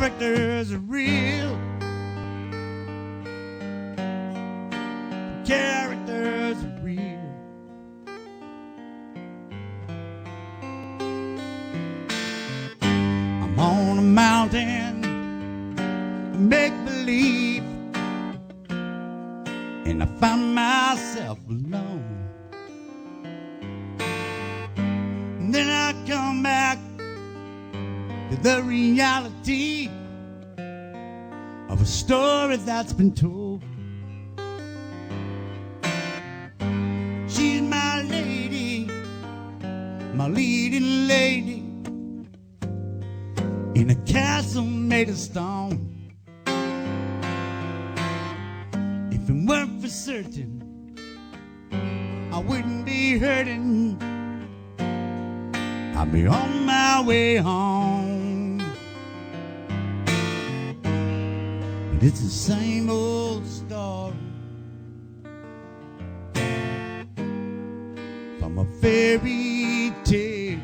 characters are real. The characters are real. I'm on a mountain, make believe, and I find myself alone. And then I come back to the reality of a story that's been told. She's my lady, my leading lady, in a castle made of stone. If it weren't for certain, I wouldn't be hurting. I'll be on my way home. But it's the same old story from a fairy tale,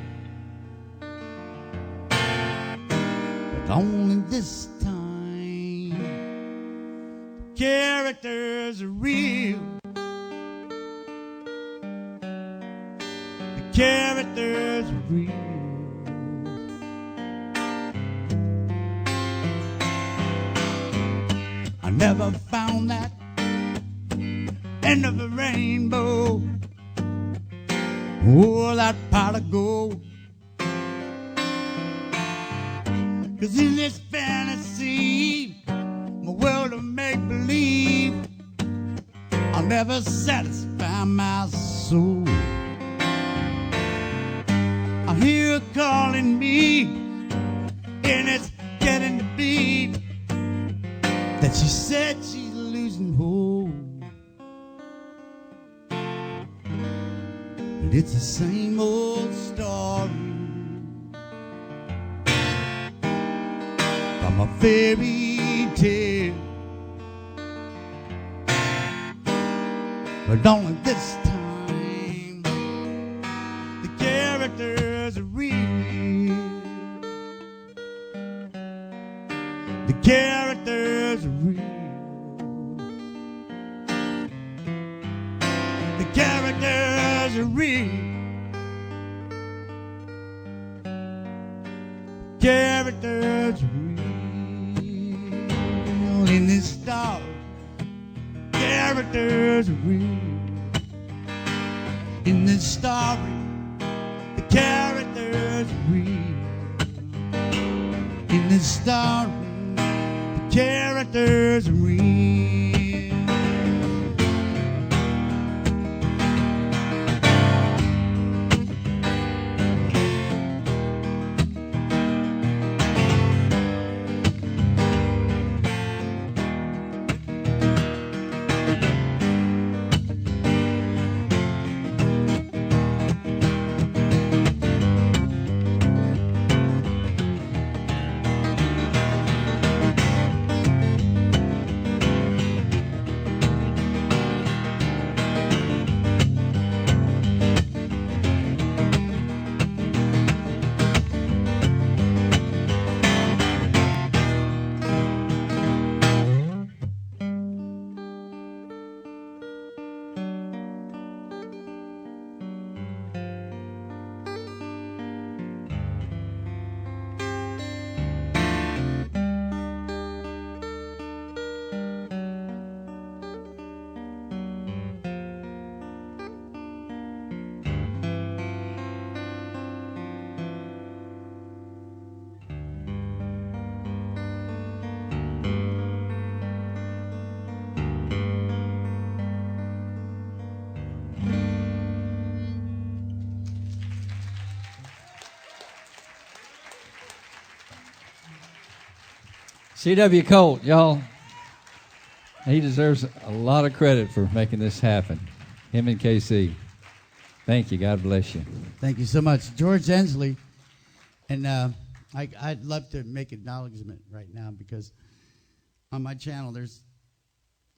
but only this time the characters are real. The characters are real. I never found that end of the rainbow, or that pot of gold. 'Cause in this fantasy, my world of make-believe, I'll never satisfy my soul. I hear her calling me, and it's getting to be that she said she's losing hope. But it's the same old story from a fairy tale, but only this time the characters are real. The characters are real. The characters are real. Characters are real. In this story, characters are real. In this story, the characters are real. In this story, the characters are real. C.W. Colt, y'all, he deserves a lot of credit for making this happen. Him and KC. Thank you. God bless you. Thank you so much. George Ensley. And I'd love to make acknowledgement right now because on my channel there's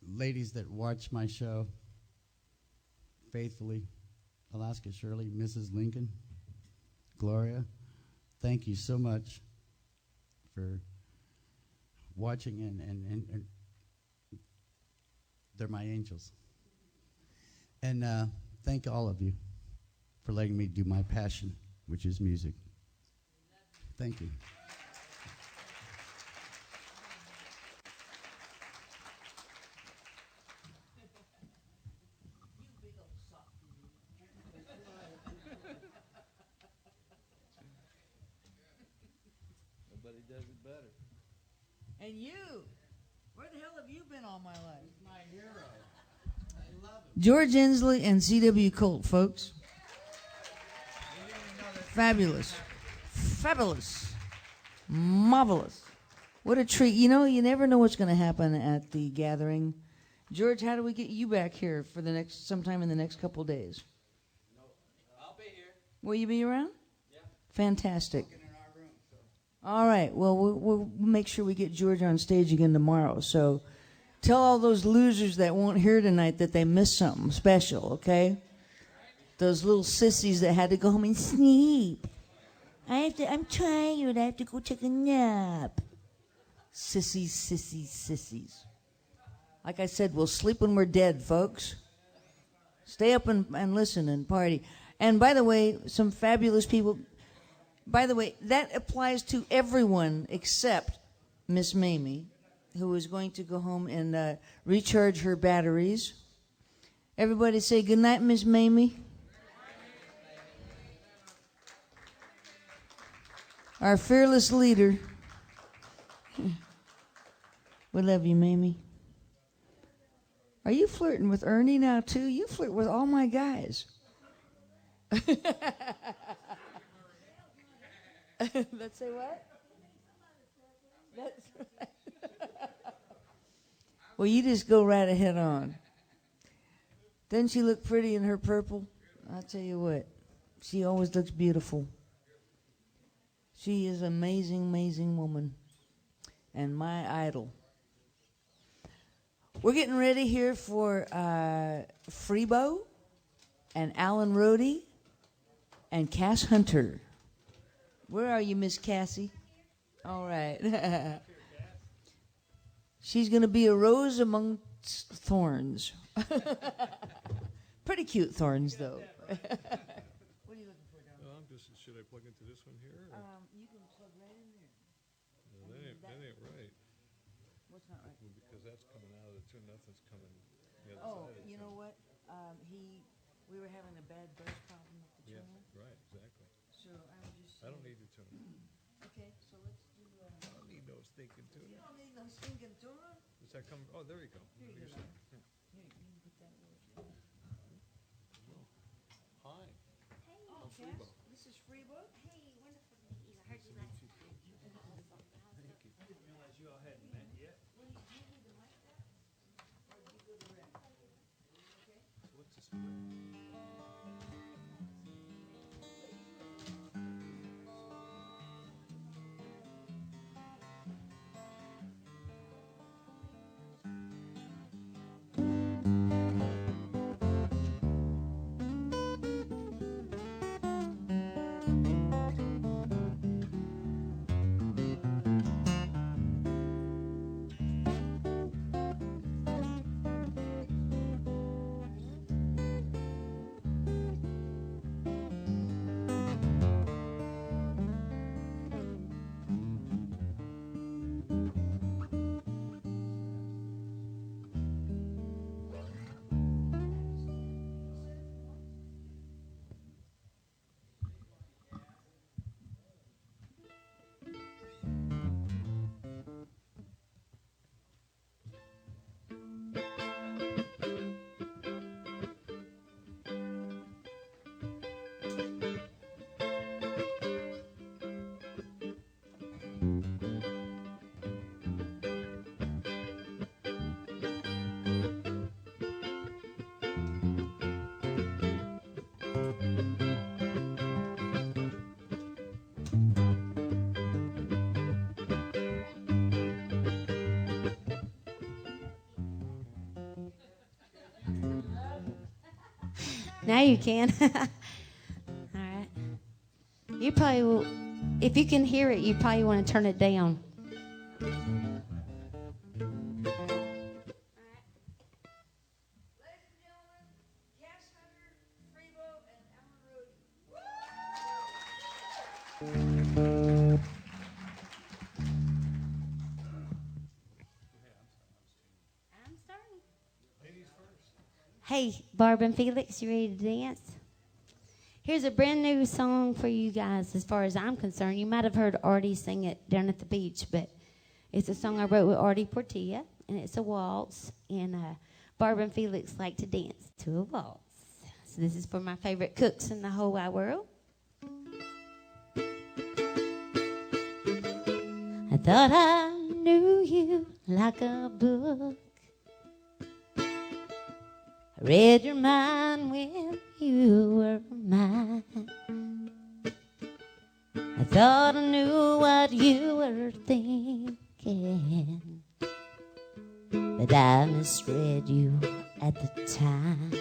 ladies that watch my show faithfully. Alaska Shirley, Mrs. Lincoln, Gloria. Thank you so much for watching, and they're my angels. And thank all of you for letting me do my passion, which is music. Thank you. Nobody does it better. And you, where the hell have you been all my life? He's my hero. I love him. George Inslee and C.W. Colt, folks. Fabulous. Fabulous. Marvelous. What a treat. You know, you never know what's going to happen at the gathering. George, how do we get you back here for the next, sometime in the next couple of days? I'll be here. Will you be around? Yeah. Fantastic. In our room, so. All right. Well, we'll make sure we get George on stage again tomorrow. So tell all those losers that won't hear tonight that they missed something special, okay? Those little sissies that had to go home and sleep. I'm tired. I have to go take a nap. Sissies, sissies, sissies. Like I said, we'll sleep when we're dead, folks. Stay up and listen and party. And by the way, some fabulous people. By the way, that applies to everyone except Miss Mamie, who is going to go home and recharge her batteries. Everybody say good night, Miss Mamie. Our fearless leader. We love you, Mamie. Are you flirting with Ernie now, too? You flirt with all my guys. Let's say what? That's right. Well, you just go right ahead on. Doesn't she look pretty in her purple? I'll tell you what. She always looks beautiful. She is an amazing, amazing woman. And my idol. We're getting ready here for Freebo and Alan Rohde and Cass Hunter. Where are you, Miss Cassie? All right. She's going to be a rose amongst thorns. Pretty cute thorns, though. What are you looking for, Don? I'm just, should I plug into this one here? Or? You can plug right in there. No, that ain't right. What's not right? Well, because that's coming out of the tune, nothing's coming the other Oh, side of the you tune. know what? We were having a bad buzz problem with the Yeah, channel, right, exactly. so I was just. I don't need the tune. Okay, so let's do. I don't need no stinking tune. You don't need no stinking tuna. Does that come? Oh, there you go. Here you You're go. saying- Here, you can put that where it's going. Hi. Oh, Freebo. Cass, this is Freebo. Hey, wonderful to meet you. I heard you last night. What's the split? Now you can. All right. You probably will, if you can hear it, you probably want to turn it down. I'm starting. Hey, Barb and Felix, you ready to dance? Here's a brand new song for you guys as far as I'm concerned. You might have heard Artie sing it down at the beach, but it's a song I wrote with Artie Portilla, and it's a waltz, and Barb and Felix like to dance to a waltz. So this is for my favorite cooks in the whole wide world. I thought I knew you like a book. I read your mind when you were mine. I thought I knew what you were thinking, but I misread you at the time.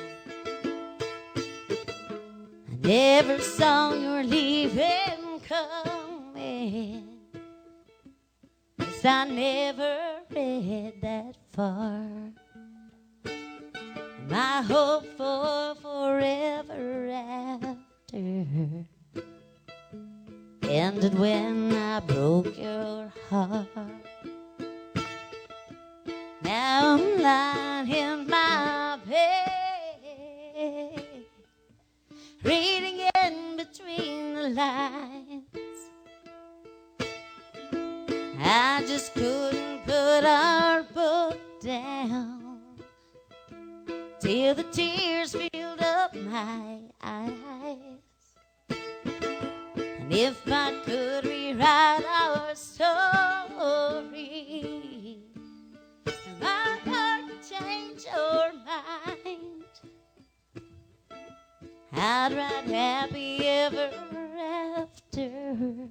I never saw your leaving coming, 'cause I never read that far. My hope for forever after ended when I broke your heart. Now I'm lying in my bed, reading in between the lines. I just couldn't put our book down till the tears filled up my eyes. And if I could rewrite our story, my heart would change your mind. I'd write happy ever after,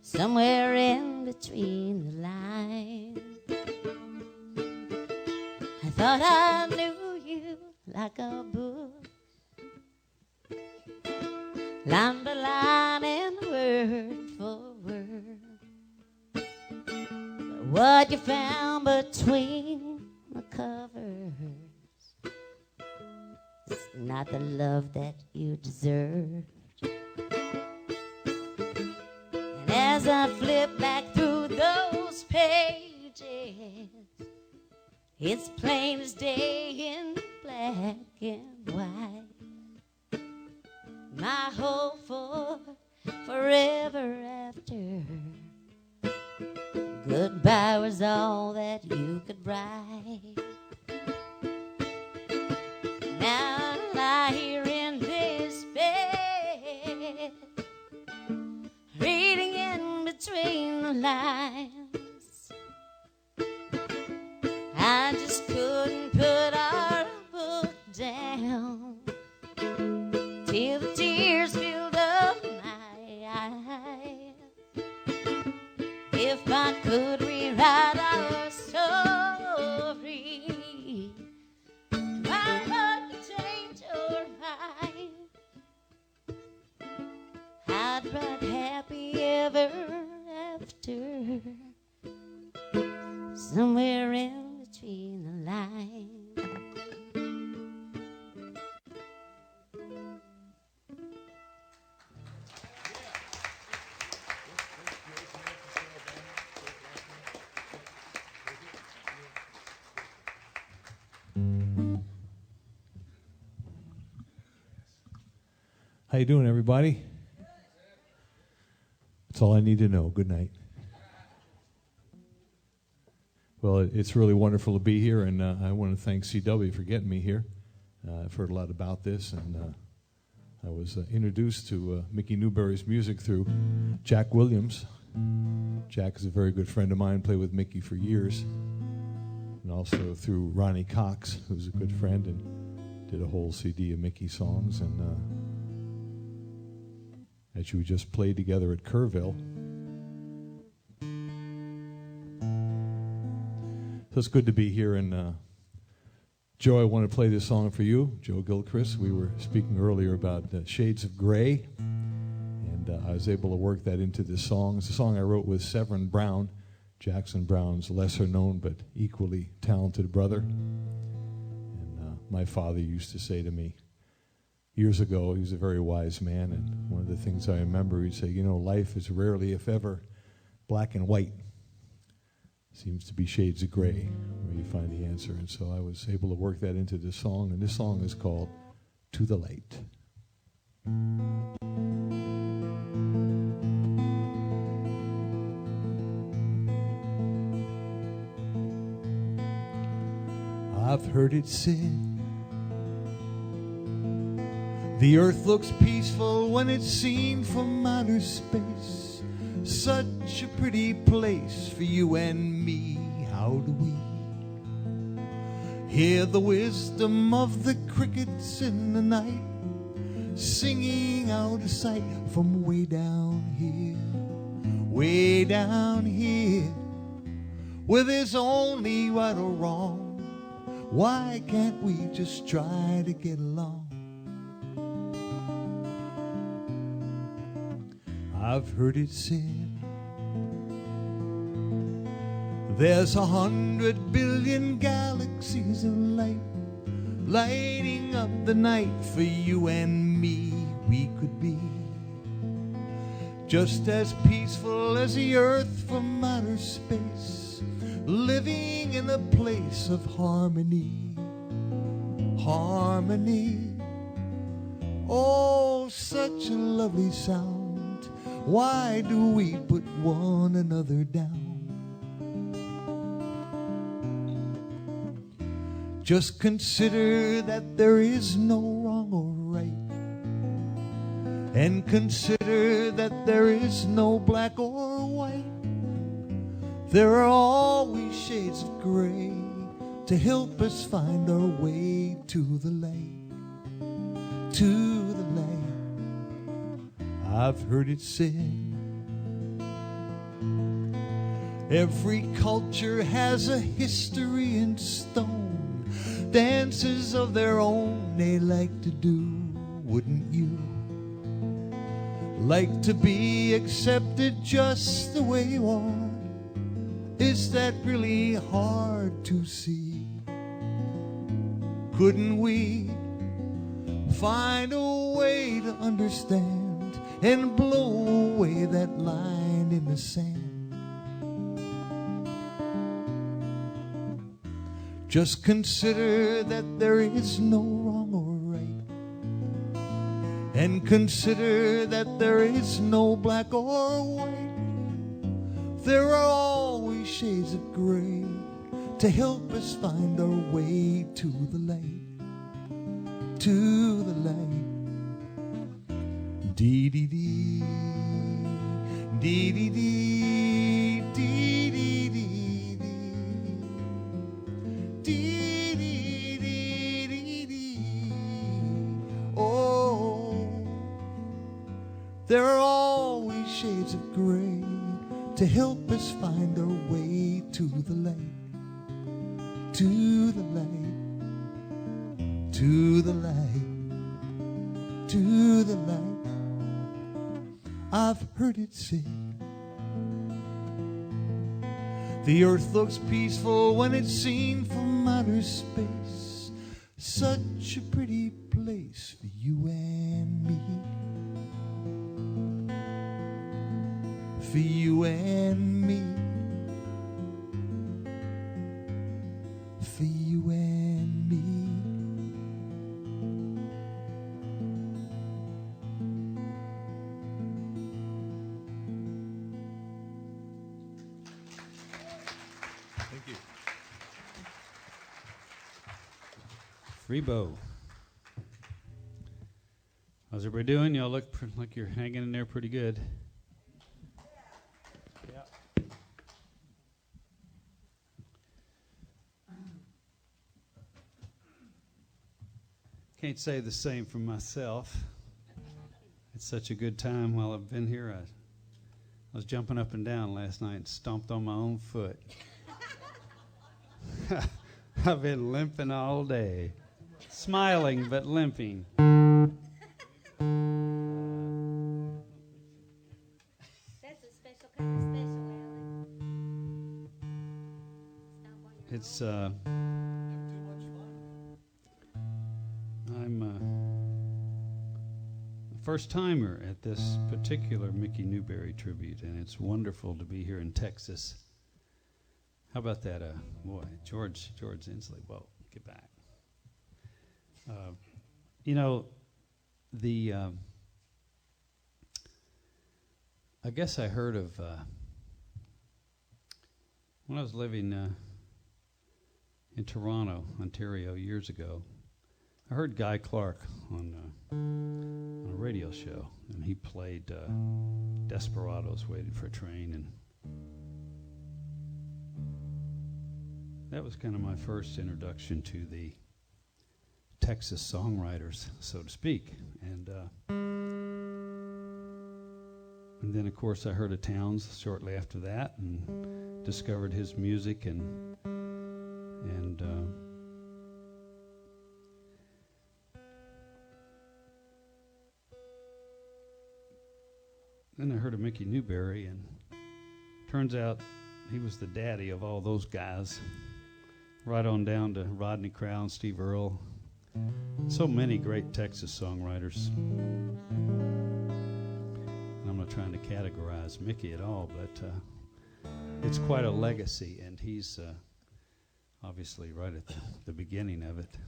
somewhere in between the lines. I thought I knew you like a book, line by line and word for word. But what you found between the covers is not the love that you deserved. And as I flip back through those pages, it's plain as day in black and white. My hope for forever after, goodbye was all that you could write. Now I lie here in this bed, reading in between the lines. I just couldn't put our book down till the tears filled up my eyes. If I could rewrite our story, my heart would change your mind. I'd write happy ever after, somewhere in between the lines. How you doing, everybody? That's all I need to know. Good night. Well, it's really wonderful to be here, and I want to thank CW for getting me here. I've heard a lot about this, and I was introduced to Mickey Newberry's music through Jack Williams. Jack is a very good friend of mine, played with Mickey for years, and also through Ronnie Cox, who's a good friend, and did a whole CD of Mickey songs, and that you just played together at Kerrville. So it's good to be here, and Joe, I want to play this song for you, Joe Gilchrist. We were speaking earlier about Shades of Grey, and I was able to work that into this song. It's a song I wrote with Severin Brown, Jackson Brown's lesser known but equally talented brother. And my father used to say to me, years ago. He was a very wise man, and one of the things I remember, he'd say, life is rarely, if ever, black and white. Seems to be shades of gray where you find the answer. And so I was able to work that into this song, and this song is called To the Light. I've heard it said, the earth looks peaceful when it's seen from outer space. Such a pretty place for you and me. How do we hear the wisdom of the crickets in the night, singing out of sight from way down here, where there's only right or wrong? Why can't we just try to get along? I've heard it said, there's 100 billion galaxies of light, lighting up the night for you and me. We could be just as peaceful as the earth from outer space, living in a place of harmony. Harmony, oh, such a lovely sound. Why do we put one another down? Just consider that there is no wrong or right, and consider that there is no black or white. There are always shades of gray to help us find our way to the light, to the light. I've heard it said, every culture has a history in stone, dances of their own they like to do. Wouldn't you like to be accepted just the way you are? Is that really hard to see? Couldn't we find a way to understand and blow away that line in the sand? Just consider that there is no wrong or right, and consider that there is no black or white. There are always shades of gray to help us find our way to the light, to the light. Dee dee dee, dee dee dee, dee dee dee, dee dee dee dee dee. Oh, there are always shades of gray to help us find our way to the light, to the light, to the light, to the light. I've heard it said, the earth looks peaceful when it's seen from outer space. Such a pretty place for you and me, for you and me, for you and me. Thank you. Free bow. How's everybody doing? Y'all look like you're hanging in there pretty good. Yeah. Can't say the same for myself. It's such a good time while I've been here. I was jumping up and down last night and stomped on my own foot. I've been limping all day. Smiling but limping. That's a special kind of special, Alan. It's I'm first timer at this particular Mickey Newberry tribute, and it's wonderful to be here in Texas. How about that, boy, George Inslee? Whoa, get back. You know, I guess I heard of when I was living in Toronto, Ontario, years ago. I heard Guy Clark on a radio show, and he played Desperados, Waited for a Train, and that was kind of my first introduction to the Texas songwriters, so to speak. And then, of course, I heard of Townes shortly after that, and discovered his music, and then I heard of Mickey Newberry, and turns out he was the daddy of all those guys, right on down to Rodney Crowell and Steve Earle. So many great Texas songwriters. And I'm not trying to categorize Mickey at all, but it's quite a legacy, and he's obviously right at the beginning of it.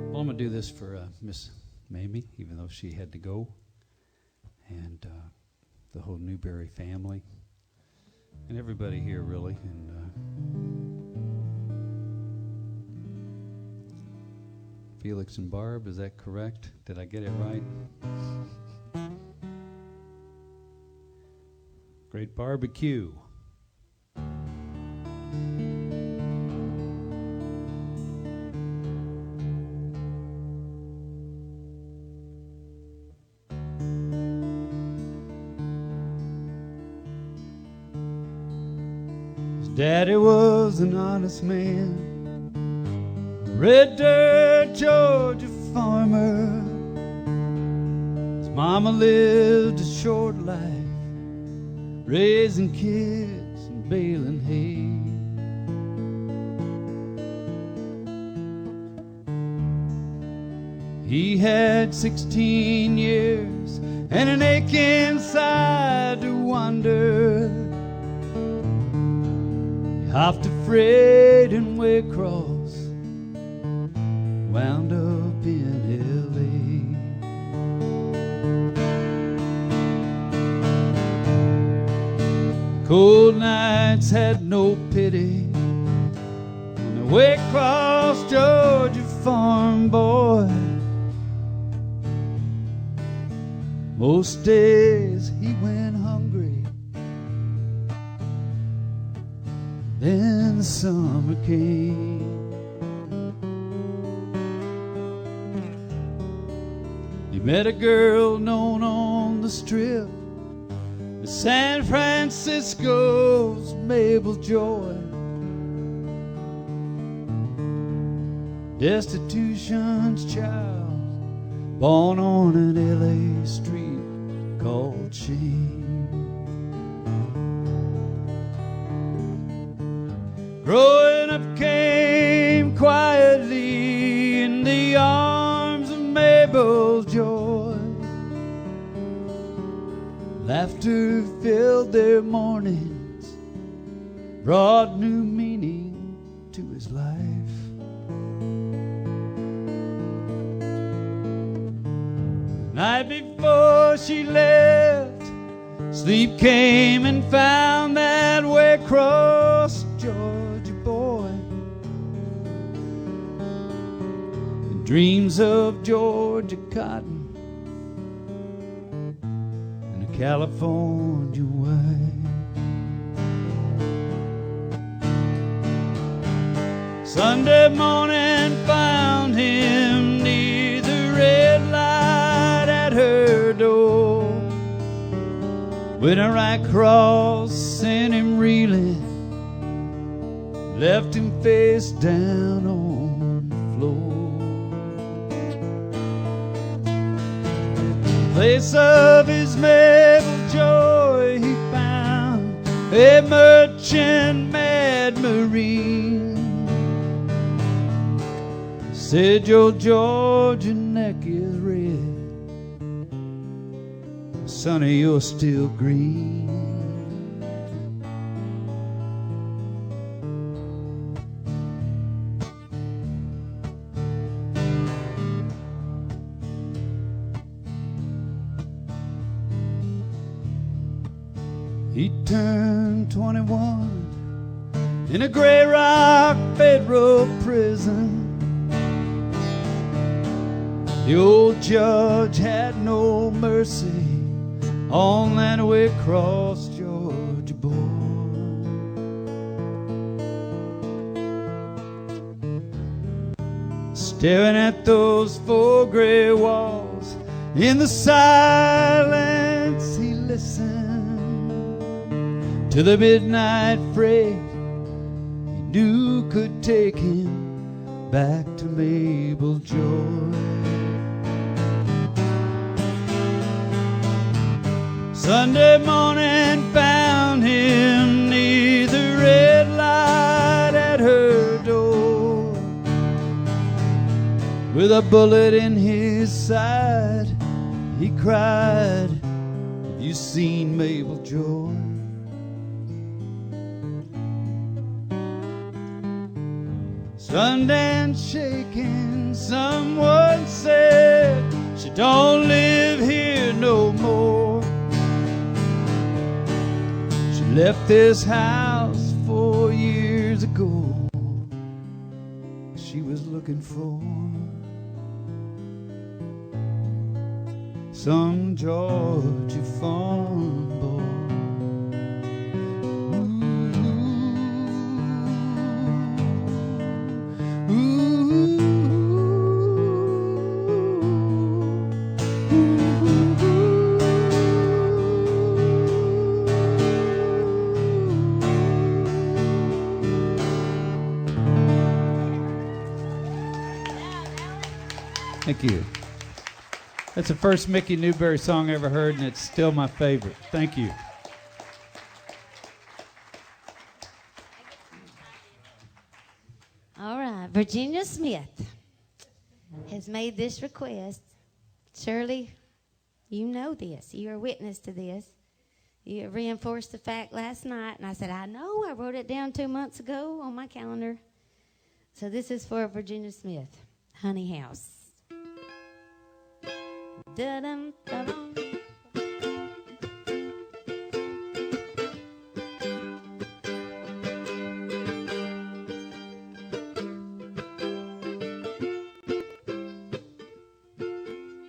Well, I'm going to do this for Miss Mamie, even though she had to go, and the whole Newberry family, and everybody here, really. And Felix and Barb, is that correct? Did I get it right? Great barbecue. Daddy was an honest man, a red dirt Georgia farmer. His mama lived a short life, raising kids and baling hay. He had 16 years and an ache inside to wander. Hopped a freight and Waycross, wound up in L.A. Cold nights had no pity on the Waycross, Georgia farm boy. Most days he went hungry. Then the summer came. He met a girl known on the strip as San Francisco's Mabel Joy. Destitution's child, born on an LA street called shame. Growing up came quietly in the arms of Mabel Joy. Laughter filled their mornings, brought new meaning to his life. The night before she left, sleep came and found that Waycross, Georgia boy. And dreams of Georgia cotton and a California wife. Sunday morning found him near the red light at her door. Went right across, sent him reeling, left him face down on the floor. In place of his Mabel Joy, a merchant mad marine, said your Georgian neck is red, sonny, you're still green. He turned 21 in a Gray Rock federal prison. The old judge had no mercy on that way across Georgia border. Staring at those four gray walls, in the silence he listened to the midnight freight he knew could take him back to Mabel Joy. Sunday morning found him near the red light at her door, with a bullet in his side. He cried, "Have you seen Mabel Joy?" Sundance shaking, someone said she don't live here no more. She left this house 4 years ago. She was looking for some Georgia farm boy. Thank you. That's the first Mickey Newberry song I ever heard, and it's still my favorite. Thank you. All right, Virginia Smith has made this request. Shirley, you know this. You are witness to this. You reinforced the fact last night, and I said, I know. I wrote it down 2 months ago on my calendar. So this is for Virginia Smith, Honey House. Da-dum, da-dum.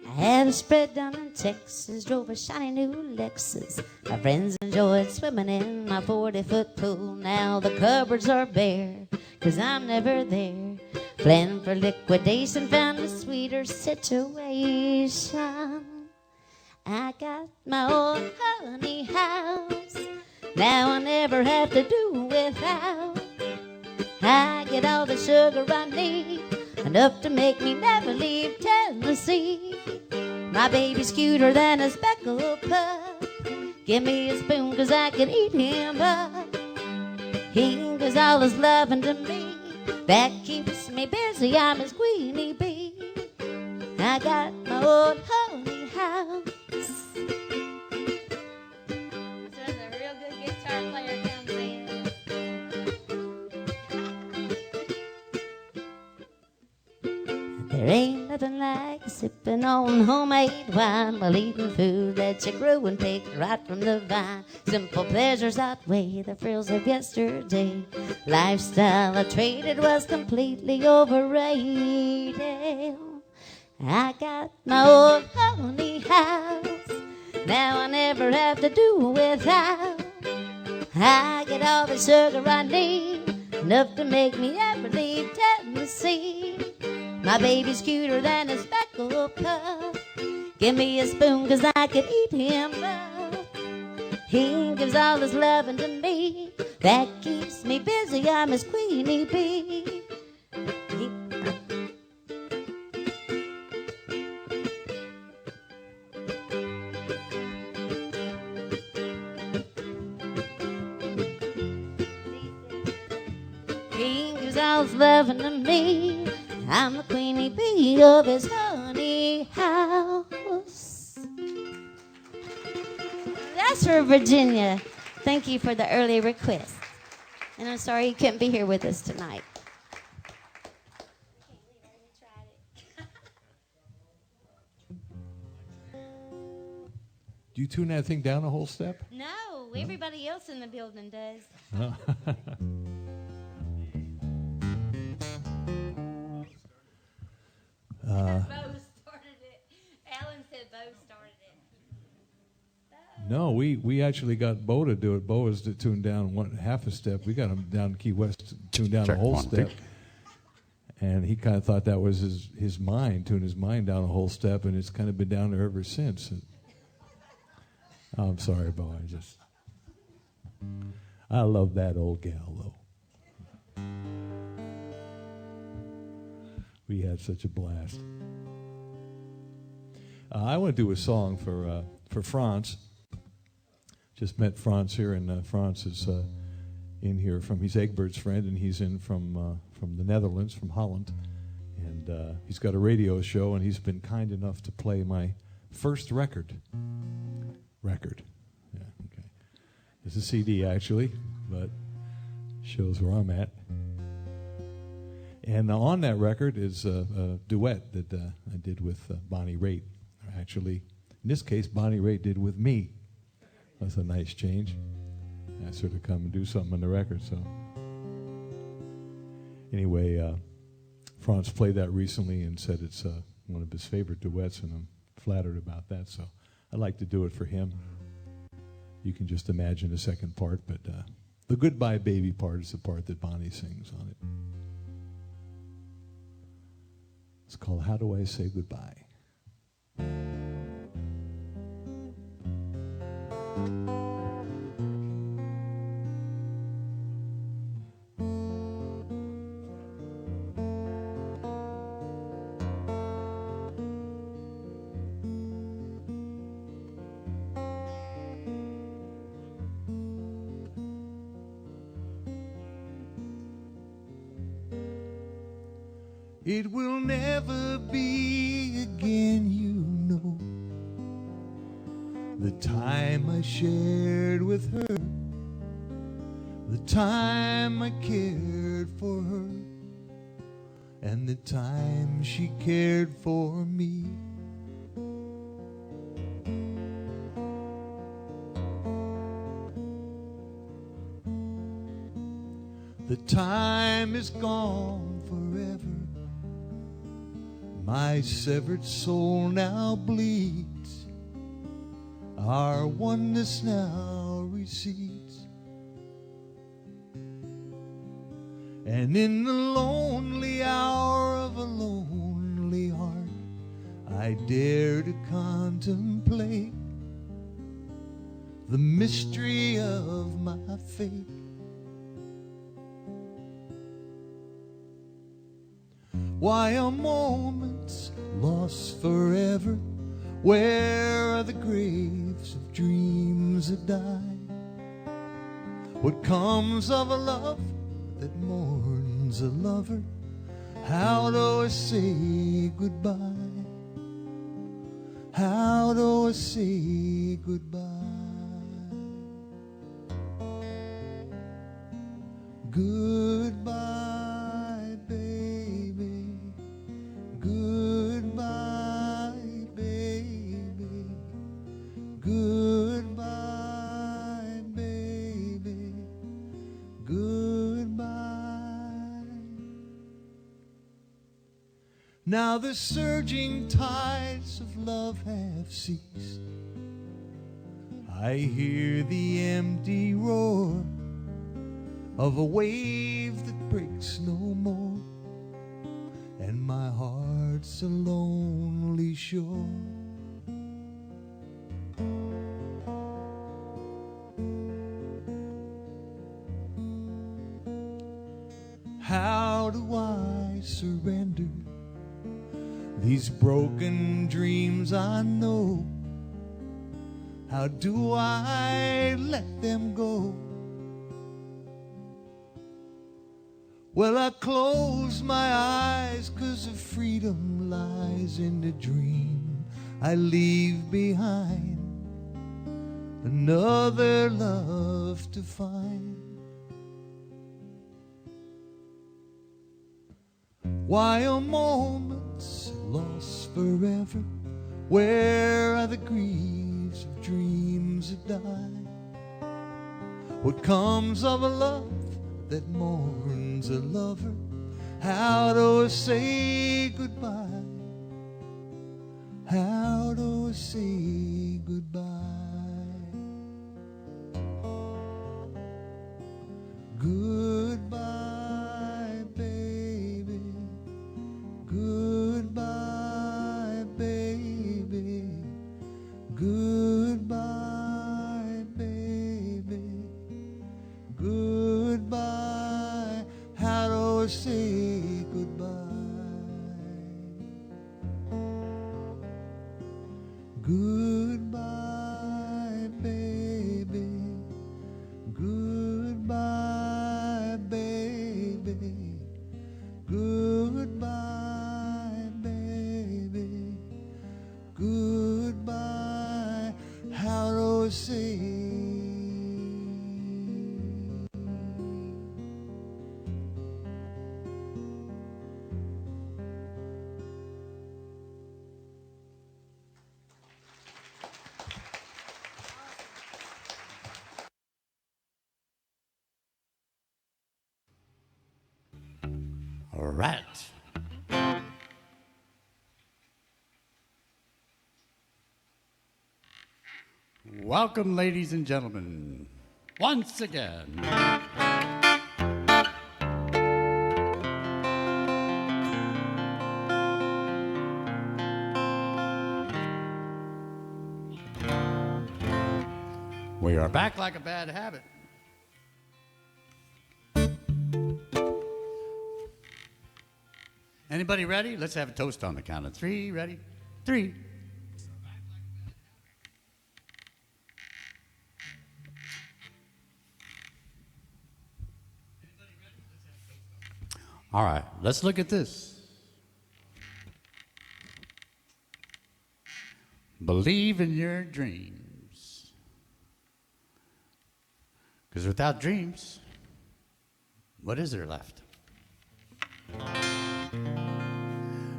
I had a spread down in Texas, drove a shiny new Lexus. My friends enjoyed swimming in my 40-foot pool. Now the cupboards are bare, 'cause I'm never there. Plan for liquidation, found a sweeter situation. I got my old honey house, now I never have to do without. I get all the sugar I need, enough to make me never leave Tennessee. My baby's cuter than a speckled pup. Give me a spoon 'cause I can eat him up. He gives all his loving to me, that keeps me busy, I'm his queenie bee. I got my old honey house. That's when the real good guitar player comes in. There ain't nothing like sipping on homemade wine while eating food that you grew and picked right from the vine. Simple pleasures outweigh the frills of yesterday. Lifestyle I traded was completely overrated. I got my old honey house, now I never have to do without. I get all the sugar I need, enough to make me ever leave Tennessee. My baby's cuter than a speckled pup. Give me a spoon 'cause I can eat him up. He gives all his loving to me, that keeps me busy, I'm his queenie bee. sings out loving to me. I'm the queenie bee of his honey house. That's for Virginia. Thank you for the early request. And I'm sorry you couldn't be here with us tonight. Do you tune that thing down a whole step? No, everybody else in the building does. No. Bo started it. Alan said Bo started it. No, we actually got Bo to do it. Bo is to tune down half a step. We got him down in Key West to tune down a whole step. And he kind of thought that was his mind, tune his mind down a whole step, and it's kind of been down there ever since. I'm sorry, Bo. I love that old gal, though. We had such a blast. I want to do a song for Franz. Just met Franz here, and Franz is in here he's Egbert's friend, and he's in from the Netherlands, from Holland. And he's got a radio show, and he's been kind enough to play my first record. Yeah, okay. It's a CD, actually, but shows where I'm at. And on that record is a duet that I did with Bonnie Raitt. Actually, in this case, Bonnie Raitt did with me. That's a nice change. I asked her to come and do something on the record. So anyway, Franz played that recently and said it's one of his favorite duets, and I'm flattered about that. So I'd like to do it for him. You can just imagine the second part, but the Goodbye Baby part is the part that Bonnie sings on it. It's called How Do I Say Goodbye? It will never be again, you know, the time I shared with her, the time I cared for her, and the time she cared for me. The time is gone forever. My severed soul now bleeds. Our oneness now recedes. And in the lonely hour of a lonely heart, I dare to contemplate the mystery of my fate. Why are moments lost forever? Where are the graves of dreams that die? What comes of a love that mourns a lover? How do I say goodbye? How do I say goodbye? Goodbye, baby. Goodbye, baby. Goodbye, baby. Goodbye. Now the surging tides of love have ceased. I hear the empty roar of a wave that breaks no more, and my heart's a lonely shore. How do I surrender these broken dreams I know? How do I let them go? Well, I close my eyes 'cause the freedom lies in the dream I leave behind, another love to find. Why are moments lost forever? Where are the griefs of dreams that die? What comes of a love that mourns a lover? How do I say goodbye? How do I say goodbye? Goodbye, baby. Goodbye, baby. Goodbye, baby. Goodbye. How do I say goodbye? Goodbye, baby. Goodbye, baby. Goodbye, baby. Goodbye. How do I say? All right. Welcome, ladies and gentlemen, once again. We are back like a bad habit. Anybody ready? Let's have a toast on the count of three. Ready? 3. All right, let's look at this. Believe in your dreams. Because without dreams, what is there left?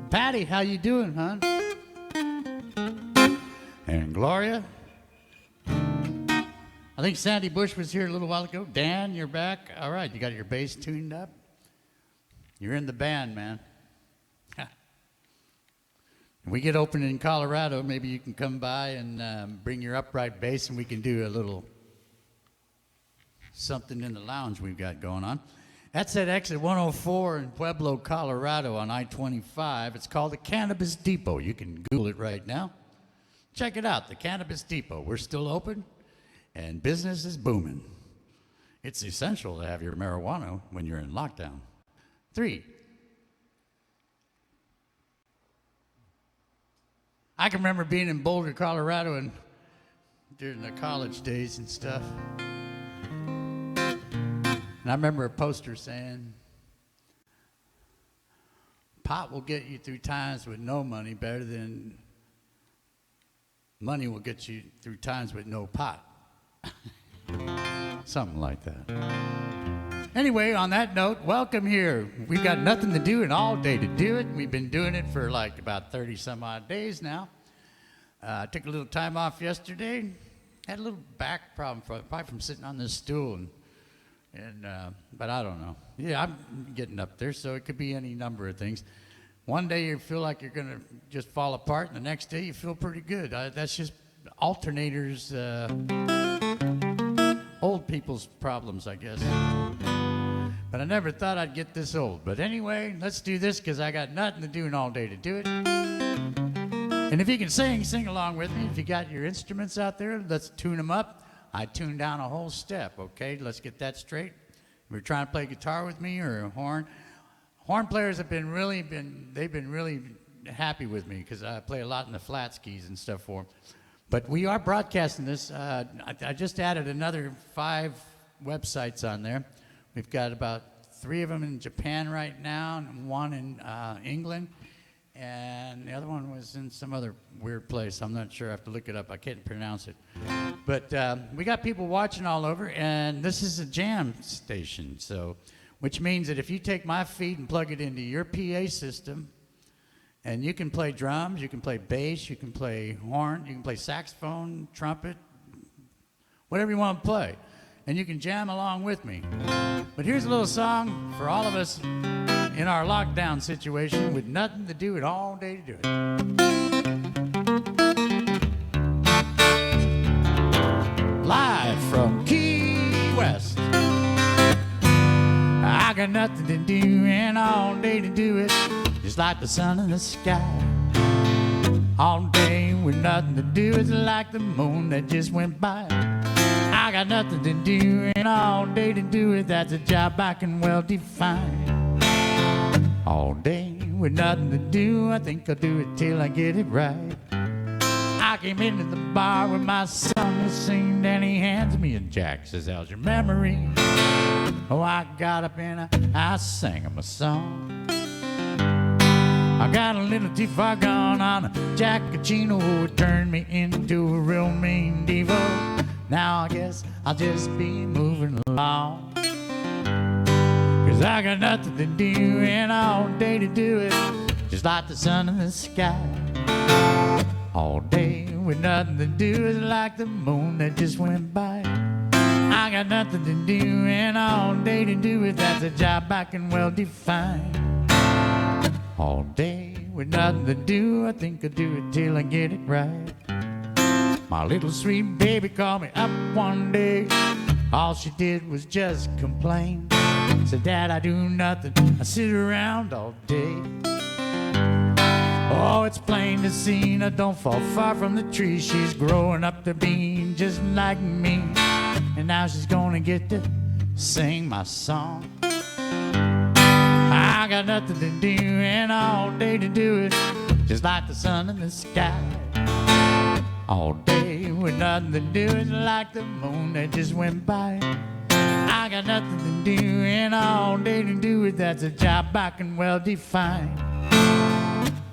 Patty, how you doing, hon? And Gloria? I think Sandy Bush was here a little while ago. Dan, you're back. All right, you got your bass tuned up? You're in the band, man. When we get open in Colorado, maybe you can come by and bring your upright bass and we can do a little something in the lounge we've got going on. That's at exit 104 in Pueblo, Colorado on I-25. It's called the Cannabis Depot. You can Google it right now. Check it out, the Cannabis Depot. We're still open and business is booming. It's essential to have your marijuana when you're in lockdown. 3. I can remember being in Boulder, Colorado, and during the college days and stuff. And I remember a poster saying, pot will get you through times with no money better than money will get you through times with no pot. Something like that. Anyway, on that note, welcome here. We've got nothing to do and all day to do it. We've been doing it for like about 30 some odd days now. I took a little time off yesterday. Had a little back problem, probably from sitting on this stool. But I don't know. Yeah, I'm getting up there, so it could be any number of things. One day you feel like you're going to just fall apart, and the next day you feel pretty good. That's just alternators, old people's problems, I guess. But I never thought I'd get this old. But anyway, let's do this because I got nothing to do and all day to do it. And if you can sing along with me. If you got your instruments out there, let's tune them up. I tuned down a whole step, okay? Let's get that straight. If you're trying to play guitar with me or a horn. Horn players have been really happy with me because I play a lot in the flat keys and stuff for them. But we are broadcasting this. I just added another 5 websites on there. We've got about 3 of them in Japan right now, and 1 in England, and the other one was in some other weird place. I'm not sure. I have to look it up. I can't pronounce it. But we got people watching all over, and this is a jam station, so which means that if you take my feed and plug it into your PA system, and you can play drums, you can play bass, you can play horn, you can play saxophone, trumpet, whatever you want to play. And you can jam along with me. But here's a little song for all of us in our lockdown situation with nothing to do it all day to do it. Live from Key West. I got nothing to do and all day to do it, just like the sun in the sky. All day with nothing to do, it's like the moon that just went by. I got nothing to do and all day to do it, that's a job I can well define. All day with nothing to do, I think I'll do it till I get it right. I came into the bar with my song to sing, and he hands me a jack, says, how's your memory? Oh, I got up and I sang him a song. I got a little too far gone on a Giacchino who turned me into a real mean divo. Now I guess I'll just be moving along, 'cause I got nothing to do and all day to do it, just like the sun in the sky. All day with nothing to do is like the moon that just went by. I got nothing to do and all day to do it, that's a job I can well define. All day with nothing to do, I think I'll do it till I get it right. My little sweet baby called me up one day. All she did was just complain. Said, Dad, I do nothing, I sit around all day. Oh, it's plain to see, I don't fall far from the tree. She's growing up to be just like me, and now she's gonna get to sing my song. I got nothing to do and all day to do it, just like the sun in the sky. All day with nothing to do, it's like the moon that just went by. I got nothing to do and all day to do it, that's a job I can well define.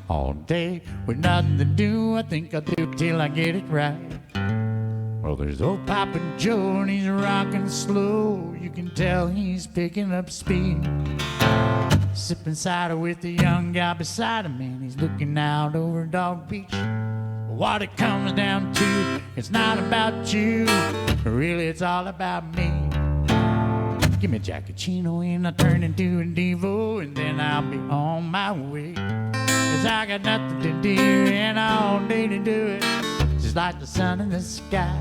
All day with nothing to do, I think I'll do it till I get it right. Well, there's old Papa Joe and he's rocking slow. You can tell he's picking up speed. Sipping cider with the young guy beside him, and he's looking out over Dog Beach. What it comes down to, it's not about you, really it's all about me. Give me a Giacchino and I'll turn into a divo, and then I'll be on my way. 'Cause I got nothing to do and all day to do it, just like the sun in the sky.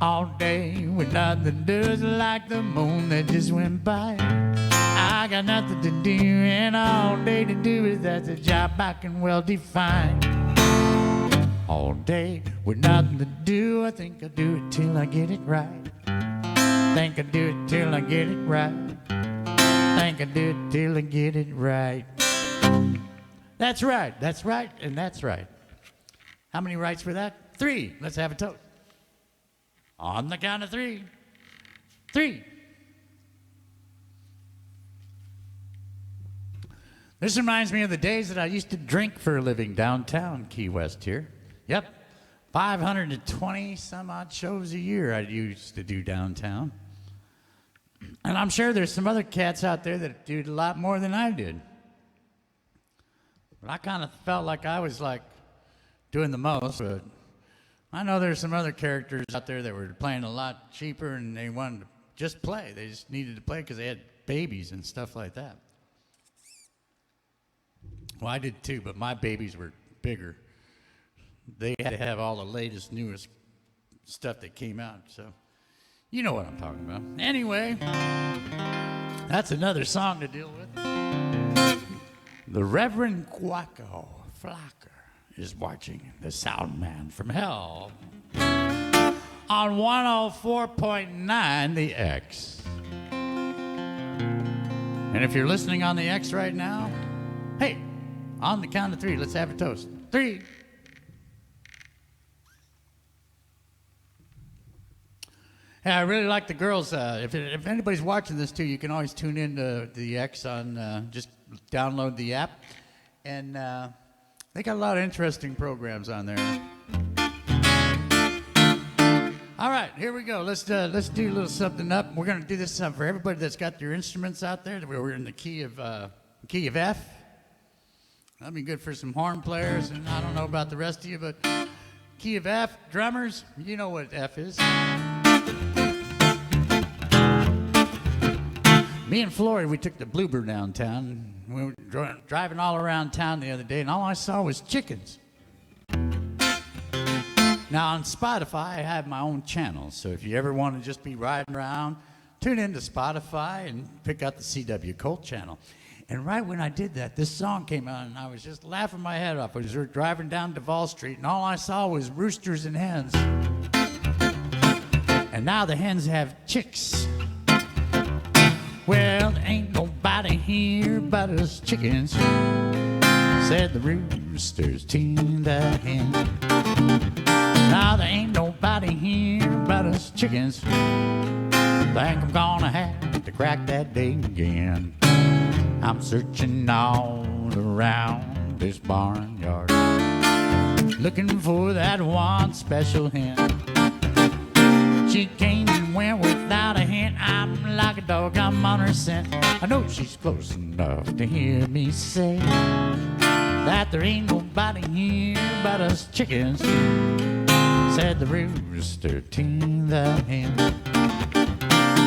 All day with nothing to do, it's like the moon that just went by. I got nothing to do and all day to do it, that's a job I can well define. All day with nothing to do, I think I'll do it till I get it right. Think I'll do it till I get it right. Think I'll do it till I get it right. That's right, and that's right. How many rights for that? 3. Let's have a toast. On the count of 3. 3. This reminds me of the days that I used to drink for a living downtown Key West here. Yep, 520 some odd shows a year I used to do downtown. And I'm sure there's some other cats out there that do a lot more than I did. But I kind of felt like I was like doing the most. But I know there's some other characters out there that were playing a lot cheaper and they wanted to just play. They just needed to play because they had babies and stuff like that. Well, I did too, but my babies were bigger. They had to have all the latest, newest stuff that came out. So, you know what I'm talking about. Anyway, that's another song to deal with. The Reverend Quacko Flocker is watching the Sound Man from Hell on 104.9 The X. And if you're listening on the X right now, hey, on the count of 3, let's have a toast. 3. Yeah, I really like the girls. If anybody's watching this too, you can always tune in to the X on, just download the app. And they got a lot of interesting programs on there. All right, here we go. Let's do a little something up. We're going to do this for everybody that's got their instruments out there. We're in the key of F. That'll be good for some horn players, and I don't know about the rest of you, but key of F, drummers, you know what F is. Me and Floyd, we took the Bluebird downtown. We were driving all around town the other day, and all I saw was chickens. Now, on Spotify, I have my own channel, so if you ever want to just be riding around, tune into Spotify and pick out the CW Colt channel. And right when I did that, this song came out, and I was just laughing my head off. I was driving down Duval Street, and all I saw was roosters and hens. And now the hens have chicks. Well, there ain't nobody here but us chickens, said the roosters to the hen. Now there ain't nobody here but us chickens. Think I'm gonna have to crack that egg again. I'm searching all around this barnyard, looking for that one special hen. She came and went without a hint. I'm like a dog, I'm on her scent. I know she's close enough to hear me say that there ain't nobody here but us chickens, said the rooster to the hen.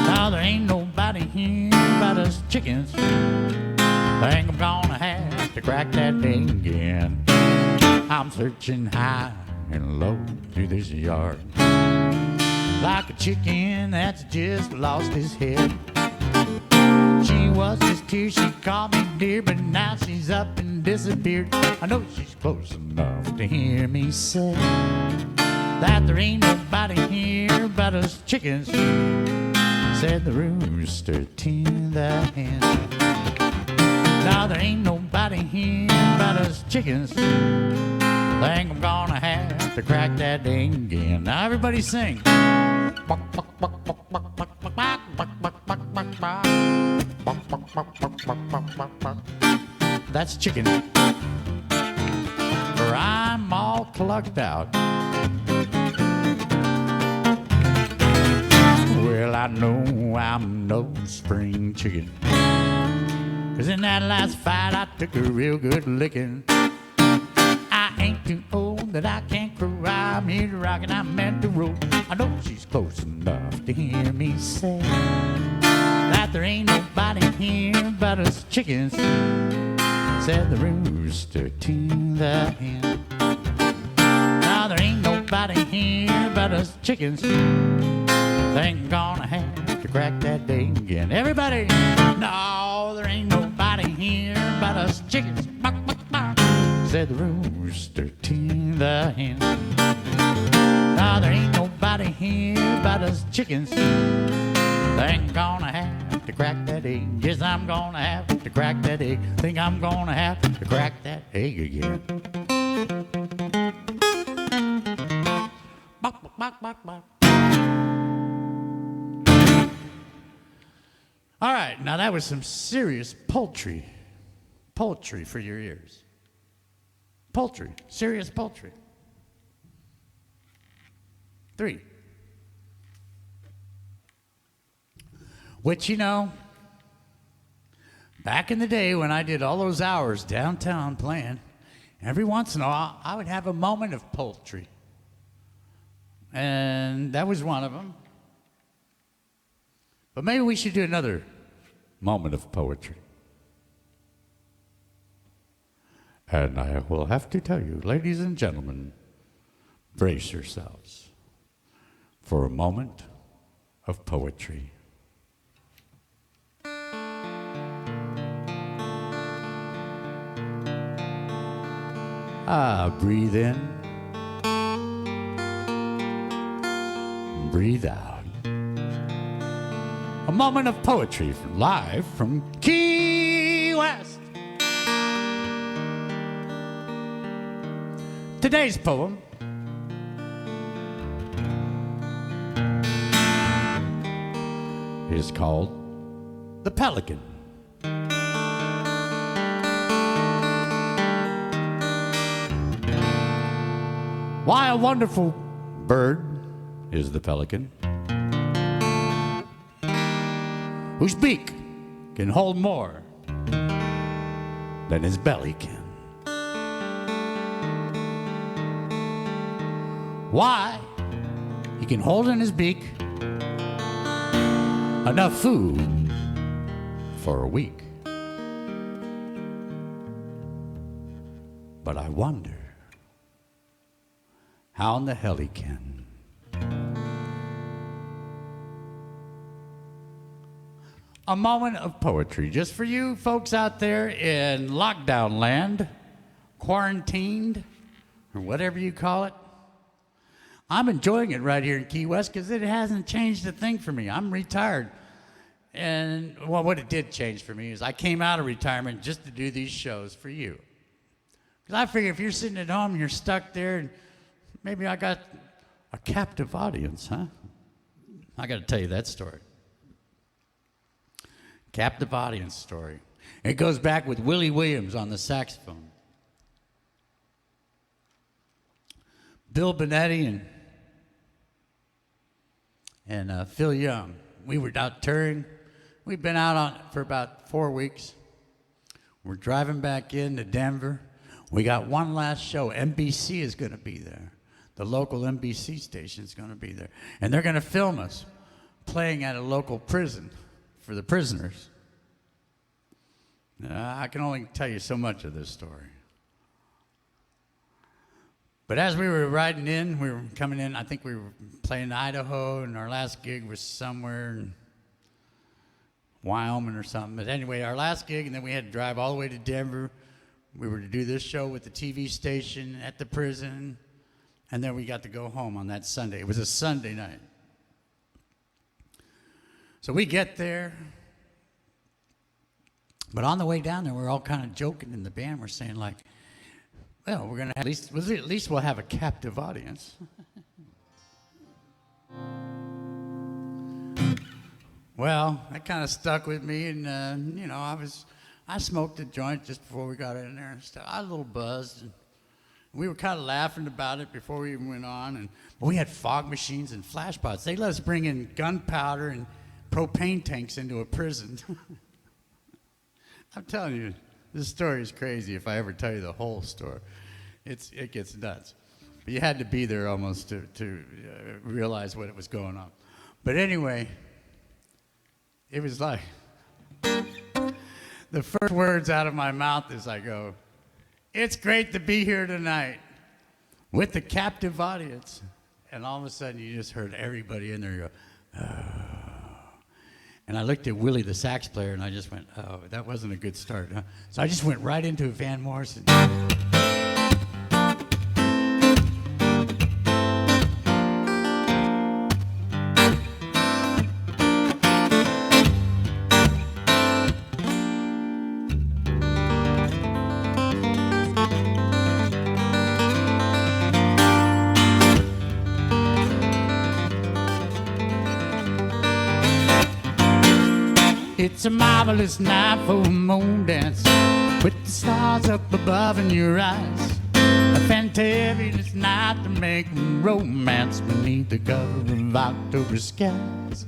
Now there ain't nobody here but us chickens. Think I'm gonna have to crack that egg again. I'm searching high and low through this yard, like a chicken that's just lost his head. She was just here, she called me dear, but now she's up and disappeared. I know she's close enough to hear me say that there ain't nobody here but us chickens, said the rooster to the hen. Now there ain't nobody here but us chickens. Think I'm gonna have to crack that egg again. Now everybody sing. That's chicken. For I'm all clucked out. Well, I know I'm no spring chicken, 'cause in that last fight I took a real good licking. I ain't too old that I can't crow. I'm here to rock and I'm meant to roll. I know she's close enough to hear me say that there ain't nobody here but us chickens, said the rooster to the hen. Now there ain't nobody here but us chickens. Think I'm gonna have to crack that egg again. Everybody, no, there ain't nobody here but us chickens, said the rooster to the hen. Now there ain't nobody here but us chickens. Think I'm gonna have to crack that egg. Yes, I'm gonna have to crack that egg. Think I'm gonna have to crack that egg again. Bok, bok, bok, bok, bok. All right, now that was some serious poultry for your ears. Poultry, serious poultry. 3. Which, you know, back in the day when I did all those hours downtown playing, every once in a while I would have a moment of poultry. And that was one of them. But maybe we should do another moment of poetry. And I will have to tell you, ladies and gentlemen, brace yourselves for a moment of poetry. Breathe in, breathe out. A moment of poetry live from Key West. Today's poem is called the pelican. Why, a wonderful bird is the pelican, whose beak can hold more than his belly can. Why, he can hold in his beak enough food for a week. But I wonder how in the hell he can. A moment of poetry just for you folks out there in lockdown land, quarantined, or whatever you call it. I'm enjoying it right here in Key West because it hasn't changed a thing for me. I'm retired. And, well, what it did change for me is I came out of retirement just to do these shows for you. Because I figure if you're sitting at home and you're stuck there, and maybe I got a captive audience, huh? I got to tell you that story. Captive audience story. It goes back with Willie Williams on the saxophone. Bill Benetti and Phil Young. We were out touring. We've been out on for about 4 weeks. We're driving back into Denver. We got one last show. NBC is going to be there. The local NBC station is going to be there. And they're going to film us playing at a local prison for the prisoners. I can only tell you so much of this story. But as we were riding in, we were coming in, I think we were playing Idaho, and our last gig was somewhere in Wyoming or something. But anyway, our last gig, and then we had to drive all the way to Denver. We were to do this show with the TV station at the prison, and then we got to go home on that Sunday. It was a Sunday night. So we get there, but on the way down there, we're all kind of joking in the band. We're saying like, well, we're gonna have at least we'll have a captive audience. Well, that kind of stuck with me, and you know, I smoked a joint just before we got in there and stuff. I was a little buzzed, and we were kind of laughing about it before we even went on. But we had fog machines and flash pots. They let us bring in gunpowder and propane tanks into a prison. I'm telling you, this story is crazy. If I ever tell you the whole story, it gets nuts. But you had to be there almost to realize what was going on. But anyway, it was like the first words out of my mouth is I go, "It's great to be here tonight with the captive audience." And all of a sudden, you just heard everybody in there go, "Oh." And I looked at Willie, the sax player, and I just went, "Oh, that wasn't a good start, huh?" So I just went right into Van Morrison. It's a marvelous night for a moon dance with the stars up above in your eyes. A fantabulous night to make romance beneath the cover of October skies.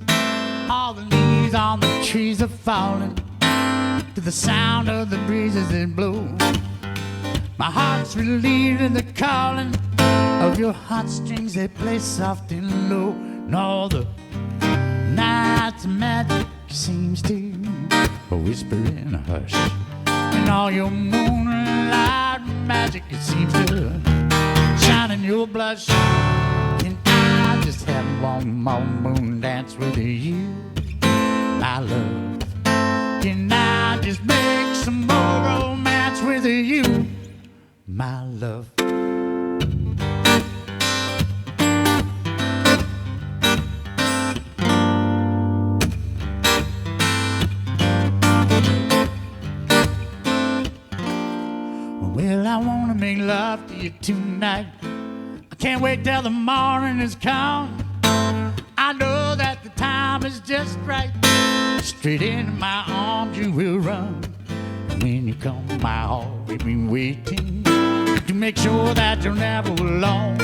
All the leaves on the trees are falling to the sound of the breezes that blow. My heart's relieved in the calling of your heartstrings, they play soft and low. And all the night's magic seems to whisper in a hush, and all your moonlight magic, it seems to shine in your blush. And I just have one more moon dance with you, my love. Can I just make some more romance with you, my love? Well, I wanna make love to you tonight. I can't wait till the morning is come. I know that the time is just right. Straight into my arms you will run. And when you come, my heart will be waiting to make sure that you're never alone.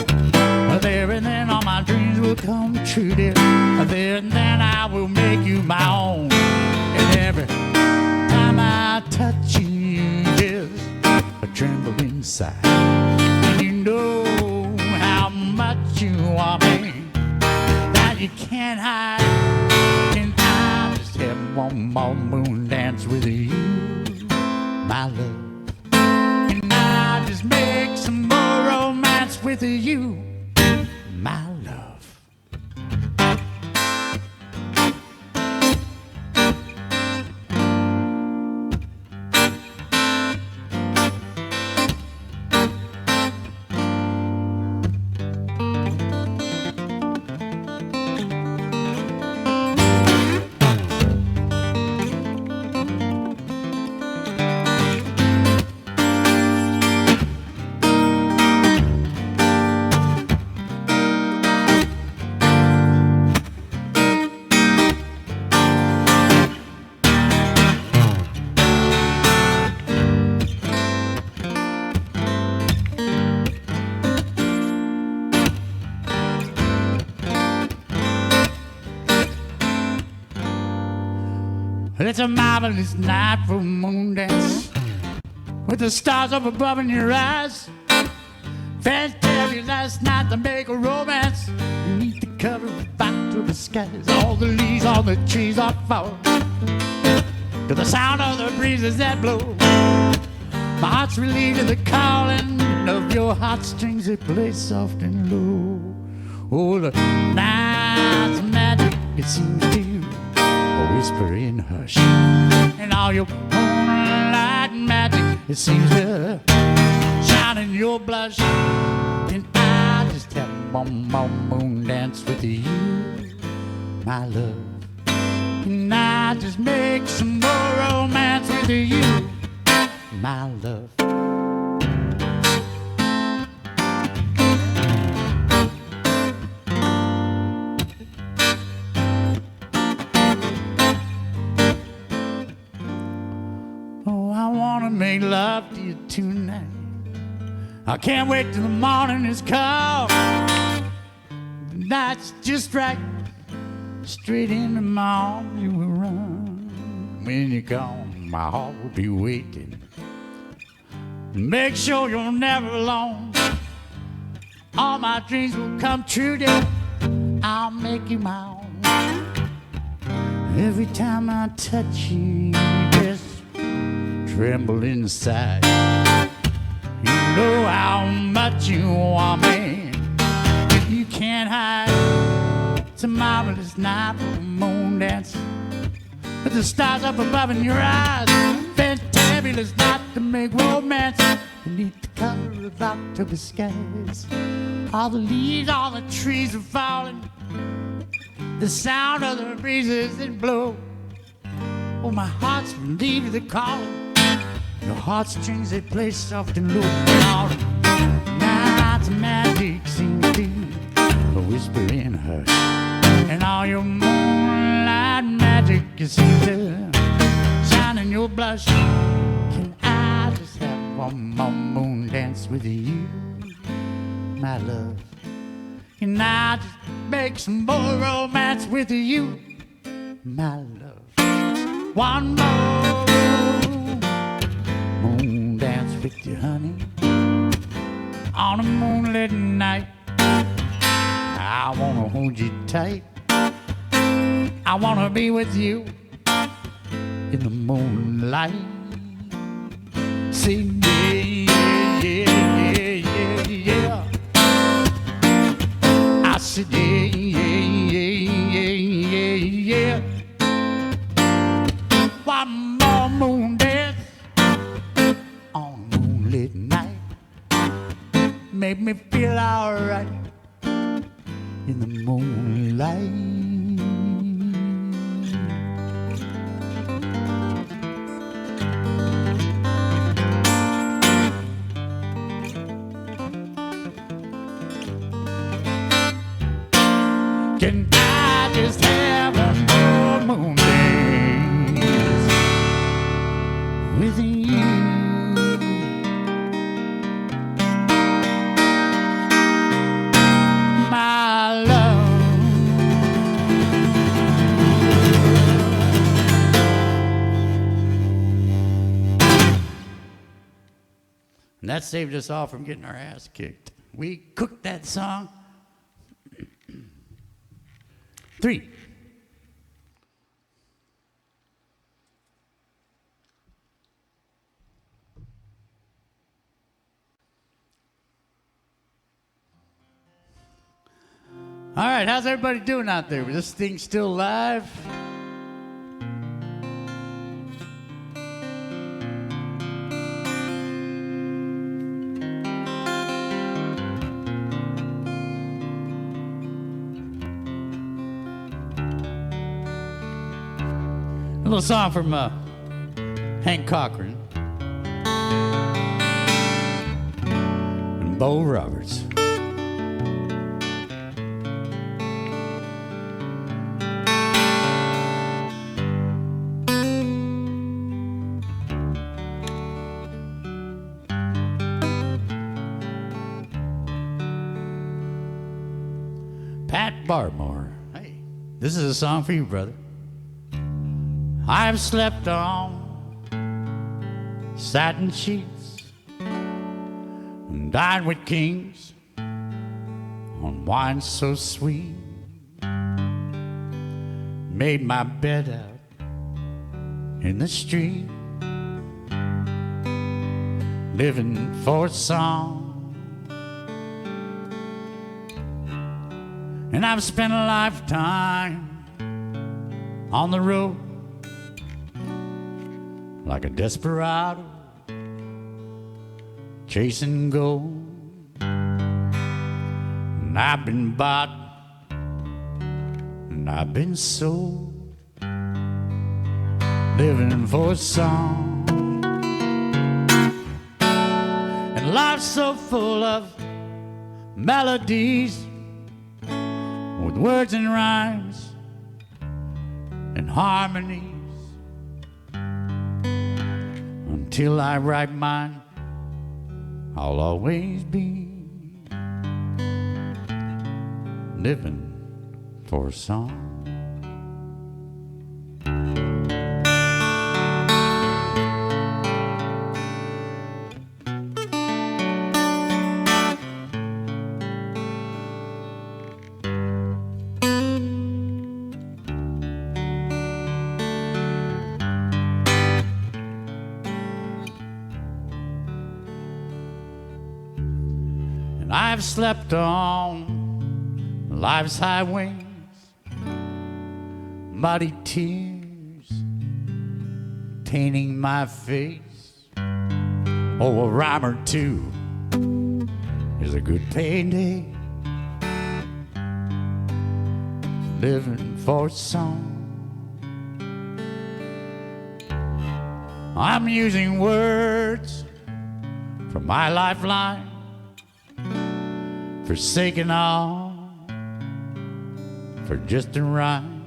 There and then all my dreams will come true, dear. There and then I will make you my own. And every time I touch you, there's a tremble inside. And you know how much you want me, that you can't hide. And I just have one more moon dance with you, my love. And I just make some more romance with you, my love. It's a marvelous night for a moon dance, with the stars up above in your eyes. Fantastic last night to make a romance beneath the cover of October skies. All the leaves on the trees are falling to the sound of the breezes that blow. My heart's relieved to the calling of your heartstrings that play soft and low. Oh, the night's magic, it seems to you, a whisper in hush. And all your moonlight magic, it seems to shine in your blush. And I just have one more moon dance with you, my love. And I just make some more romance with you, my love. Make love to you tonight. I can't wait till the morning is come. The night's just right. Straight into my arms you will run. When you come, my heart will be waiting. Make sure you're never alone. All my dreams will come true, dear. I'll make you my own. Every time I touch you, just tremble inside. You know how much you want me, you can't hide. It's a marvelous night for a moon dance, with the stars up above in your eyes. Fantabulous night to make romance beneath the cover of October skies. All the leaves on the trees are falling, the sound of the breezes that blow. Oh, my heart's relieved to the calling. Your heartstrings, they play soft and low. And all the night's magic seems to a whisper in hush. And all your moonlight magic, it seems to shine in your blush. Can I just have one more moon dance with you, my love? Can I just make some more romance with you, my love? One more moon dance with you, honey, on a moonlit night. I wanna hold you tight. I wanna be with you in the moonlight. Sing, yeah, yeah, yeah, yeah, yeah. I said, yeah, yeah, yeah, yeah, yeah. One more moon dance on a moonlit night. Make me feel alright in the moonlight. Can I just have one more moon dance? with you. My love. And that saved us all from getting our ass kicked. We cooked that song. 3. All right, how's everybody doing out there? Is this thing still live? A little song from Hank Cochran and Bo Roberts. Pat Barmore. Hey, this is a song for you, brother. I've slept on satin sheets and dined with kings on wine so sweet. Made my bed out in the street, living for a song. And I've spent a lifetime on the road like a desperado chasing gold. And I've been bought and I've been sold, living for a song. And life's so full of melodies with words and rhymes and harmonies. Until I write mine, I'll always be living for a song. I've slept on life's high wings, muddy tears tainting my face. Oh, a rhyme or two is a good payday, living for a song. I'm using words from my lifeline, forsaking all for just a rhyme.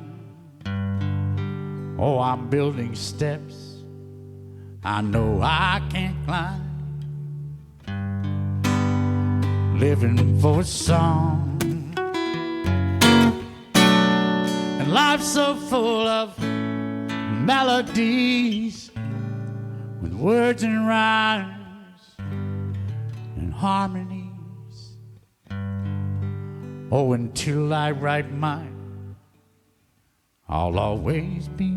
Oh, I'm building steps I know I can't climb, living for a song. And life's so full of melodies with words and rhymes and harmonies. Oh, until I write mine, I'll always be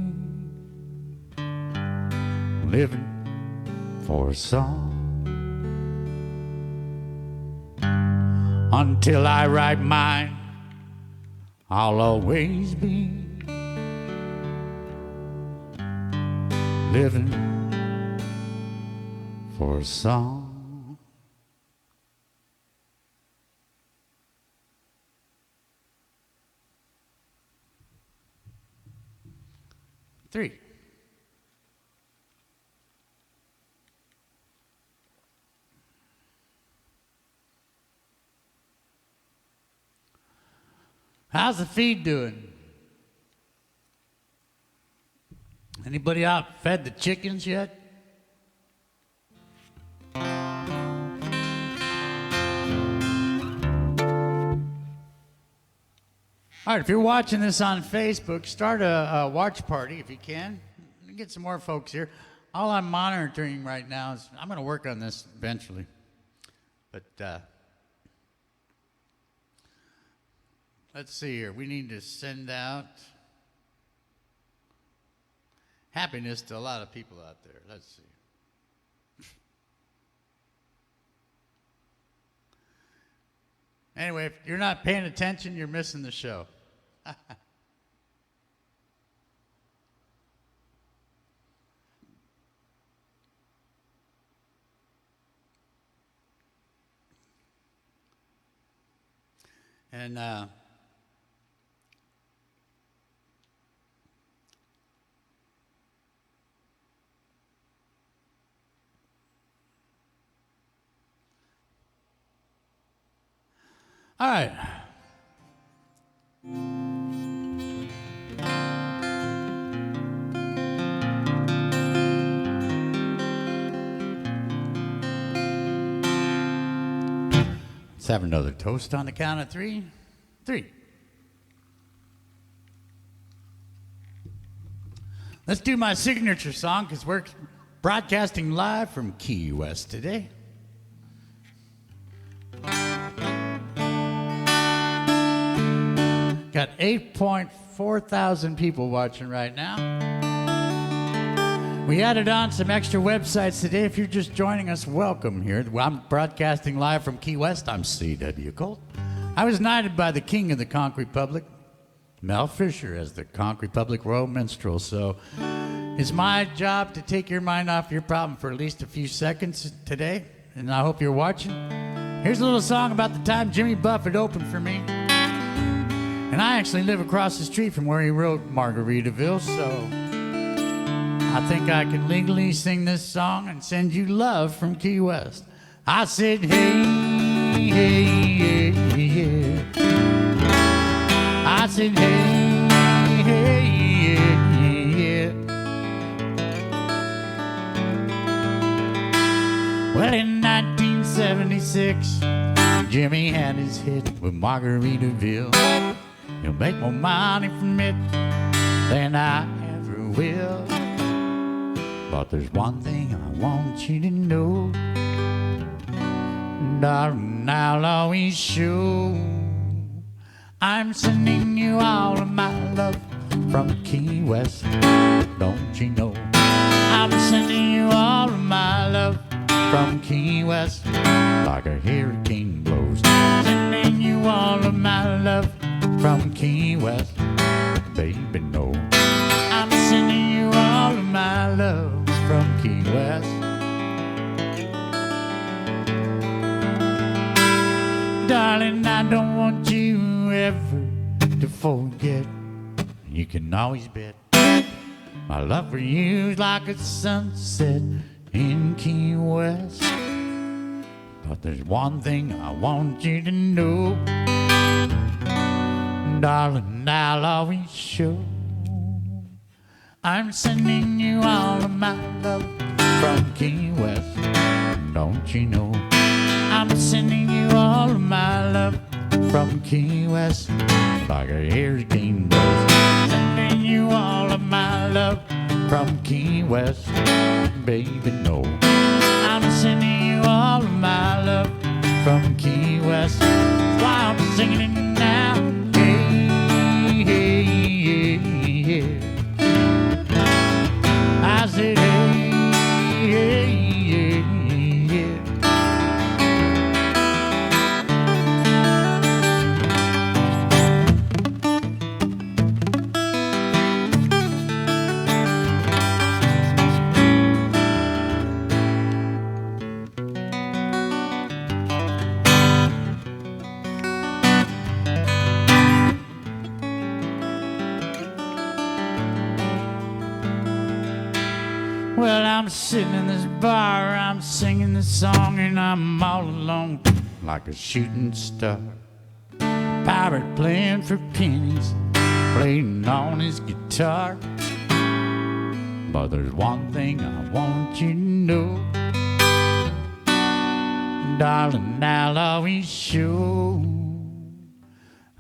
living for a song. Until I write mine, I'll always be living for a song. 3. How's the feed doing? Anybody out fed the chickens yet? All right, if you're watching this on Facebook, start a watch party if you can. Get some more folks here. All I'm monitoring right now is I'm going to work on this eventually. But let's see here. We need to send out happiness to a lot of people out there. Let's see. Anyway, if you're not paying attention, you're missing the show. And all right. Let's have another toast on the count of three. 3. Let's do my signature song because we're broadcasting live from Key West today. Got 8.4 thousand people watching right now. We added on some extra websites today. If you're just joining us, welcome here. I'm broadcasting live from Key West. I'm C.W. Colt. I was knighted by the king of the Conch Republic, Mel Fisher, as the Conch Republic Royal Minstrel. So it's my job to take your mind off your problem for at least a few seconds today, and I hope you're watching. Here's a little song about the time Jimmy Buffett opened for me. And I actually live across the street from where he wrote Margaritaville, so I think I can legally sing this song and send you love from Key West. I said, hey, hey, yeah, yeah. I said, hey, hey, yeah, yeah. Well, in 1976, Jimmy had his hit with Margaritaville. He'll make more money from it than I ever will. But there's one thing I want you to know, darling, I'll always show. I'm sending you all of my love from Key West, don't you know? I'm sending you all of my love from Key West, like a hurricane blows. Sending you all of my love from Key West, baby, no. I'm sending you all of my love from Key West. Darling, I don't want you ever to forget. You can always bet my love for you is like a sunset in Key West. But there's one thing I want you to know, darling, I'll always show. I'm sending you all of my love from Key West, don't you know? I'm sending you all of my love from Key West, like a hurricane blows. Sending you all of my love from Key West, baby, no. I'm sending you all of my love from Key West. That's why I'm singing it now. Hey, hey, yeah, yeah. I said, hey, hey, yeah, yeah. Well, I'm sitting in this bar, I'm singing this song, and I'm all alone like a shooting star. Pirate playing for pennies, playing on his guitar. But there's one thing I want you to know, darling, I'll always show.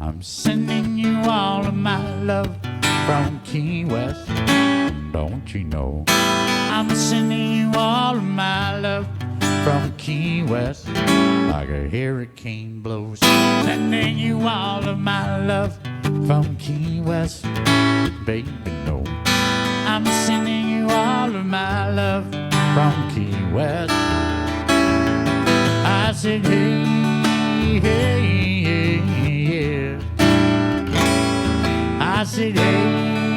I'm sending you all of my love from Key West. Don't you know? I'm sending you all of my love from Key West. Like a hurricane blows. Sending you all of my love from Key West. Baby, no. I'm sending you all of my love from Key West. I said, hey, hey, yeah. I said, hey,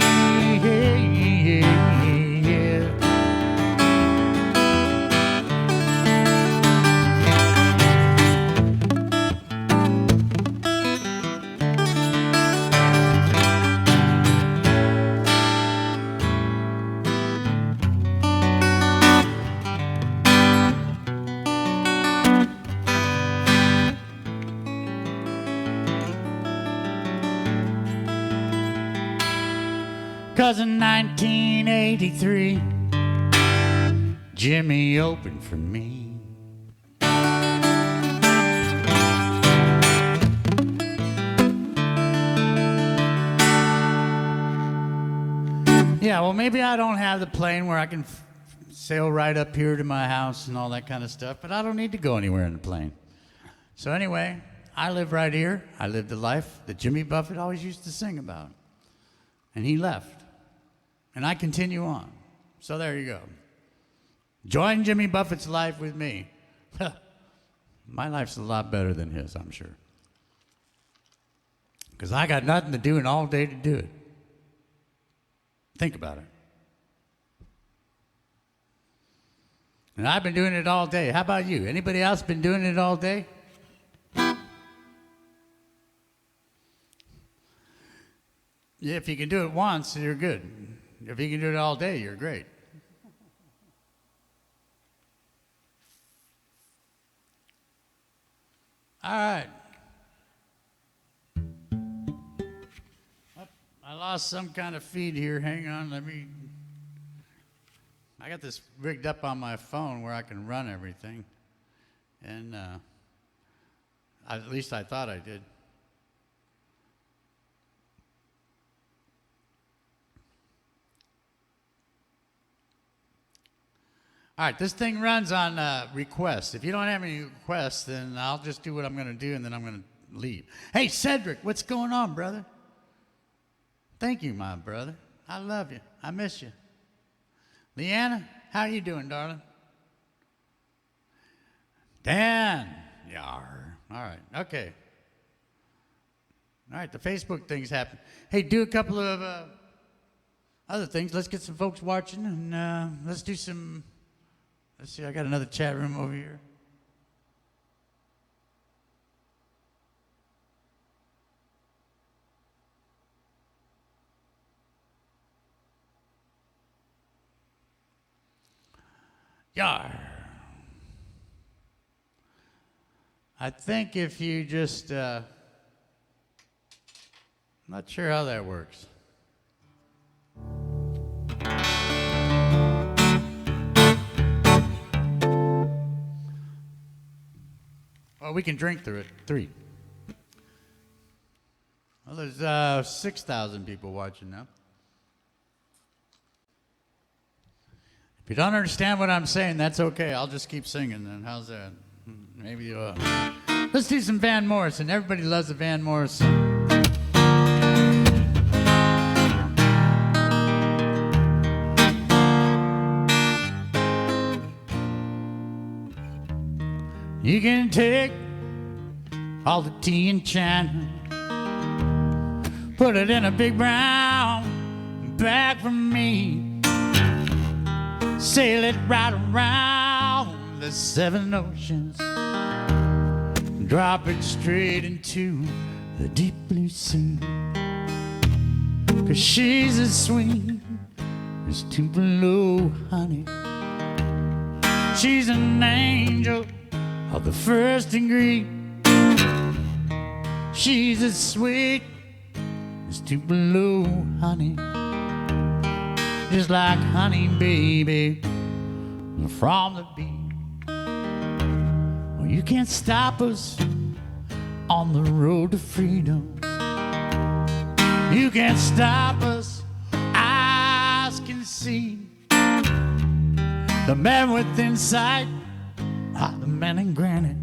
hey, yeah. Cause in 1983, Jimmy opened for me. Yeah, well, maybe I don't have the plane where I can sail right up here to my house and all that kind of stuff, but I don't need to go anywhere in the plane. So anyway, I live right here. I live the life that Jimmy Buffett always used to sing about. And he left. And I continue on. So there you go. Join Jimmy Buffett's life with me. My life's a lot better than his, I'm sure. Because I got nothing to do and all day to do it. Think about it. And I've been doing it all day. How about you? Anybody else been doing it all day? Yeah, if you can do it once, you're good. If you can do it all day, you're great. All right. I lost some kind of feed here. Hang on, I got this rigged up on my phone where I can run everything. And at least I thought I did. All right, this thing runs on requests. If you don't have any requests, then I'll just do what I'm going to do, and then I'm going to leave. Hey, Cedric, what's going on, brother? Thank you, my brother. I love you. I miss you. Leanna, how you doing, darling? Dan, yar. All right, okay. All right, the Facebook thing's happening. Hey, do a couple of other things. Let's get some folks watching, and let's do some... Let's see, I got another chat room over here. Yar. I think if you just, I'm not sure how that works. Well, we can drink through it. 3. Well, there's 6,000 people watching now. If you don't understand what I'm saying, that's okay. I'll just keep singing then. How's that? Maybe let's do some Van Morrison. Everybody loves the Van Morrison. You can take all the tea in China, put it in a big brown bag for me, sail it right around the 7 oceans, drop it straight into the deep blue sea. 'Cause she's as sweet as Tupelo honey. She's an angel of the first degree. She's as sweet as Tupelo honey, just like honey, baby, from the bee. Well, you can't stop us on the road to freedom. You can't stop us, eyes can see. The man within sight, the man in granite.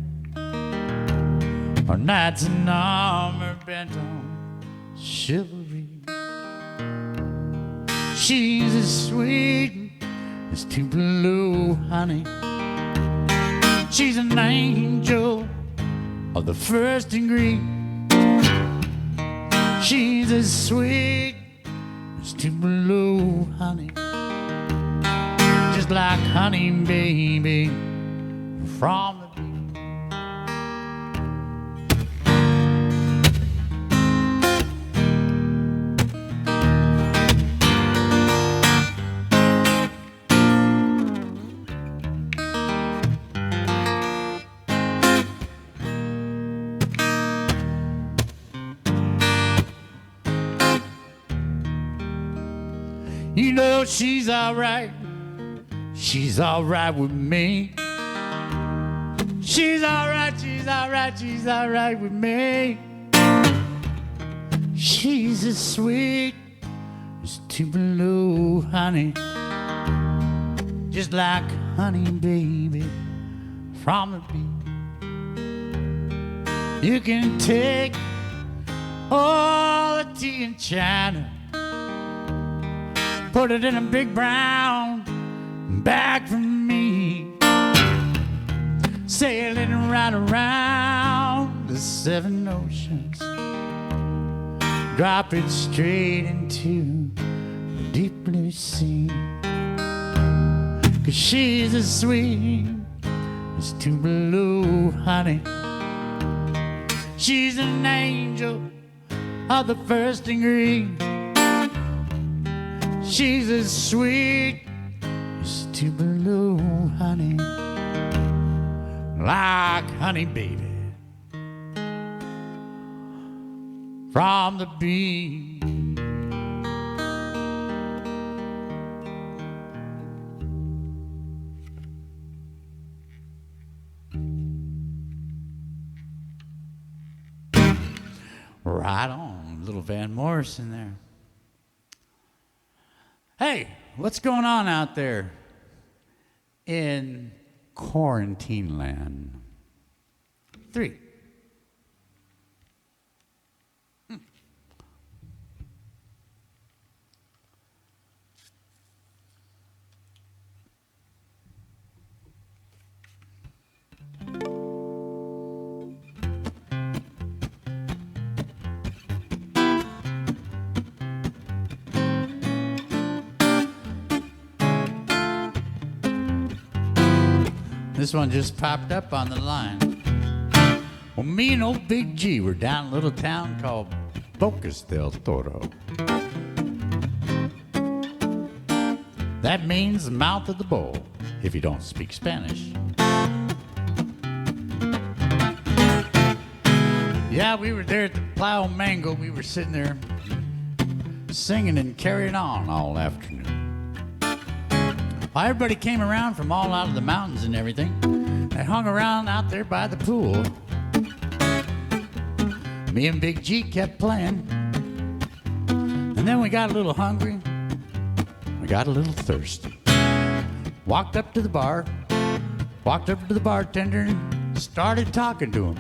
Our knights in armor bent on chivalry. She's as sweet as Tupelo honey. She's an angel of the first degree. She's as sweet as Tupelo honey, just like honey, baby, from the bee. You know she's alright. She's alright with me. She's alright, she's alright, she's alright with me. She's as sweet as Tupelo honey, just like honey, baby, from the bee. You can take all the tea in China, put it in a big brown bag for me, sailing right around the 7 oceans, drop it straight into the deep blue sea. 'Cause she's as sweet as Tupelo honey. She's an angel of the first degree. She's as sweet as Tupelo honey, like honey, baby, from the bee. Right on, little Van Morrison there. Hey, what's going on out there in quarantine land? 3. This one just popped up on the line. Well, me and old Big G were down in a little town called Bocas del Toro. That means the mouth of the bull, if you don't speak Spanish. Yeah, we were there at the Plow Mango. We were sitting there singing and carrying on all afternoon. Well, everybody came around from all out of the mountains and everything. They hung around out there by the pool. Me and Big G kept playing. And then we got a little hungry. We got a little thirsty. Walked up to the bar. Walked up to the bartender and started talking to him.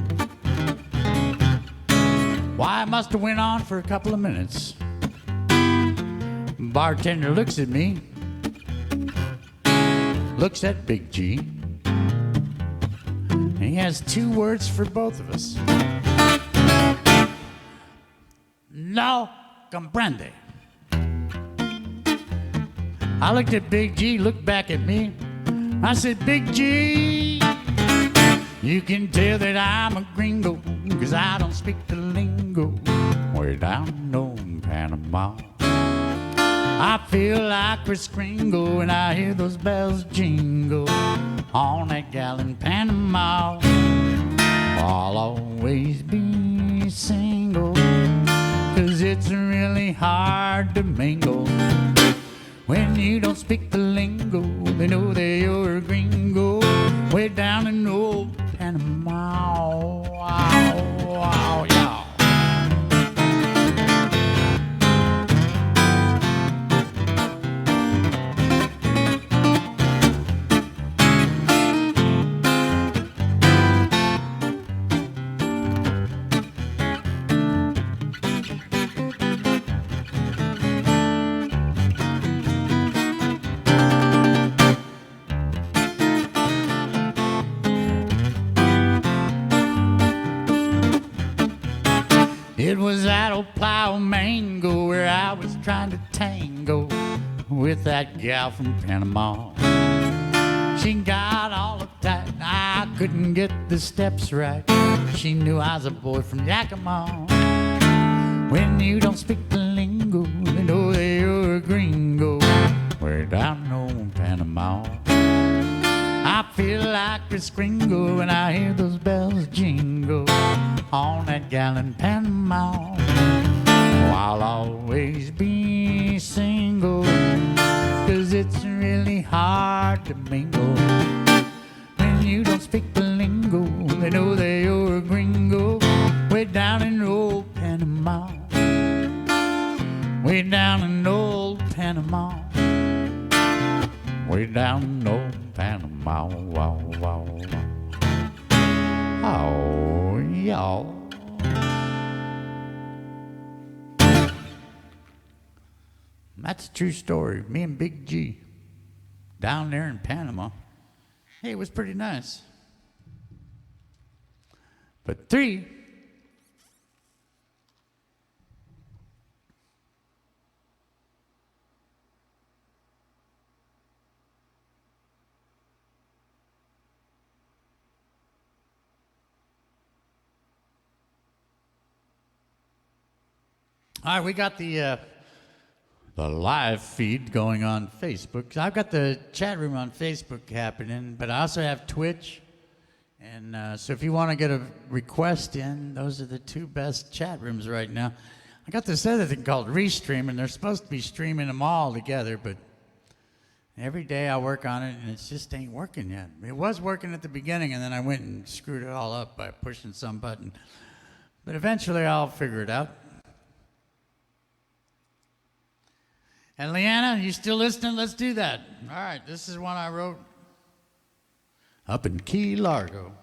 Why, I must have went on for a couple of minutes. Bartender looks at me. Looks at Big G, and he has 2 words for both of us. No comprende. I looked at Big G, looked back at me. I said, Big G, you can tell that I'm a gringo, 'cause I don't speak the lingo way down in Panama. I feel like Kris Kringle when I hear those bells jingle on that gal in Panama. I'll always be single, 'cause it's really hard to mingle. When you don't speak the lingo, they know that you're a gringo way down in old Panama. Wow, wow, yeah. was that old plow mango where I was trying to tango with that gal from Panama. She got all uptight, I couldn't get the steps right. She knew I was a boy from Yakima. When you don't speak the lingo, they know that you're a gringo. We're down on Panama. I feel like Chris Kringle when I hear those bells jingle on that gal in Panama. Oh, I'll always be single, 'cause it's really hard to mingle. When you don't speak the lingo, they know that you're a gringo. Way down in old Panama. Way down in old Panama. Way down in old Panama. Wow, wow, wow. Oh, y'all. That's a true story. Me and Big G down there in Panama. Hey, it was pretty nice. But 3. All right, we got the live feed going on Facebook. I've got the chat room on Facebook happening, but I also have Twitch. And so if you want to get a request in, those are the 2 best chat rooms right now. I got this other thing called Restream, and they're supposed to be streaming them all together, but every day I work on it, and it just ain't working yet. It was working at the beginning, and then I went and screwed it all up by pushing some button. But eventually I'll figure it out. And Leanna, you still listening? Let's do that. All right, this is one I wrote up in Key Largo.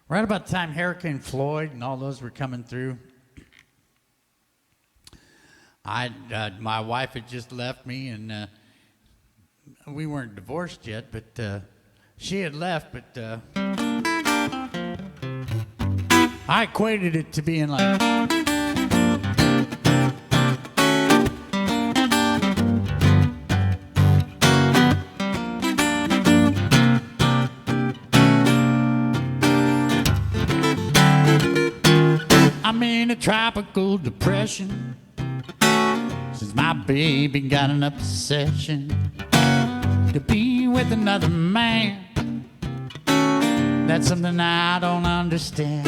Right about the time Hurricane Floyd and all those were coming through. My wife had just left me, and we weren't divorced yet, but she had left, but I equated it to being like... I'm in a tropical depression since my baby got an obsession to be with another man. That's something I don't understand.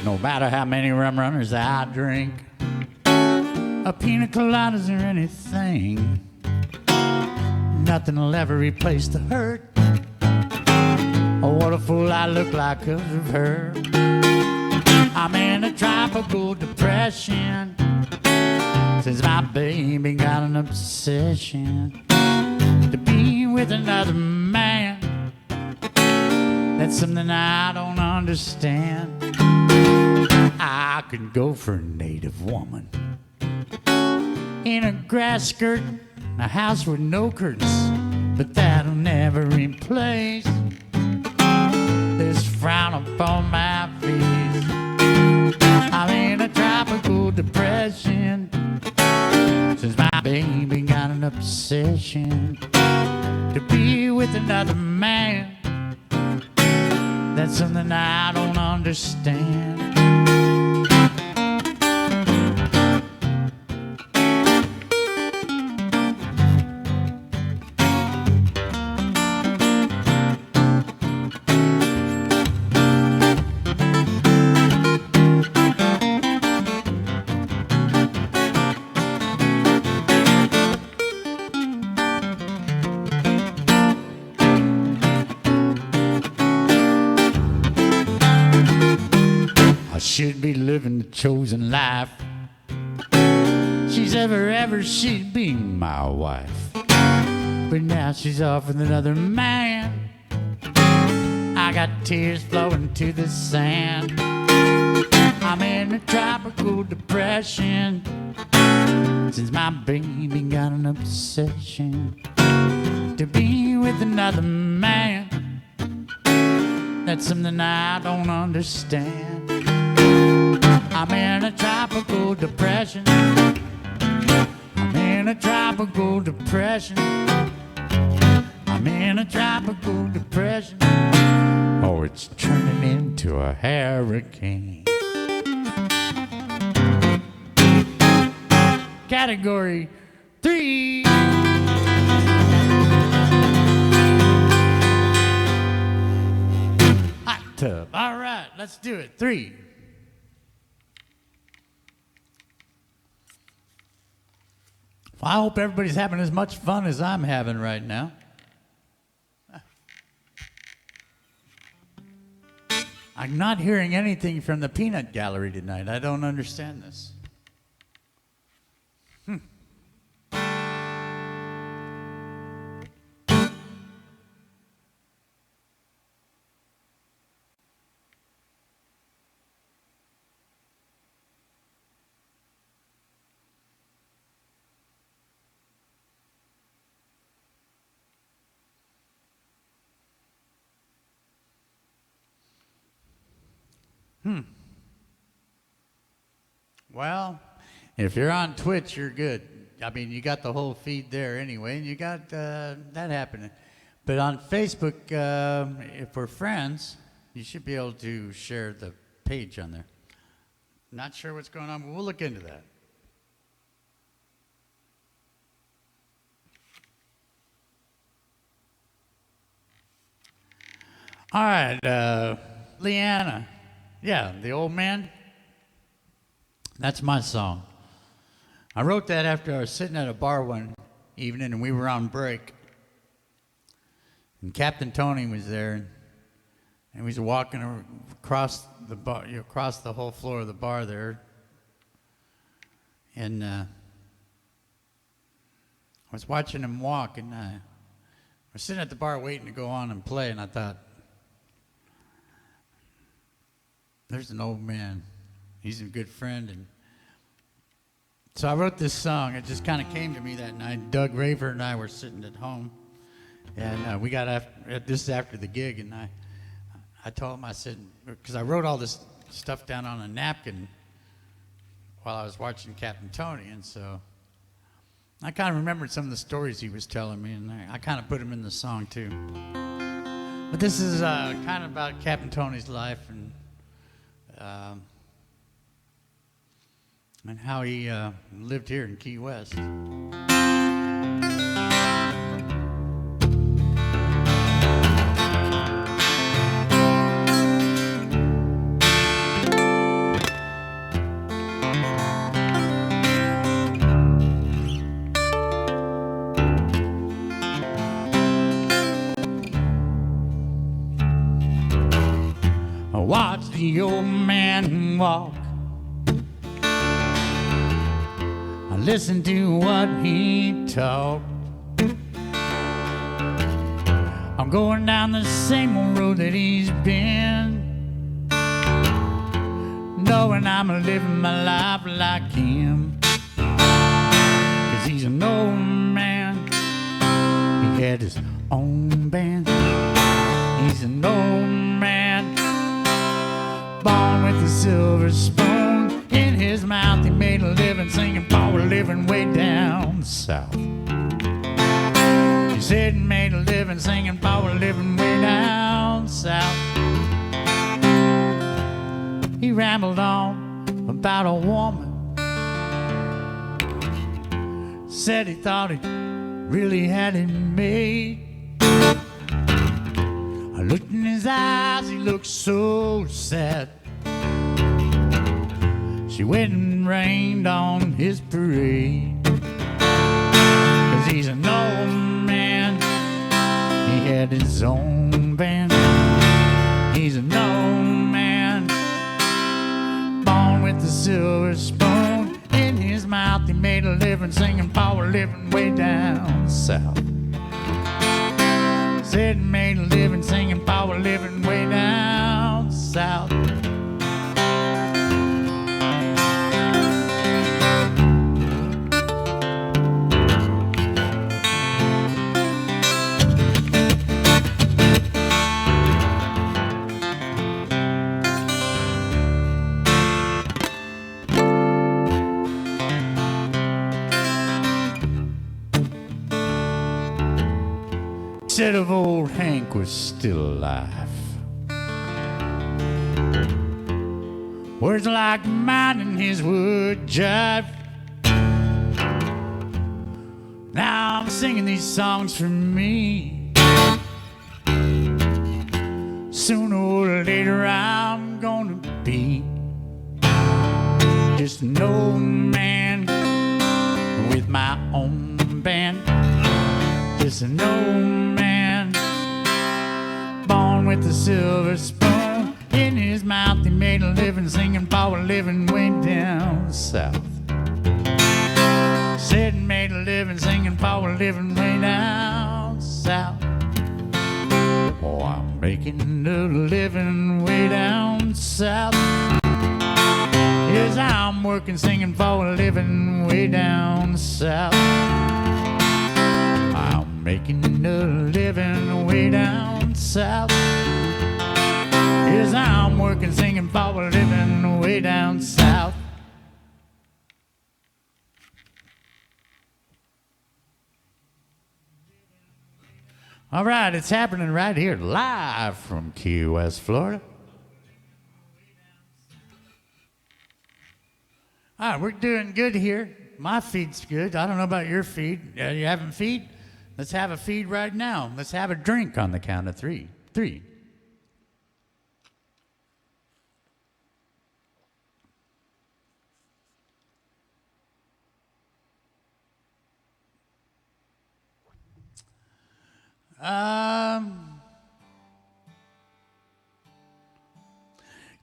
No matter how many rum runners I drink, a pina coladas or anything, nothing will ever replace the hurt. Oh, what a fool I look like 'cause of her. I'm in a tropical depression since my baby got an obsession to be with another man. That's something I don't understand. I could go for a native woman in a grass skirt, a house with no curtains, but that'll never replace this frown upon my face. I'm in a tropical depression since my baby got an obsession to be with another man. That's something I don't understand. Should be living the chosen life. She's ever, she'd be my wife. But now she's off with another man. I got tears flowing to the sand. I'm in a tropical depression since my baby got an obsession to be with another man. That's something I don't understand. I'm in a tropical depression. I'm in a tropical depression. I'm in a tropical depression. Oh, it's turning into a hurricane. Category 3. Hot tub. All right, let's do it. 3. Well, I hope everybody's having as much fun as I'm having right now. I'm not hearing anything from the peanut gallery tonight. I don't understand this. Well, if you're on Twitch, you're good. I mean, you got the whole feed there anyway, and you got that happening. But on Facebook, if we're friends, you should be able to share the page on there. Not sure what's going on, but we'll look into that. All right, Leanna. Yeah, the old man. That's my song. I wrote that after I was sitting at a bar one evening and we were on break. And Captain Tony was there and he was walking across the bar, across the whole floor of the bar there. And I was watching him walk and I was sitting at the bar waiting to go on and play and I thought, there's an old man. He's a good friend. And so I wrote this song. It just kind of came to me that night. Doug Raver and I were sitting at home. And we got this is after the gig. And I told him, I said, because I wrote all this stuff down on a napkin while I was watching Captain Tony. And so I kind of remembered some of the stories he was telling me. And I kind of put them in the song too. But this is kind of about Captain Tony's life and how he lived here in Key West. I watched the old man walk. I listened to what he talked. I'm going down the same old road that he's been, knowing I'm living my life like him. 'Cause he's an old man. He had his own band. He's an old man, born with a silver spoon in his mouth. He made a living singing power living way down south. He said he made a living singing power living way down south. He rambled on about a woman, said he thought he really had it made. I looked in his eyes, he looked so sad. She went and rained on his parade. 'Cause he's an old man, he had his own band. He's an old man, born with a silver spoon in his mouth. He made a living singing power living way down south. Said he made a living singing power living way down south. said if old Hank was still alive. Words like mine in his would jive. Now I'm singing these songs for me. Sooner or later I'm gonna be just an old man with my own band. Just an old man born with a silver spoon in his mouth. He made a living singing for a living way down south. Said he made a living singing for a living way down south. Oh, I'm making a living way down south. Yes, I'm working singing for a living way down south. I'm making a living way down south. Yes, I'm working singing for a living way down south. All right, it's happening right here, live from Key West, Florida. All right, we're doing good here. My feed's good. I don't know about your feed. You having a feed? Let's have a feed right now. Let's have a drink on the count of three. 3.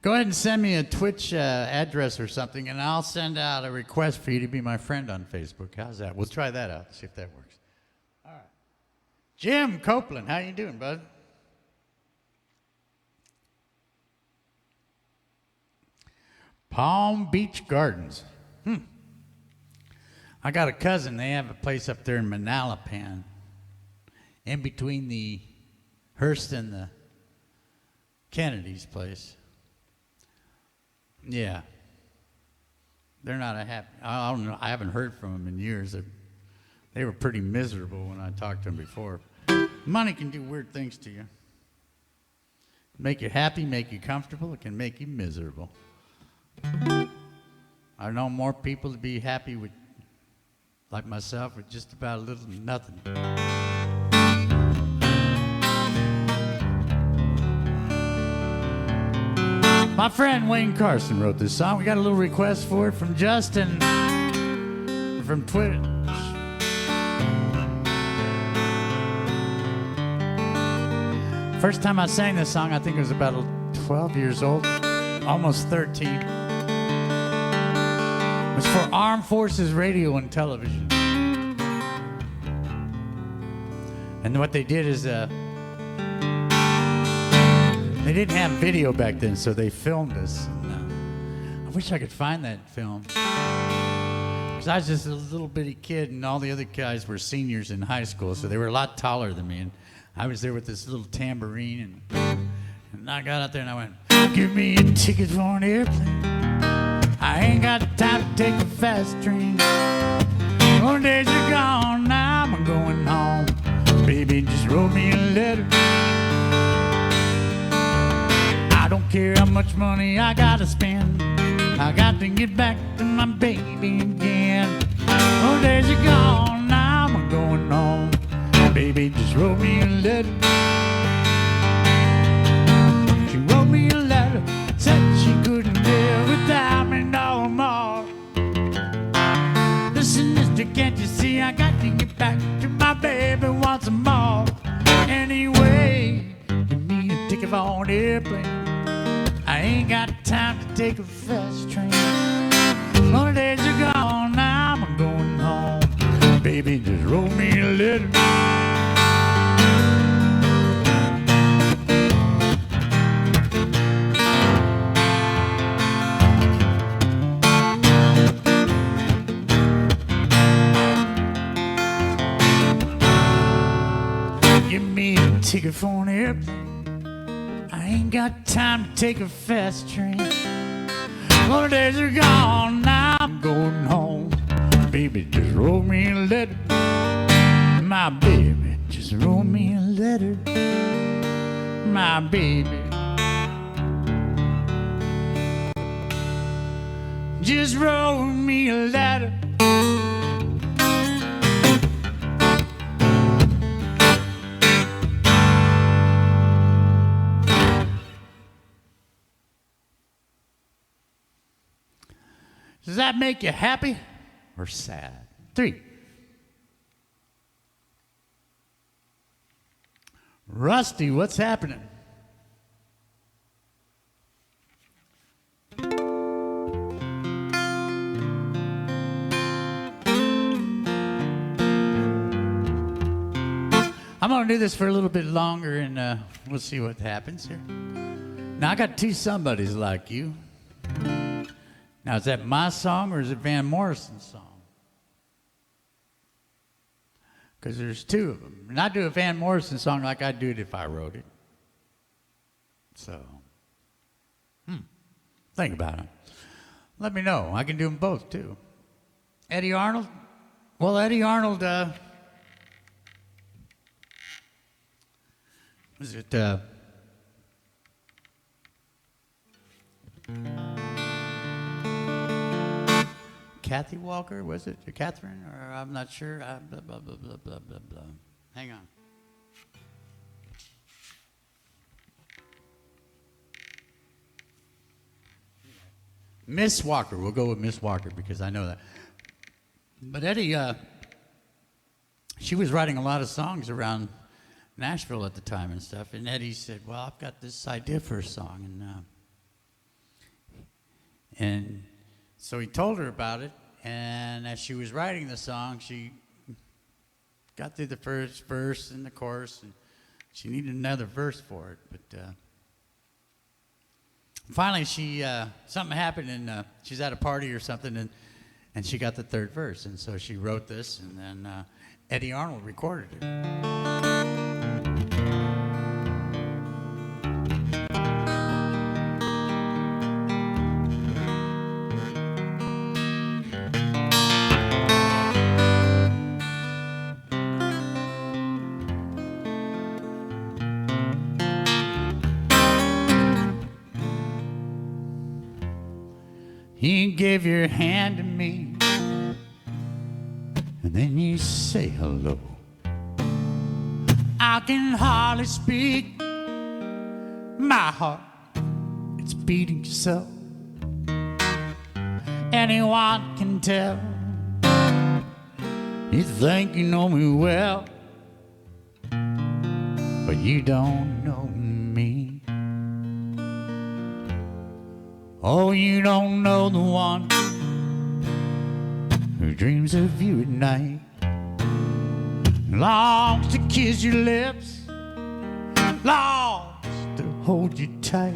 Go ahead and send me a Twitch address or something, and I'll send out a request for you to be my friend on Facebook. How's that? We'll try that out, see if that works. All right. Jim Copeland, how you doing, bud? Palm Beach Gardens. I got a cousin. They have a place up there in Manalapan, in between the Hearst and the Kennedy's place. Yeah. They're not a happy. I don't know. I haven't heard from them in years. They were pretty miserable when I talked to them before. Money can do weird things to you. Make you happy, make you comfortable. It can make you miserable. I know more people to be happy with, like myself, with just about a little nothing. My friend Wayne Carson wrote this song. We got a little request for it from Justin from Twitter. First time I sang this song, I think it was about 12 years old, almost 13. It was for Armed Forces Radio and Television. And what they did is they didn't have video back then, so they filmed us. And, I wish I could find that film. Because I was just a little bitty kid, and all the other guys were seniors in high school, so they were a lot taller than me. And I was there with this little tambourine, and I got out there and I went, "Give me a ticket for an airplane. I ain't got time to take a fast train. Old days are gone, now I'm going home. Baby, just wrote me a letter. I don't care how much money I gotta spend. I got to get back to my baby again. Old days are gone, now I'm going home. Baby, just wrote me a letter. She wrote me a letter, said she couldn't live without me no more. Listen, mister, can't you see I got to get back to my baby once more? Anyway, give me a ticket for an airplane. I ain't got time to take a fast train. All days are gone, now I'm going home. Baby, just wrote me a letter. Give me a ticket for an airplane. I ain't got time to take a fast train. All the days are gone, now I'm going home. Baby, just wrote me a letter. My baby Just wrote me a letter, my baby. Just wrote me a letter. Does that make you happy or sad? 3. Rusty, what's happening? I'm going to do this for a little bit longer, and we'll see what happens here. Now, I got 2 somebodies like you. Now, is that my song or is it Van Morrison's song? Because there's 2 of them. And I do a Van Morrison song like I'd do it if I wrote it. So, think about it. Let me know. I can do them both, too. Eddie Arnold? Well, Eddie Arnold, was it, Kathy Walker, was it? Or Catherine? Or I'm not sure. Blah, blah, blah, blah, blah, blah, blah. Hang on. Miss Walker. We'll go with Miss Walker because I know that. But Eddie, she was writing a lot of songs around Nashville at the time and stuff. And Eddie said, well, I've got this idea for a song. And so he told her about it, and as she was writing the song, she got through the first verse and the chorus, and she needed another verse for it. But finally, something happened, and she's at a party or something, and she got the 3rd verse, and so she wrote this, and then Eddie Arnold recorded it. You give your hand to me, and then you say hello. I can hardly speak. My heart, it's beating so. Anyone can tell. You think you know me well, but you don't know me. Oh, you don't know the one who dreams of you at night, longs to kiss your lips, longs to hold you tight.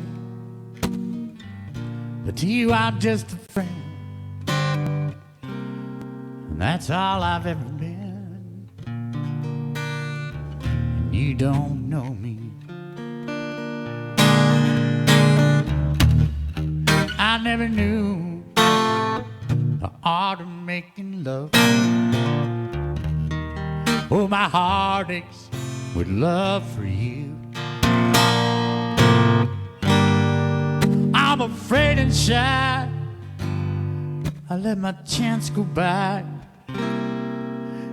But to you I'm just a friend, and that's all I've ever been. And you don't know me. I never knew the art of making love. Oh, my heart aches with love for you. I'm afraid and shy, I let my chance go by.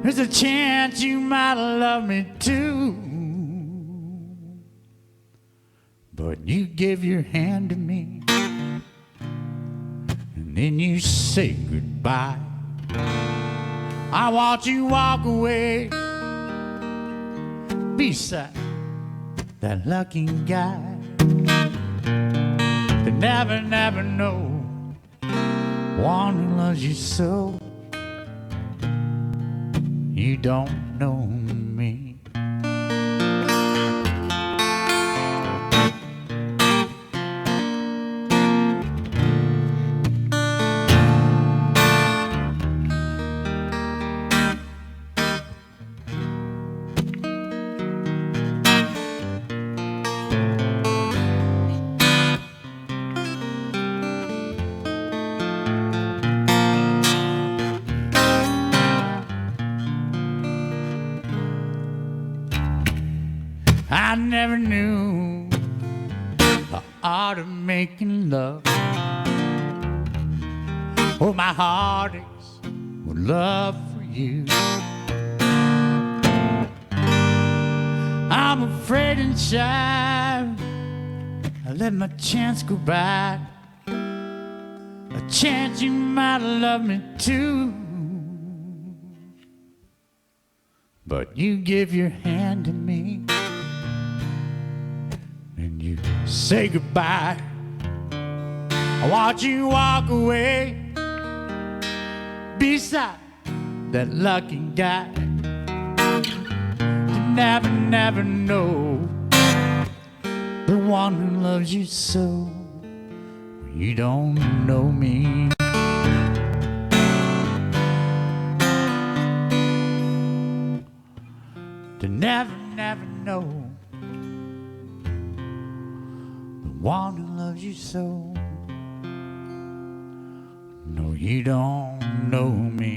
There's a chance you might love me too, but you give your hand to me, and then you say goodbye. I watch you walk away beside that lucky guy that never know one who loves you so. You don't know me. I never knew the art of making love. Oh, my heart aches with love for you. I'm afraid and shy, I let my chance go by. A chance you might love me too. But you give your hand to me and you say goodbye. I watch you walk away beside that lucky guy. You never, never know the one who loves you so. You don't know me. To never, never know the one who loves you so. No, you don't know me.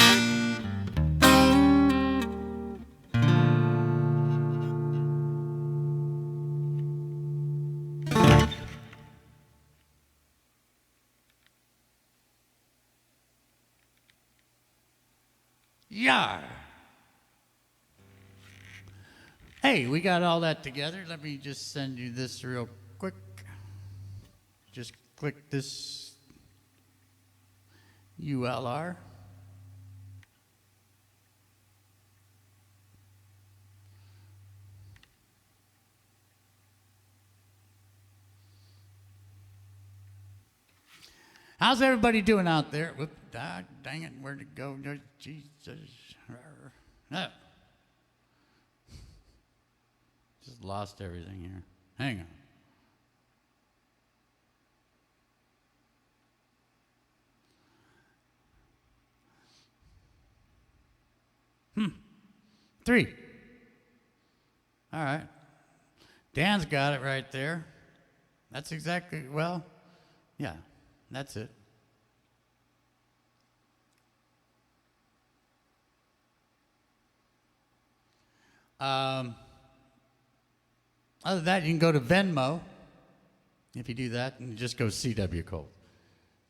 Yar. Hey, we got all that together. Let me just send you this real quick. Just click this ULR. How's everybody doing out there? Whoop, dang it, where'd it go? Jesus. No. Just lost everything here. Hang on. 3. All right. Dan's got it right there. That's exactly, well, yeah, that's it. Other than that, you can go to Venmo. If you do that, and just go CW Colt.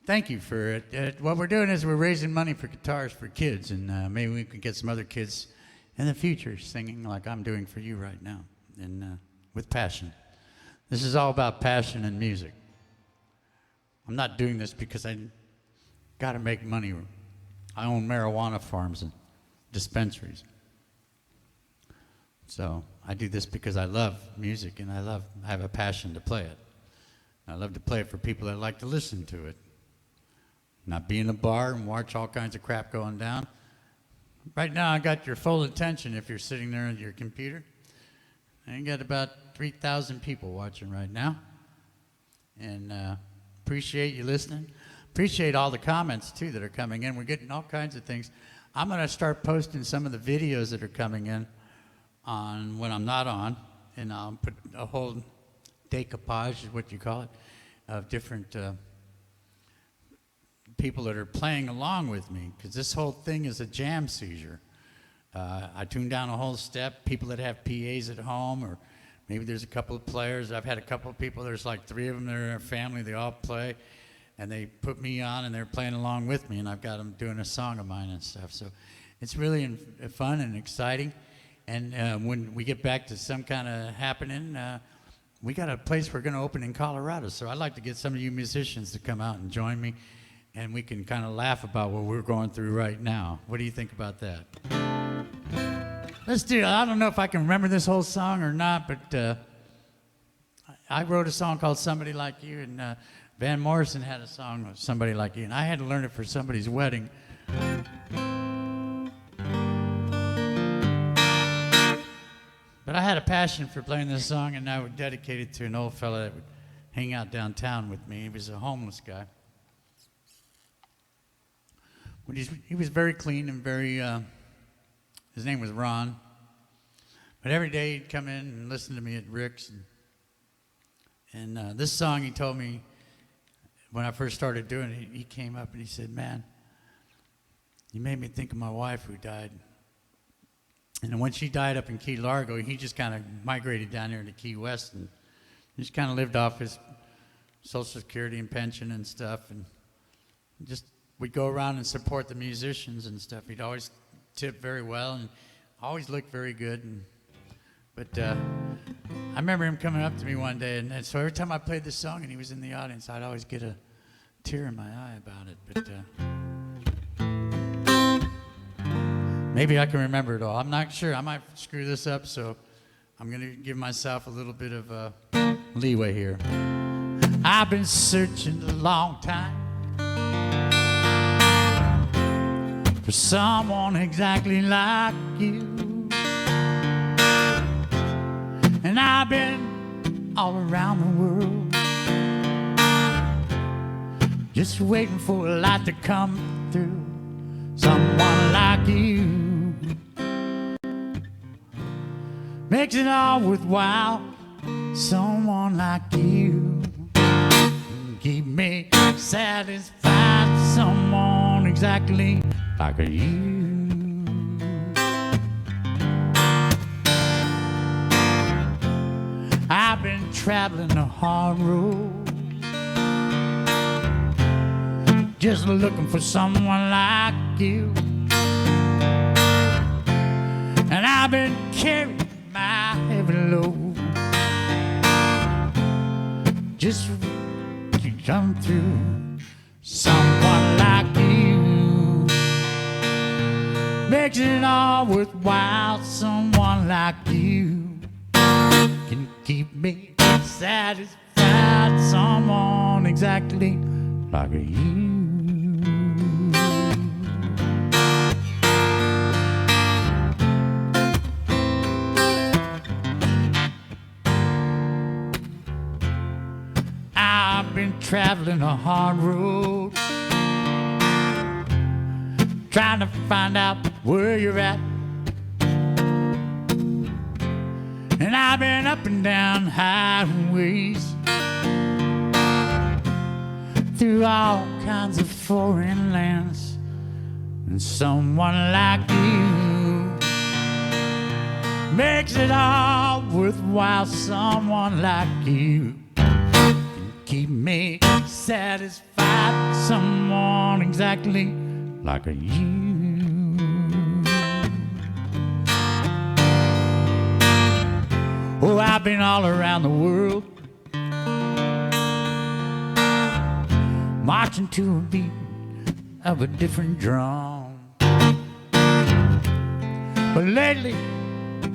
Thank you for it. What we're doing is we're raising money for guitars for kids, and maybe we can get some other kids in the future singing like I'm doing for you right now, and with passion. This is all about passion and music. I'm not doing this because I got to make money. I own marijuana farms and dispensaries. So I do this because I love music and I have a passion to play it. I love to play it for people that like to listen to it. Not be in a bar and watch all kinds of crap going down. Right now I got your full attention if you're sitting there at your computer. I got about 3,000 people watching right now. And appreciate you listening. Appreciate all the comments too that are coming in. We're getting all kinds of things. I'm going to start posting some of the videos that are coming in on when I'm not on, and I'll put a whole decoupage is what you call it, of different people that are playing along with me, because this whole thing is a jam seizure. I tune down a whole step, people that have PAs at home, or maybe there's a couple of players. I've had a couple of people, there's like 3 of them that are in a family, they all play, and they put me on and they're playing along with me, and I've got them doing a song of mine and stuff. So it's really fun and exciting. And when we get back to some kind of happening, we got a place we're going to open in Colorado. So I'd like to get some of you musicians to come out and join me, and we can kind of laugh about what we're going through right now. What do you think about that? Let's do it. I don't know if I can remember this whole song or not, but I wrote a song called Somebody Like You, and Van Morrison had a song, Somebody Like You, and I had to learn it for somebody's wedding. But I had a passion for playing this song, and I would dedicate it to an old fella that would hang out downtown with me. He was a homeless guy. But he was very clean and very, his name was Ron. But every day he'd come in and listen to me at Rick's. And this song he told me, when I first started doing it, he came up and he said, "Man, you made me think of my wife who died And when she died up in Key Largo, he just kind of migrated down here to Key West and just kind of lived off his Social Security and pension and stuff. And just we'd go around and support the musicians and stuff. He'd always tip very well and always looked very good. But I remember him coming up to me one day, and so every time I played this song and he was in the audience, I'd always get a tear in my eye about it. But maybe I can remember it all. I'm not sure. I might screw this up, so I'm going to give myself a little bit of leeway here. I've been searching a long time for someone exactly like you. And I've been all around the world just waiting for a light to come through. Someone like you makes it all worthwhile. Someone like you keep me satisfied. Someone exactly like you. I've been traveling a hard road, just looking for someone like you. And I've been carrying my heavy load just to come through. Someone like you makes it all worthwhile. Someone like you can keep me satisfied. Someone exactly like you. I've been traveling a hard road, trying to find out where you're at. And I've been up and down highways, through all kinds of foreign lands. And someone like you makes it all worthwhile. Someone like you can keep me satisfied. Someone exactly like you. Oh, I've been all around the world, marching to a beat of a different drum. But lately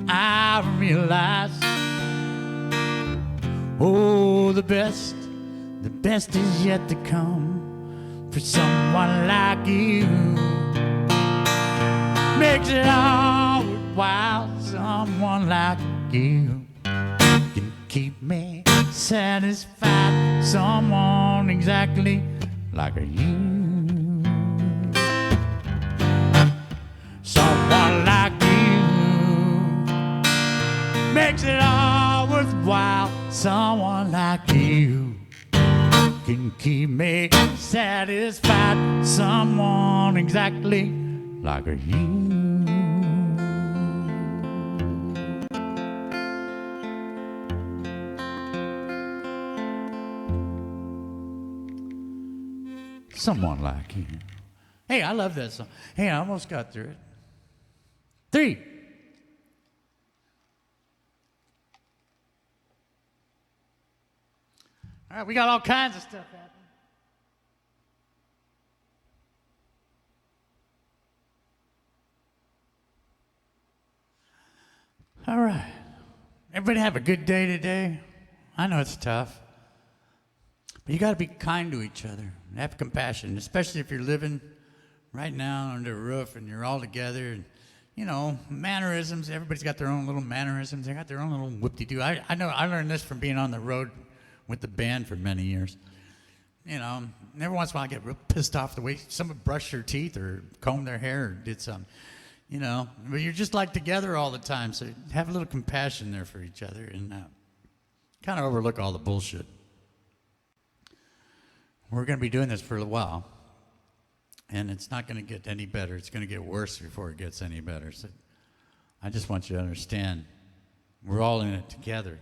I realized, oh, the best is yet to come. For someone like you makes it all worthwhile. Someone like you can keep me satisfied. Someone exactly like you. Someone like you makes it all worthwhile. Someone like you can keep me satisfied. Someone exactly like you. Someone like you. Hey, I love that song. Hey, I almost got through it. 3. All right, we got all kinds of stuff happening. All right. Everybody have a good day today? I know it's tough. But you got to be kind to each other. Have compassion, especially if you're living right now under a roof and you're all together. And, you know, mannerisms. Everybody's got their own little mannerisms. They got their own little whoop-de-doo. I know. I learned this from being on the road with the band for many years. You know, every once in a while I get real pissed off the way someone brushed their teeth or combed their hair or did something. You know, but you're just like together all the time. So have a little compassion there for each other and kind of overlook all the bullshit. We're going to be doing this for a while, and it's not going to get any better. It's going to get worse before it gets any better. So I just want you to understand we're all in it together.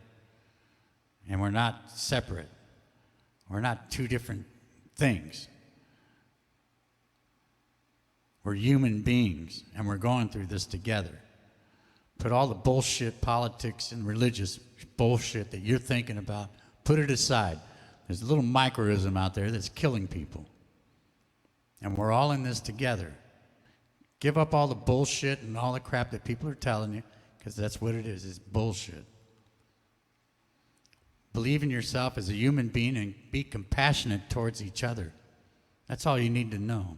And we're not separate. We're not two different things. We're human beings, and we're going through this together. Put all the bullshit, politics, and religious bullshit that you're thinking about, put it aside. There's a little microism out there that's killing people. And we're all in this together. Give up all the bullshit and all the crap that people are telling you, because that's what it is. It's bullshit. Believe in yourself as a human being and be compassionate towards each other. That's all you need to know.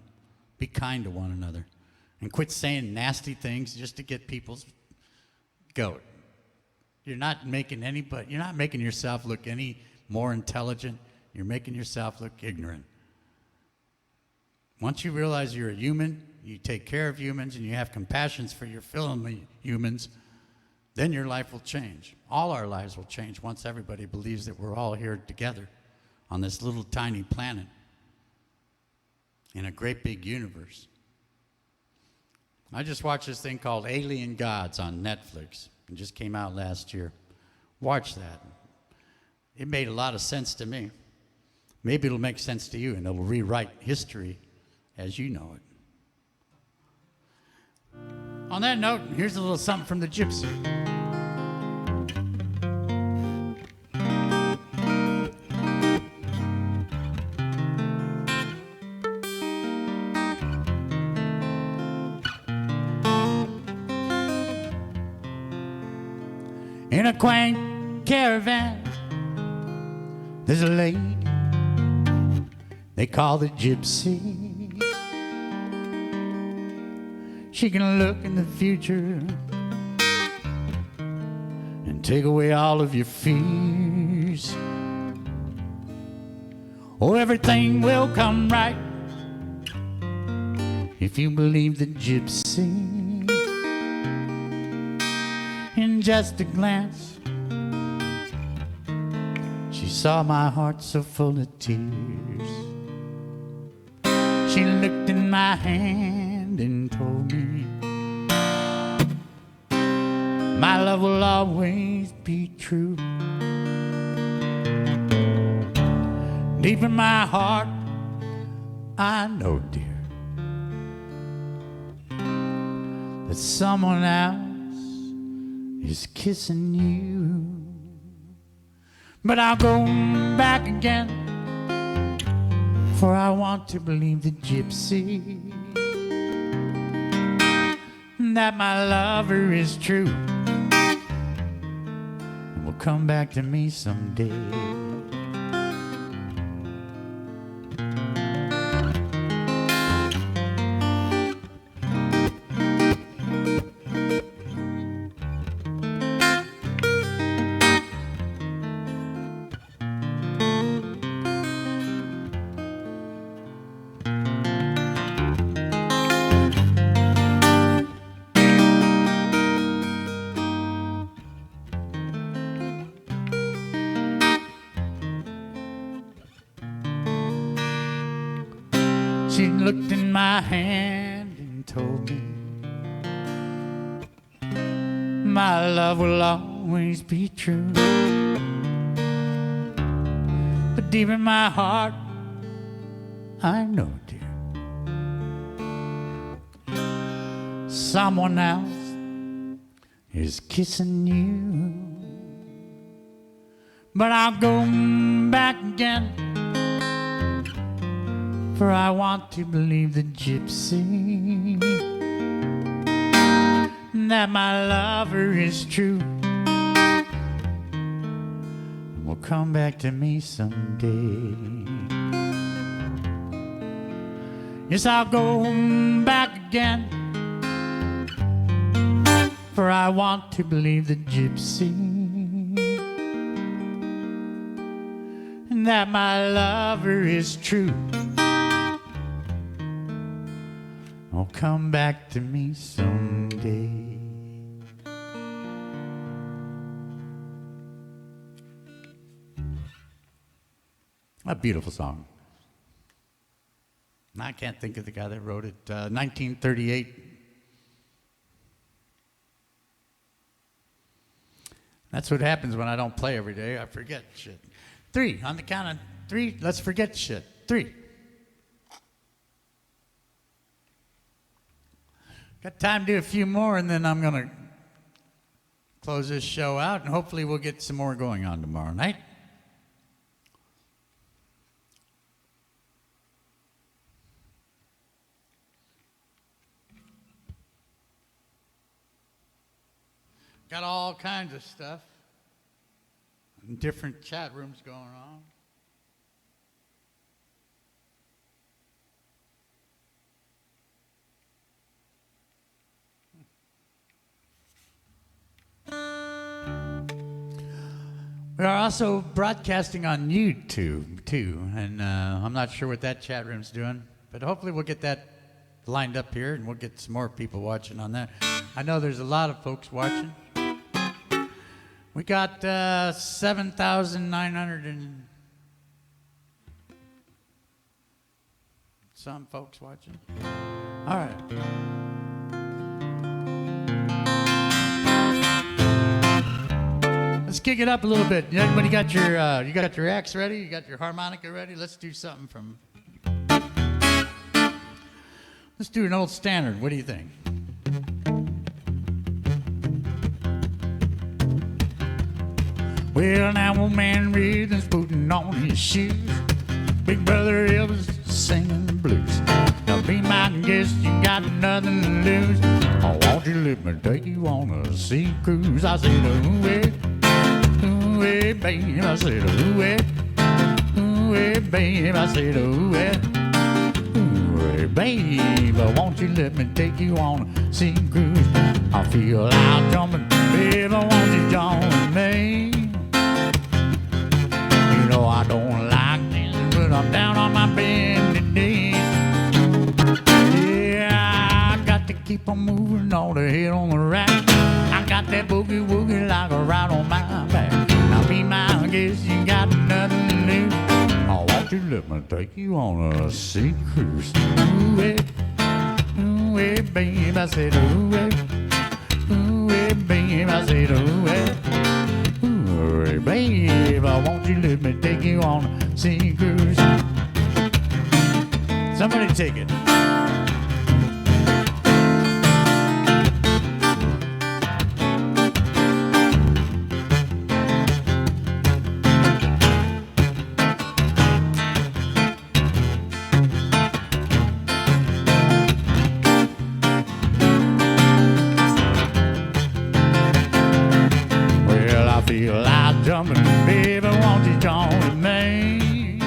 Be kind to one another. And quit saying nasty things just to get people's goat. You're not making yourself look any more intelligent. You're making yourself look ignorant. Once you realize you're a human, you take care of humans, and you have compassion for your fellow humans, then your life will change. All our lives will change once everybody believes that we're all here together on this little tiny planet in a great big universe. I just watched this thing called Alien Gods on Netflix. It just came out last year. Watch that. It made a lot of sense to me. Maybe it'll make sense to you, and it'll rewrite history as you know it. On that note, here's a little something from the Gypsy. In a quaint caravan, there's a lady they call the Gypsy. She can look in the future and take away all of your fears. Oh, everything will come right if you believe the Gypsy. In just a glance, she saw my heart so full of tears. She looked in my hand and told me my love will always be true. Deep in my heart, I know, dear, that someone else is kissing you. But I'll go back again, for I want to believe the Gypsy, that my lover is true and will come back to me someday. She looked in my hand and told me my love will always be true. But deep in my heart, I know, dear, someone else is kissing you. But I'll go back again, for I want to believe the Gypsy, that my lover is true and will come back to me someday. Yes, I'll go back again, for I want to believe the Gypsy, and that my lover is true. Oh, come back to me someday. A beautiful song. I can't think of the guy that wrote it. 1938. That's what happens when I don't play every day. I forget shit. 3, on the count of 3, let's forget shit. 3. Got time to do a few more, and then I'm going to close this show out, and hopefully we'll get some more going on tomorrow night. Got all kinds of stuff. Different chat rooms going on. We are also broadcasting on YouTube, too, and I'm not sure what that chat room's doing, but hopefully we'll get that lined up here, and we'll get some more people watching on that. I know there's a lot of folks watching. We got 7,900 and some folks watching. All right. Let's kick it up a little bit. Everybody got your axe ready? You got your harmonica ready? Let's do something from. Let's do an old standard. What do you think? Well, now old man Reason's putting on his shoes. Big brother Elvis singing the blues. Now be my guest, you got nothing to lose. Oh, won't you let me take you on a sea cruise? I said, ooh, hey, babe. I said, ooh, hey, babe. I said, ooh, hey, babe. Won't you let me take you on a sea cruise? I feel like jumping, babe. Won't you join me? I don't like dancing, but I'm down on my bended knee. Yeah, I got to keep on moving all the head on the rack. I got that boogie woogie like a ride on my back. Now be my guest, you got nothing to lose. Oh, won't you let me take you on a sea cruise? Ooh, hey, babe, I said, ooh, hey, babe, I said, ooh, hey. Hey, babe, won't you let me take you on a sea cruise? Somebody take it. Well, I feel like jumping, baby, won't you join me?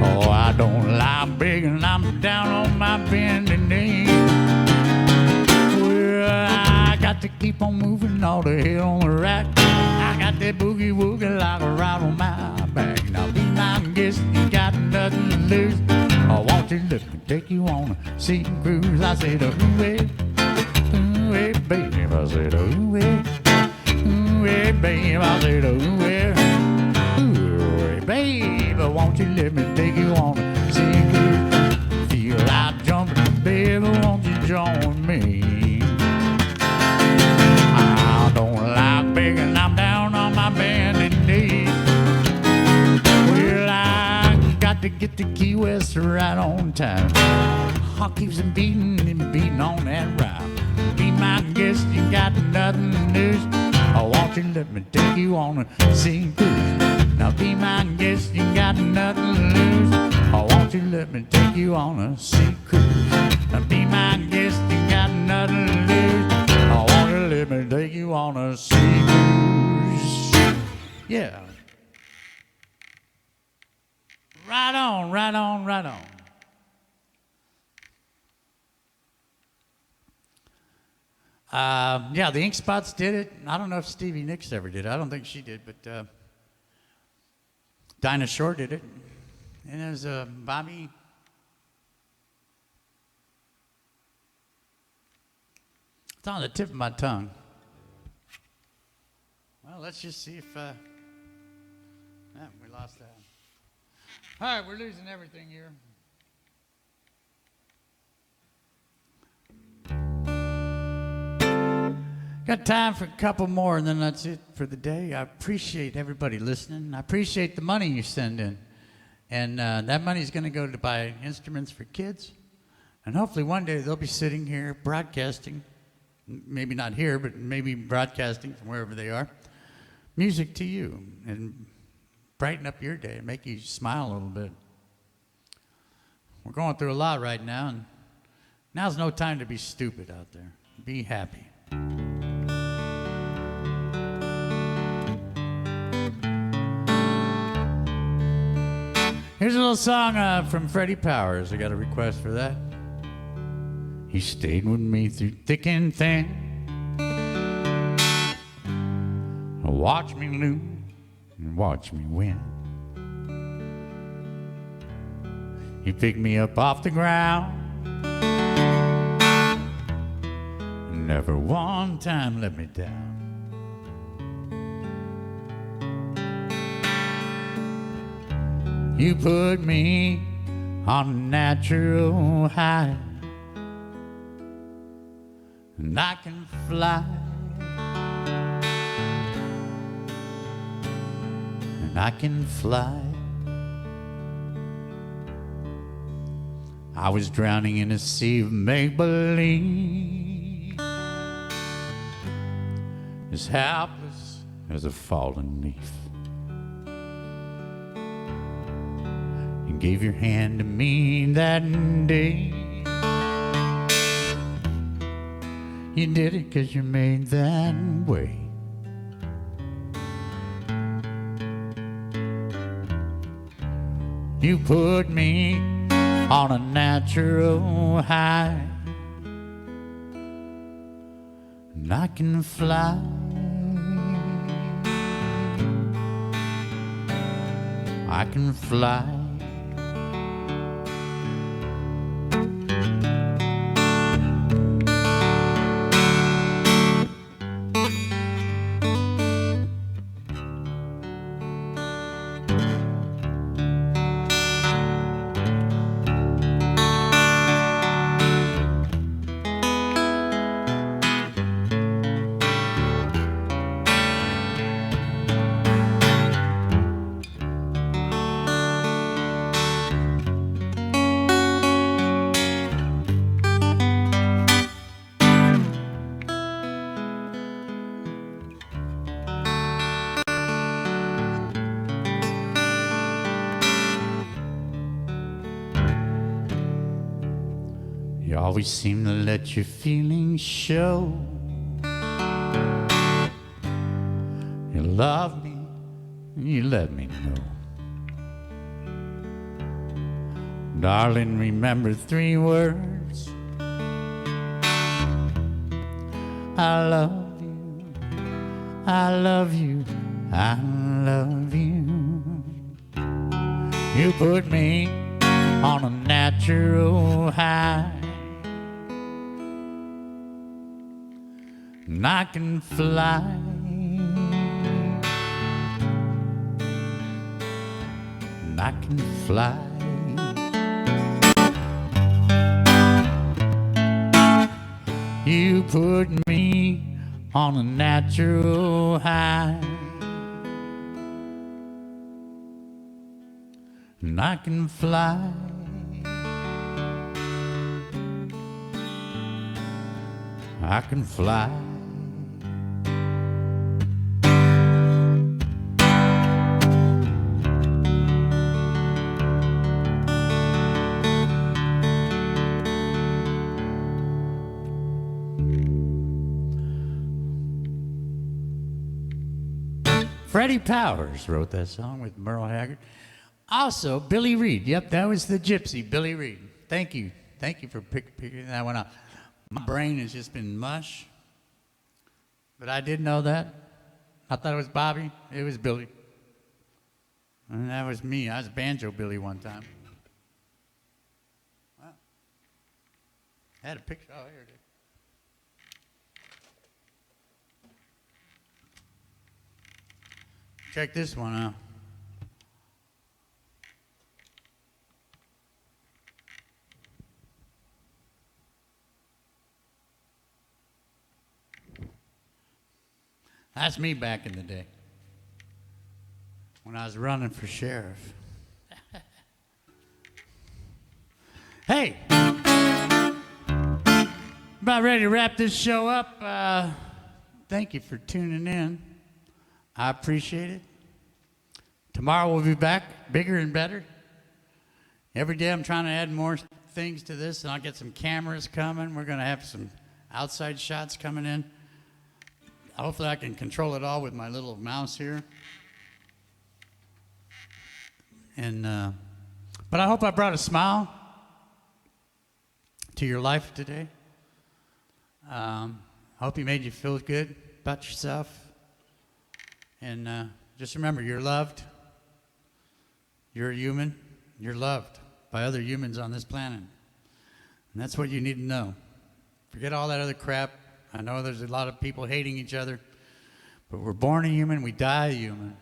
Oh, I don't like begging, I'm down on my bended knee. Well, I got to keep on moving all the head on the rack. I got that boogie woogie like a ride on my back. Now be my guest, you got nothing to lose. Oh, won't you let me take you on a sea cruise? I said, ooh, hey, babe. I said, ooh, hey, babe. I said, ooh, hey, babe. Won't you let me take you on a sea cruise? Feel like jumping, baby, won't you join me? I don't like begging, I'm down on my bended knee. Well, I got to get to Key West right on time. Heart keeps beating and beating on that rhyme. Be my guest, you got nothing to lose. Oh, won't you let me take you on a sea cruise? Now be my guest, you got nothing to lose. Oh, won't you let me take you on a sea cruise? Now be my guest, you got nothing to lose. Oh, won't you let me take you on a sea cruise? Yeah. Right on, right on, right on. Yeah, the Ink Spots did it. I don't know if Stevie Nicks ever did it. I don't think she did, but Dinah Shore did it. And there's Bobby. It's on the tip of my tongue. Well, let's just see if... we lost that. All right, we're losing everything here. Got time for a couple more, and then that's it for the day. I appreciate everybody listening. I appreciate the money you send in. And that money is going to go to buy instruments for kids. And hopefully one day they'll be sitting here broadcasting, maybe not here, but maybe broadcasting from wherever they are, music to you and brighten up your day and make you smile a little bit. We're going through a lot right now, and now's no time to be stupid out there. Be happy. Here's a little song from Freddie Powers. I got a request for that. He stayed with me through thick and thin. Watch me lose and watch me win. He picked me up off the ground. Never one time let me down. You put me on a natural high, and I can fly, and I can fly. I was drowning in a sea of make-believe, as helpless as a fallen leaf. You gave your hand to me that day. You did it 'cause you're made that way. You put me on a natural high, and I can fly. I can fly. You always seem to let your feelings show. You love me, you let me know. Darling, remember 3 words. I love you, I love you, I love you. You put me on a natural high, and I can fly. And I can fly. You put me on a natural high, and I can fly. I can fly. Freddie Powers wrote that song with Merle Haggard. Also, Billy Reed. Yep, that was the gypsy, Billy Reed. Thank you. Thank you for picking that one up. My brain has just been mush. But I did know that. I thought it was Bobby. It was Billy. And that was me. I was Banjo Billy one time. Wow. I had a picture. Oh, here it is. Check this one out. That's me back in the day when I was running for sheriff. Hey, about ready to wrap this show up. Thank you for tuning in. I appreciate it. Tomorrow we'll be back bigger and better. Every day I'm trying to add more things to this, and I'll get some cameras coming. We're going to have some outside shots coming in. Hopefully I can control it all with my little mouse here. And but I hope I brought a smile to your life today. I hope he made you feel good about yourself. And just remember, you're loved. You're a human. You're loved by other humans on this planet. And that's what you need to know. Forget all that other crap. I know there's a lot of people hating each other, but we're born a human, we die a human.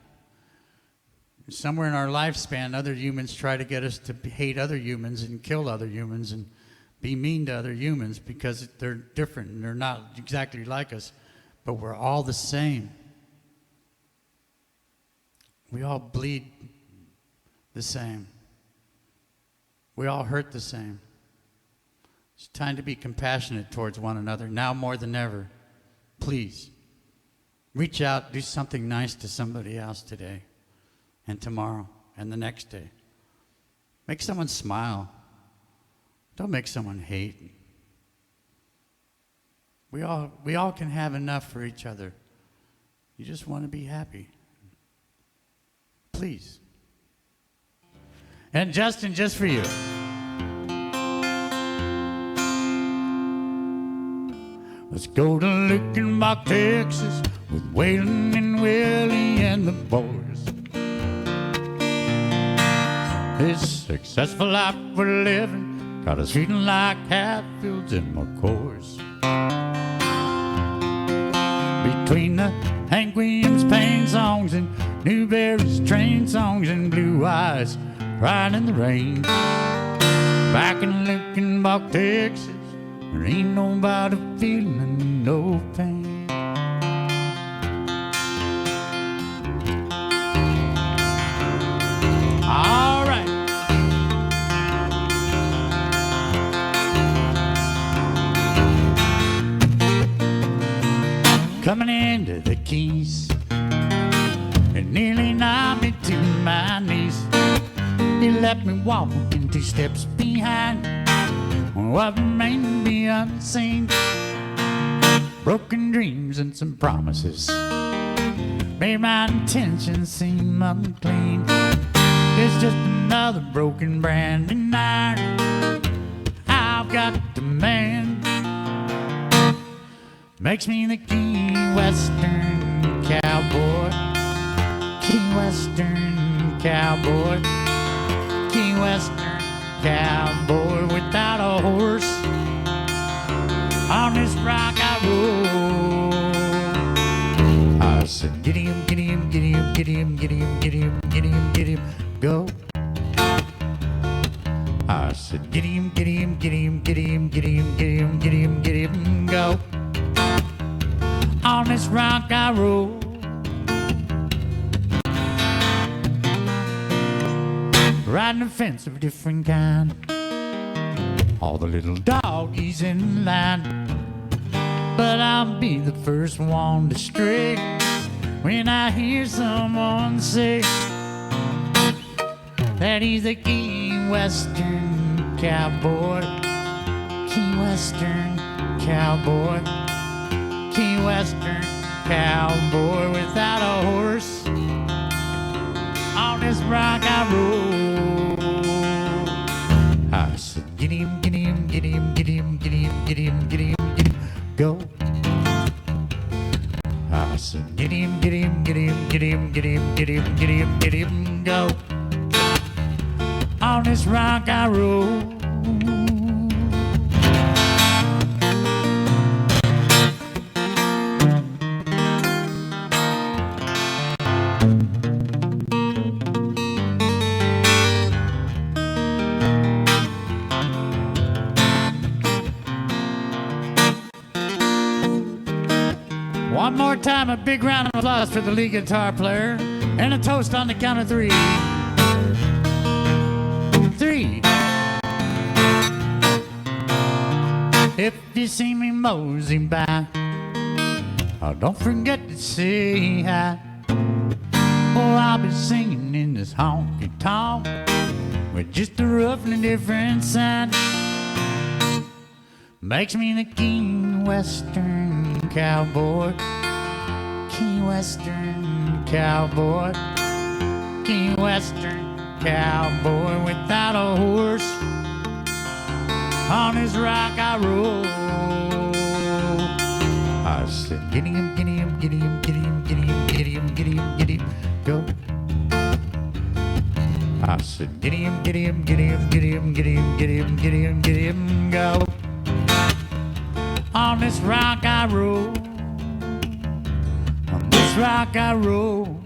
Somewhere in our lifespan, other humans try to get us to hate other humans and kill other humans and be mean to other humans because they're different and they're not exactly like us, but we're all the same. We all bleed the same. We all hurt the same. It's time to be compassionate towards one another, now more than ever. Please, reach out, do something nice to somebody else today and tomorrow and the next day. Make someone smile. Don't make someone hate. We all can have enough for each other. You just want to be happy. Please. And Justin, just for you. Let's go to Lickenbach, Texas, with Waylon and Willie and the boys. This successful life we're living got us feeling like Hatfields and McCoys. Between the Hank Williams pain songs and Newberry's train songs and Blue Eyes crying in the rain. Back in Lickenbach, Texas, there ain't nobody feeling no pain. All right. Coming into the Keys, it nearly knocked me to my knees. He left me walking 2 steps behind what remained to be unseen. Broken dreams and some promises made my intentions seem unclean. It's just another broken brand and iron I've got to mend. Makes me the Key Western cowboy. Key Western cowboy. Key Western cowboy without a horse. On this rock I roll. I said, get him, get him, get him, get him, get him, get him, get him, get him, go. I said, get him, get him, get him, get him, get him, get him, get him, get him, go. On this rock I roll. Riding a fence of a different kind. All the little doggies in line. But I'll be the first one to stray when I hear someone say that he's a Key Western cowboy. Key Western cowboy. Key Western cowboy without a horse. On this rock I roll. I said, get him, get him, get him, get him, get him, get him, get him, get him, go. I said, get him, get him, get him, get him, get him, get him, get him, get him, go. On this rock I roll. One more time, a big round of applause for the lead guitar player, and a toast on the count of three. 3. If you see me moseying by, oh, don't forget to say hi. Oh, I'll be singing in this honky-tonk with just a rough and different sound. Makes me the King Western cowboy. King Western cowboy. King Western cowboy without a horse. On his rock I roll. I said, giddy him, giddy him, giddy him, giddy him, giddy him, giddy him, giddy him, giddy him, go. I said, giddy him, giddy him, giddy him, giddy him, giddy him, giddy him, giddy him, giddy him, go. On this rock I roll. On this rock I roll.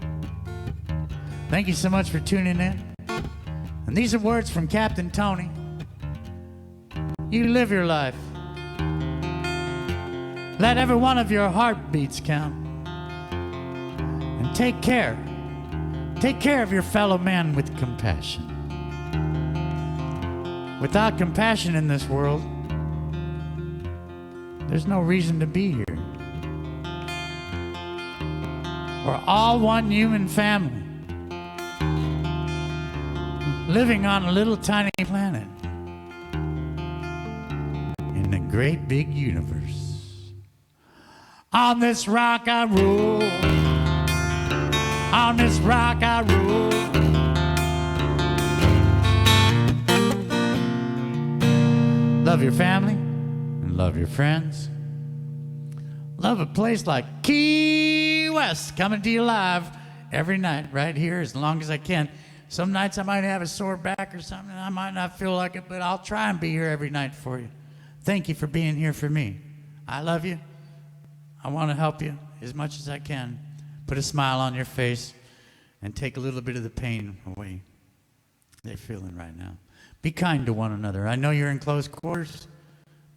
Thank you so much for tuning in. And these are words from Captain Tony. You live your life. Let every one of your heartbeats count. And take care. Take care of your fellow man with compassion. Without compassion in this world, there's no reason to be here. We're all one human family, living on a little tiny planet in the great big universe. On this rock I roll. On this rock I roll. Love your family and love your friends. Love a place like Key West, coming to you live every night right here as long as I can. Some nights I might have a sore back or something. I might not feel like it, but I'll try and be here every night for you. Thank you for being here for me. I love you. I want to help you as much as I can. Put a smile on your face and take a little bit of the pain away they're feeling right now. Be kind to one another. I know you're in close quarters.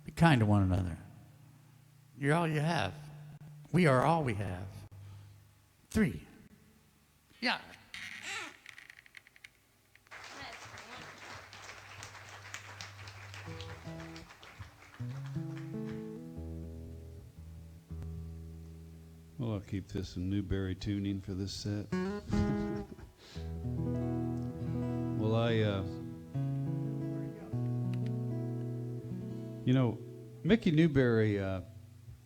Be kind to one another. You're all you have. We are all we have. 3. Yeah. Well, I'll keep this in Newberry tuning for this set. Well, you know, Mickey Newberry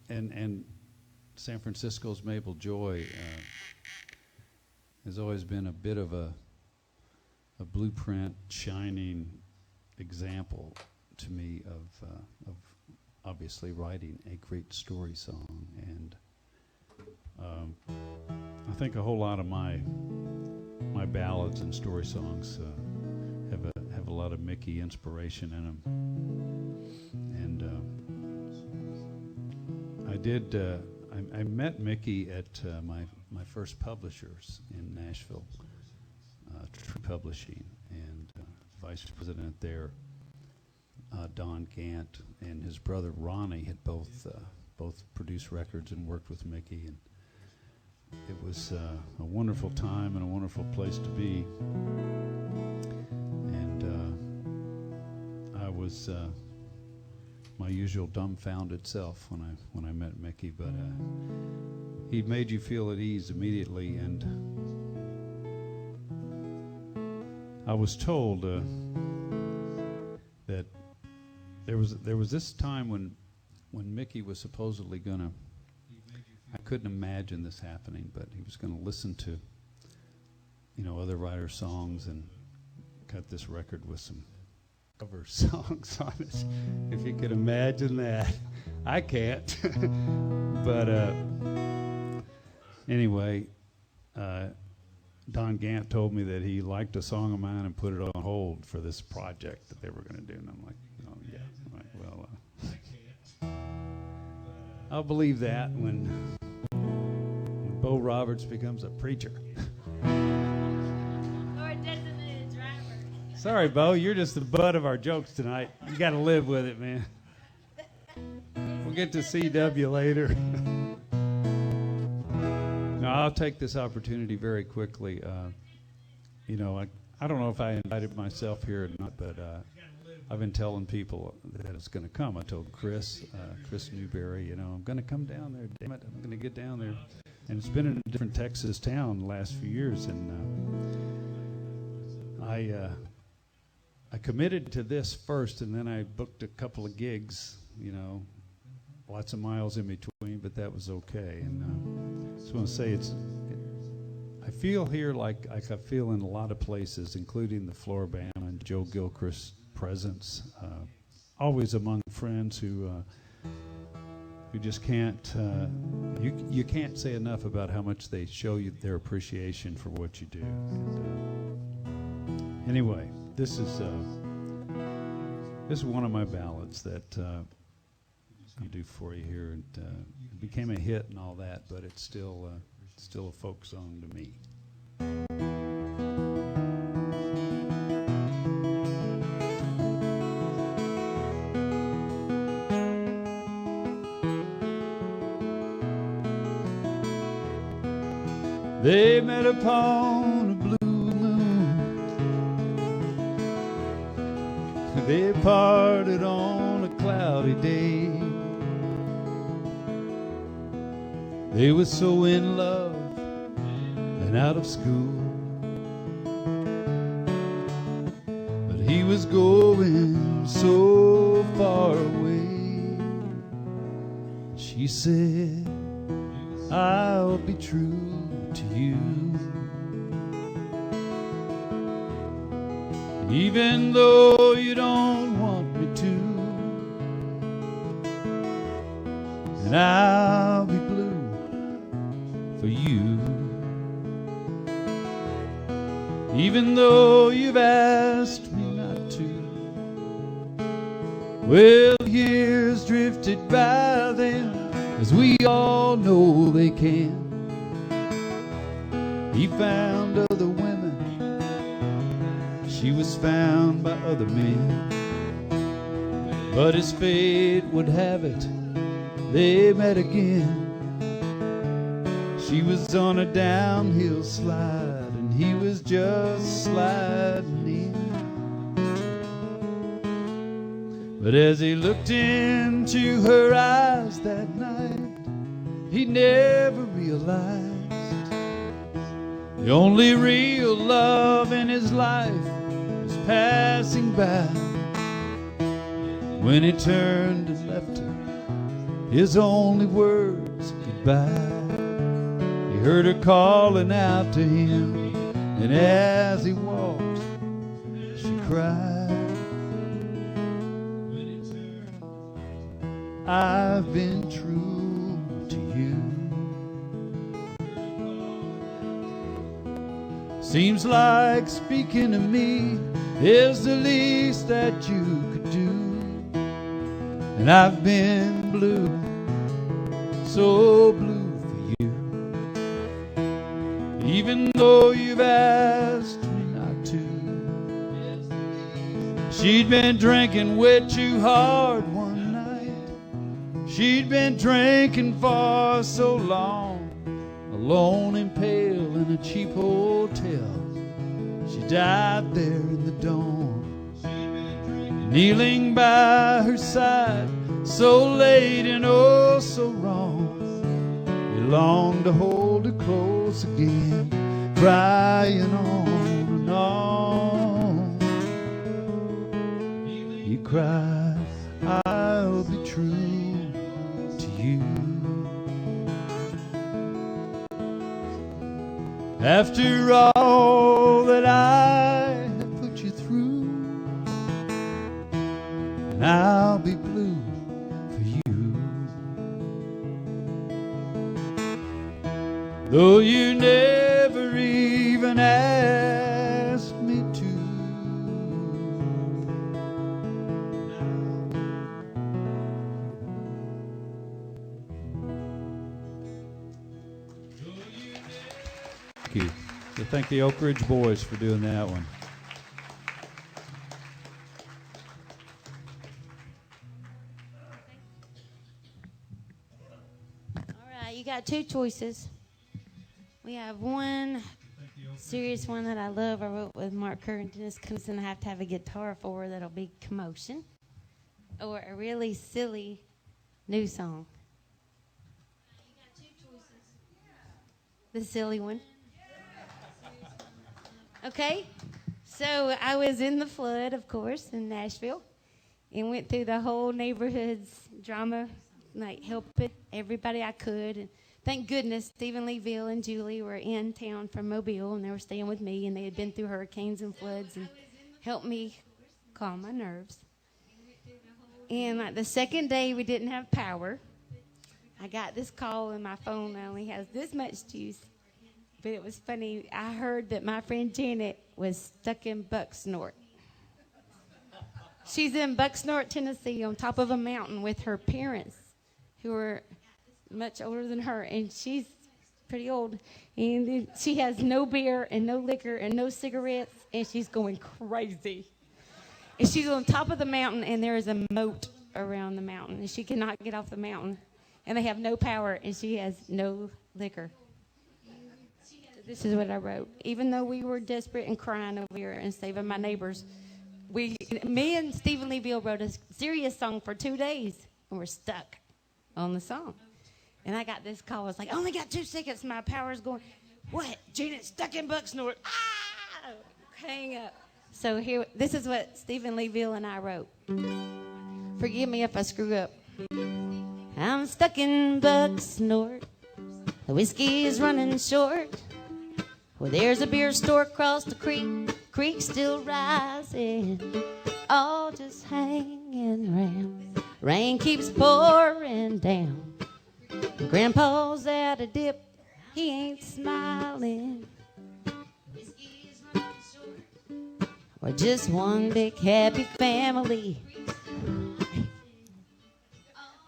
and San Francisco's Mabel Joy has always been a bit of a blueprint, shining example to me of obviously writing a great story song. And I think a whole lot of my ballads and story songs have a lot of Mickey inspiration in them. And I met Mickey at my first publishers in Nashville, True Publishing, and vice president there, Don Gant, and his brother Ronnie had both produced records and worked with Mickey, and it was a wonderful time and a wonderful place to be. And I was my usual dumbfounded self when I met Mickey, but he made you feel at ease immediately. And I was told that there was this time when Mickey was supposedly gonna. I couldn't imagine this happening, but he was going to listen to, other writers' songs and cut this record with some cover songs on it. If you could imagine that. I can't. But anyway, Don Gant told me that he liked a song of mine and put it on hold for this project that they were going to do. And I'm like, oh, yeah. I'm like, well, I'll believe that when Bo Roberts becomes a preacher. Sorry, Bo, you're just the butt of our jokes tonight. You got to live with it, man. We'll get to CW later. I'll take this opportunity very quickly. You know, I don't know if I invited myself here or not, but I've been telling people that it's going to come. I told Chris Newberry, you know, I'm going to come down there. Damn it, I'm going to get down there. And it's been in a different Texas town the last few years, and I committed to this first, and then I booked a couple of gigs, you know, lots of miles in between, but that was okay. And I just want to say I feel here like I feel in a lot of places, including the Floribama and Joe Gilchrist's presence, always among friends who just can't, you can't say enough about how much they show you their appreciation for what you do. And, anyway, this is one of my ballads that I do for you here. And it became a hit and all that, but it's still a folk song to me. They met upon a blue moon. They parted on a cloudy day. They were so in love and out of school, but he was going so far away. She said, I'll be true to you, even though you don't want me to, and I'll be blue for you, even though you've asked me not to. Well, years drifted by then, as we all know they can. He found other women, she was found by other men, but his fate would have it, they met again. She was on a downhill slide, and he was just sliding in. But as he looked into her eyes that night, he never realized the only real love in his life was passing by. When he turned and left her, his only words goodbye. He heard her calling out to him, and as he walked, she cried. I've been true to you. Seems like speaking to me is the least that you could do. And I've been blue, so blue for you, even though you've asked me not to. She'd been drinking way too hard one night. She'd been drinking for so long, alone and pale in a cheap hotel. She died there in the dawn. Kneeling by her side, so late and oh so wrong. He longed to hold her close again, crying on and on. He cried, I'll be true to you. After all that I have put you through, and I'll be blue for you, though you never even asked me to. Thank you. So thank the Oak Ridge Boys for doing that one. All right, you got two choices. We have one serious one that I love. I wrote with Mark Kerr and Dennis Knudsen. I have to have a guitar for. That'll be Commotion. Or a really silly new song. You got two choices. The silly one. Okay. So I was in the flood, of course, in Nashville, and went through the whole neighborhood's drama, like helping everybody I could. And thank goodness Stephen Leeville and Julie were in town from Mobile, and they were staying with me, and they had been through hurricanes and floods and helped me calm my nerves. And like the second day we didn't have power, I got this call, and my phone only has this much juice. But it was funny. I heard that my friend Janet was stuck in Bucksnort. She's in Bucksnort, Tennessee, on top of a mountain with her parents, who are much older than her, and she's pretty old. And she has no beer and no liquor and no cigarettes, and she's going crazy. And she's on top of the mountain, and there is a moat around the mountain, and she cannot get off the mountain. And they have no power, and she has no liquor. This is what I wrote. Even though we were desperate and crying over here and saving my neighbors, me and Stephen Leeville wrote a serious song for 2 days, and we're stuck on the song. And I got this call. I was like, I only got 2 seconds. My power's going. What? Janet's stuck in Bucksnort. Ah! Hang up. So here, this is what Stephen Leeville and I wrote. Forgive me if I screw up. I'm stuck in Bucksnort. The whiskey is running short. Well, there's a beer store across the creek still rising, all just hanging round. Rain keeps pouring down. Grandpa's at a dip, he ain't smiling. We're just one big happy family.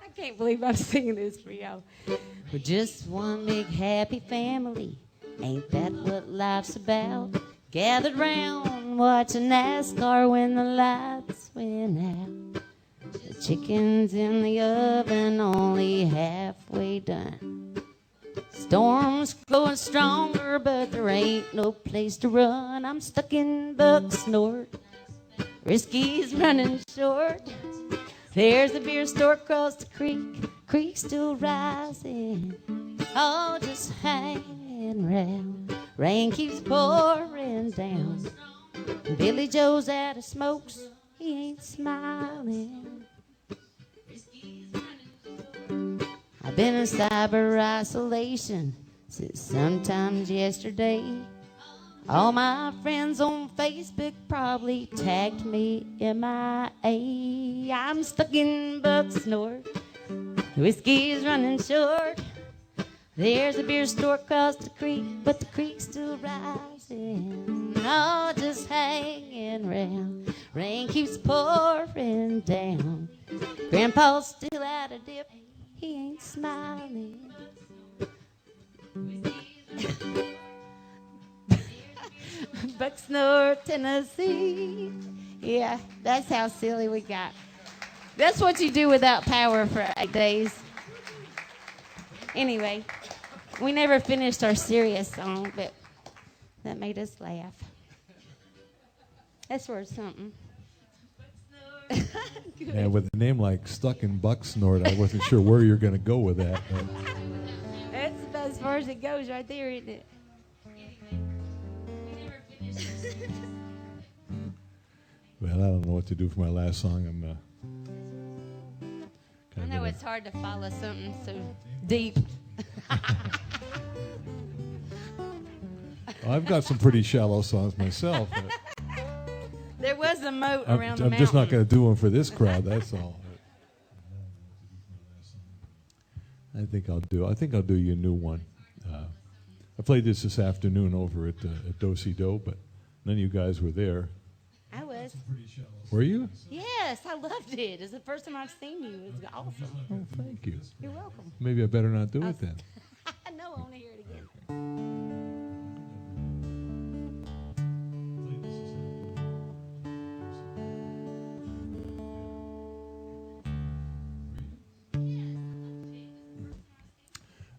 I can't believe I'm singing this for y'all. We're just one big happy family. Ain't that what life's about? Gathered round, watching NASCAR when the lights went out. The chicken's in the oven, only halfway done. Storm's growing stronger, but there ain't no place to run. I'm stuck in Bucksnort. Whiskey's running short. There's a beer store across the creek still rising, all just hanging round. Rain keeps pouring down. Billy Joe's out of smokes, he ain't smiling. I've been in cyber isolation since sometimes yesterday. All my friends on Facebook probably tagged me MIA. I'm stuck in Bucksnort. Whiskey's running short. There's a beer store across the creek, but the creek's still rising, all just hanging round. Rain keeps pouring down. Grandpa's still at a dip, he ain't smiling. Bucksnort, Tennessee. Yeah, that's how silly we got. That's what you do without power for 8 days. Anyway, we never finished our serious song, but that made us laugh. That's worth something. And with a name like Stuck in Bucksnort, I wasn't sure where you're going to go with that. That's about as far as it goes right there, isn't it? Well, I don't know what to do for my last song. I'm I know it's hard to follow something so deep. I've got some pretty shallow songs myself. There was a moat around the mountain. I'm just not going to do them for this crowd. That's all. I think I'll do you a new one. I played this afternoon over at Do-Si-Do, but none of you guys were there. I was. Were you? Yes, I loved it. It's the first time I've seen you. It was awesome. Oh, thank you. You're welcome. Maybe I better not do it then. No, I want to hear it again.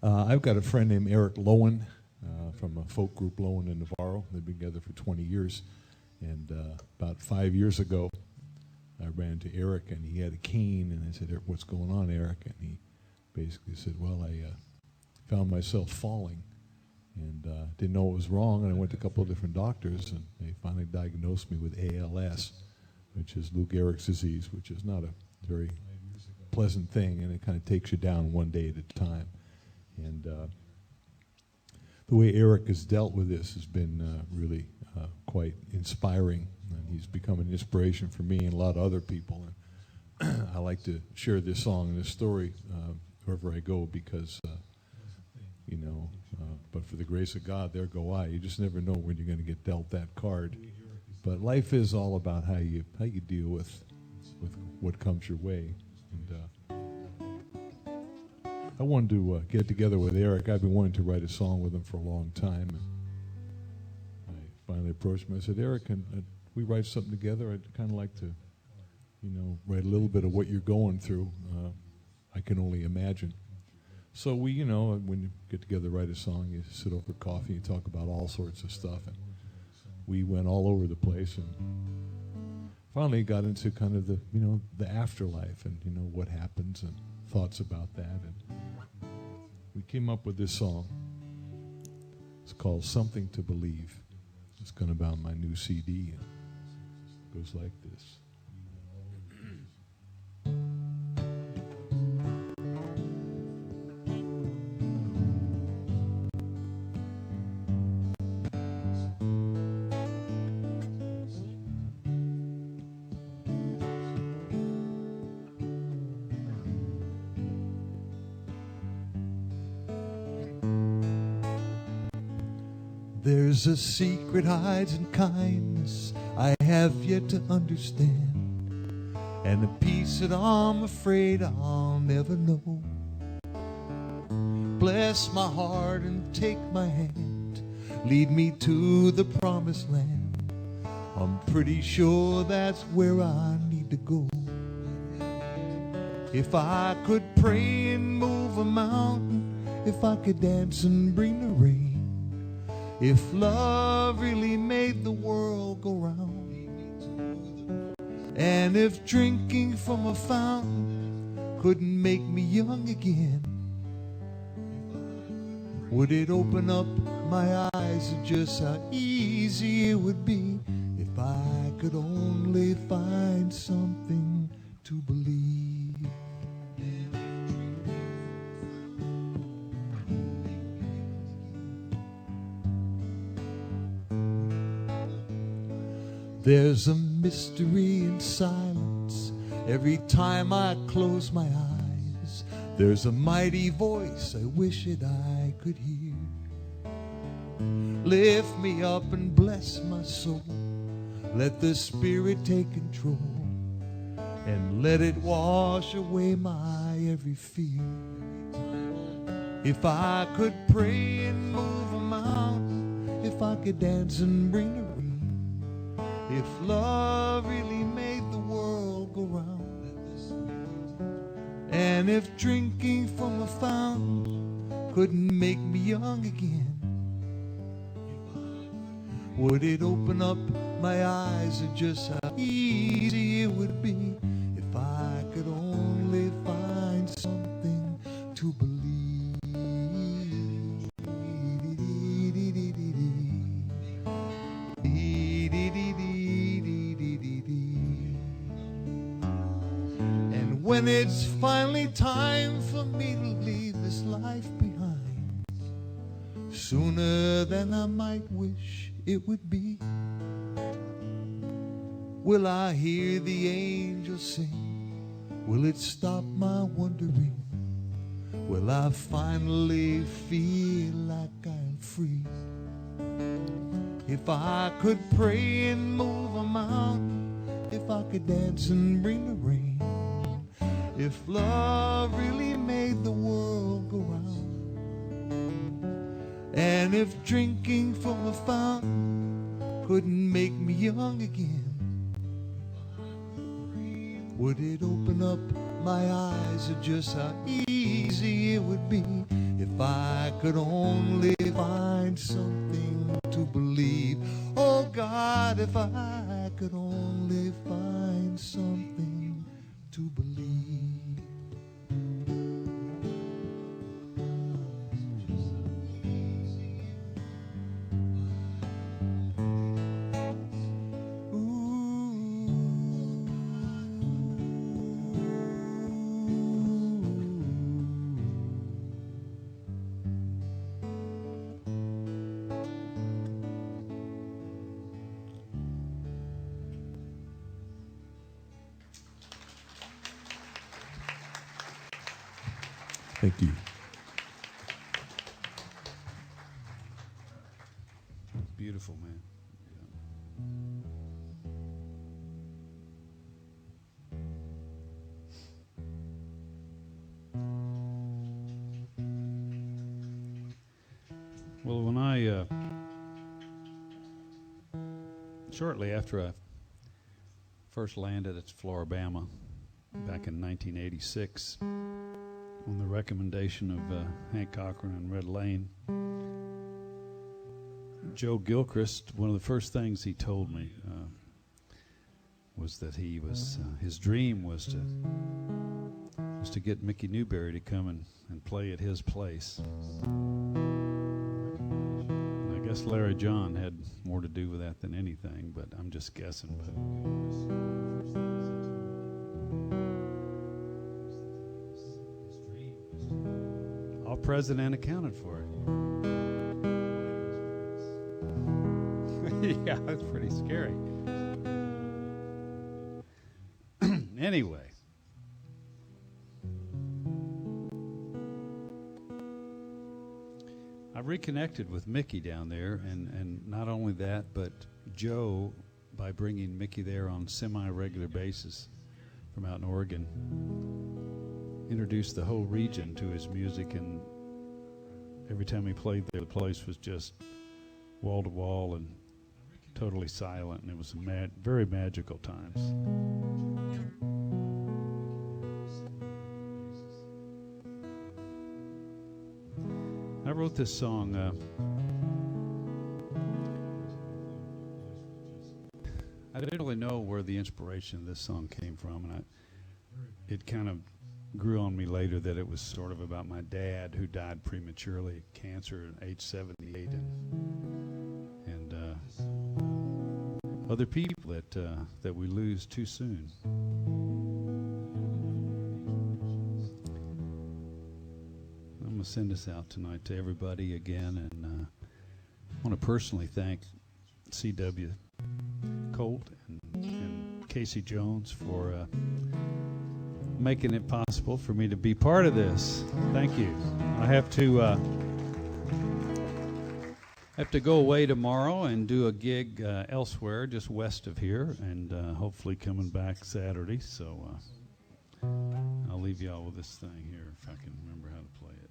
I've got a friend named Eric Lowen folk group Lowen and Navarro. They've been together for 20 years. And about 5 years ago, I ran to Eric, and he had a cane, and I said, "What's going on, Eric?" And he basically said, "Well, I found myself falling, and didn't know what was wrong, and I went to a couple of different doctors, and they finally diagnosed me with ALS, which is Lou Gehrig's disease, which is not a very pleasant thing, and it kind of takes you down one day at a time." And the way Eric has dealt with this has been really quite inspiring, and he's become an inspiration for me and a lot of other people. And I like to share this song and this story wherever I go because, but for the grace of God, there go I. You just never know when you're going to get dealt that card. But life is all about how you deal with what comes your way. And I wanted to get together with Eric. I've been wanting to write a song with him for a long time. And I finally approached him. I said, "Eric, can we write something together? I'd kind of like to, write a little bit of what you're going through. I can only imagine." So we, when you get together to write a song, you sit over coffee, you talk about all sorts of stuff. And we went all over the place and finally got into kind of the, the afterlife and, what happens and thoughts about that. And we came up with this song. It's called "Something to Believe." It's going to be on my new CD. And it goes like this. There's a secret hides in kindness I have yet to understand, and a peace that I'm afraid I'll never know. Bless my heart and take my hand, lead me to the promised land. I'm pretty sure that's where I need to go. If I could pray and move a mountain, if I could dance and bring the rain, if love really made the world go round, and if drinking from a fountain couldn't make me young again, would it open up my eyes to just how easy it would be if I could only find something to believe? There's a mystery in silence every time I close my eyes. There's a mighty voice I wish that I could hear. Lift me up and bless my soul. Let the Spirit take control and let it wash away my every fear. If I could pray and move a mountain, if I could dance and bring the rain, if love really made the world go round, and if drinking from a fountain couldn't make me young again, would it open up my eyes to just how easy it would be if I could only find something to believe? And when it's finally time for me to leave this life behind, sooner than I might wish it would be, will I hear the angels sing? Will it stop my wondering? Will I finally feel like I'm free? If I could pray and move a mountain, if I could dance and bring the rain, if love really made the world go round, and if drinking from a fountain couldn't make me young again, would it open up my eyes to just how easy it would be if if I could only find something to believe. Oh God, if I could only find something to believe. Thank you. Beautiful, man. Well, when I shortly after I first landed at Floribama back in 1986, on the recommendation of Hank Cochran and Red Lane, Joe Gilchrist, one of the first things he told me was that he was his dream was to get Mickey Newberry to come and play at his place. And I guess Larry John had more to do with that than anything, but I'm just guessing. But all present and accounted for it. Yeah, that's pretty scary. Anyway, I reconnected with Mickey down there, and not only that, but Joe, by bringing Mickey there on semi-regular basis from out in Oregon, introduced the whole region to his music, and every time he played there, the place was just wall to wall and totally silent, and it was very magical times. I wrote this song. I didn't really know where the inspiration of this song came from, and it kind of grew on me later that it was sort of about my dad, who died prematurely of cancer at age 78, and other people that we lose too soon. I'm going to send this out tonight to everybody again, and I want to personally thank C.W. Colt and Casey Jones for making it possible for me to be part of this. Thank you. I have to go away tomorrow and do a gig elsewhere, just west of here, and hopefully coming back Saturday. So I'll leave y'all with this thing here, if I can remember how to play it.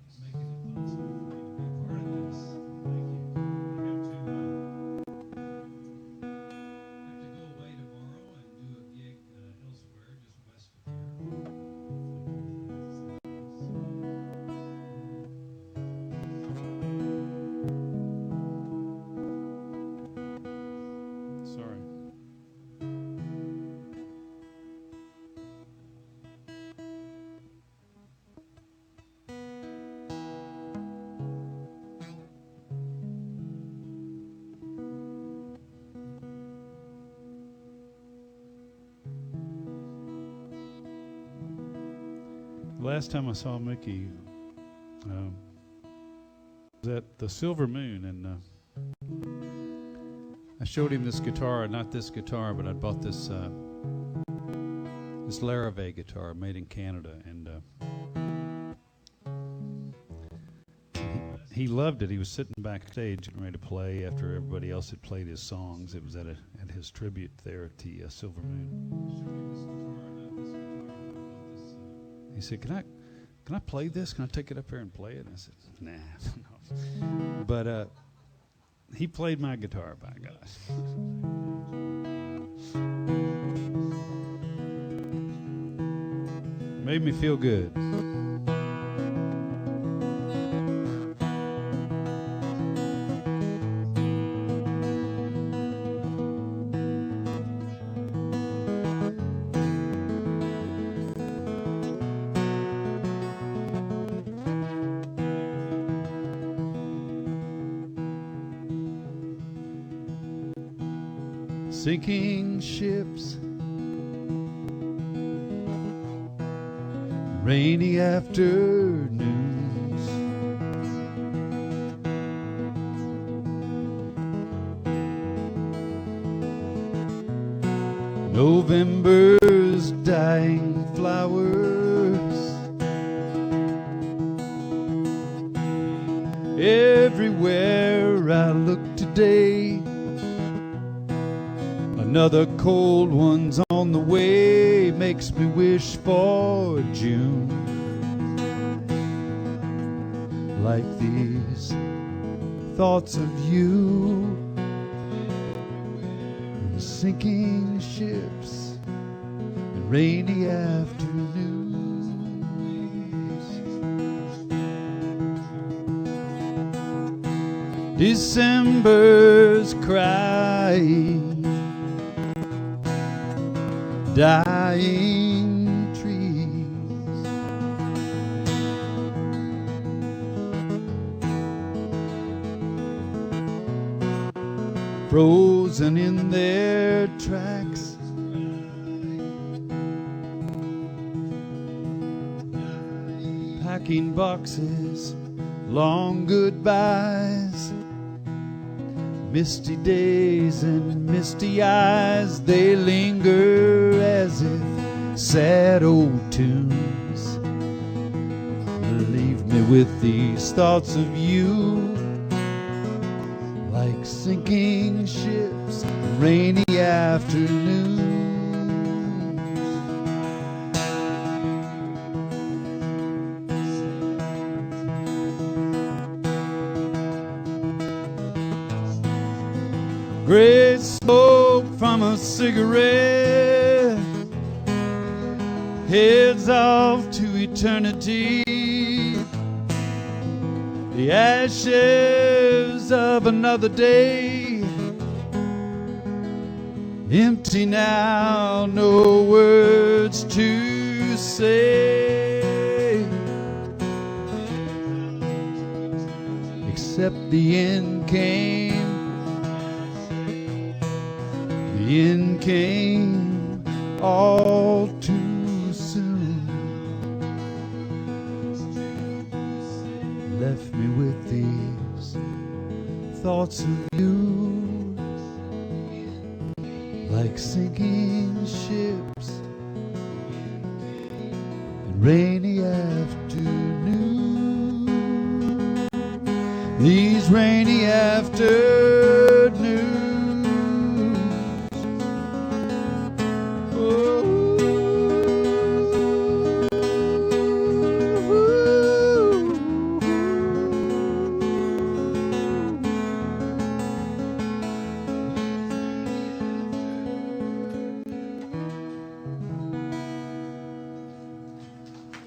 Last time I saw Mickey was at the Silver Moon, and I showed him this guitar, not this guitar, but I bought this Larrivee guitar made in Canada, and he loved it. He was sitting backstage getting ready to play after everybody else had played his songs. It was at his tribute there at the Silver Moon. He said, "Can I play this? Can I take it up here and play it?" And I said, "Nah, no." But he played my guitar, by gosh. Made me feel good. sinking ships, rainy afternoons. November's dying flowers, everywhere I look today. Another cold one's on the way, makes me wish for June. Like these thoughts of you, sinking ships and rainy afternoons. December's crying, dying trees, frozen in their tracks, packing boxes, long goodbyes, misty days and misty eyes, they linger as if sad old tunes. Leave me with these thoughts of you, like sinking ships, rainy afternoons. Great smoke from a cigarette heads off to eternity. The ashes of another day, empty now, no words to say, except the end came. The end came all too soon. Left me with these thoughts of you, like sinking ships and rainy afternoons. These rainy afternoons.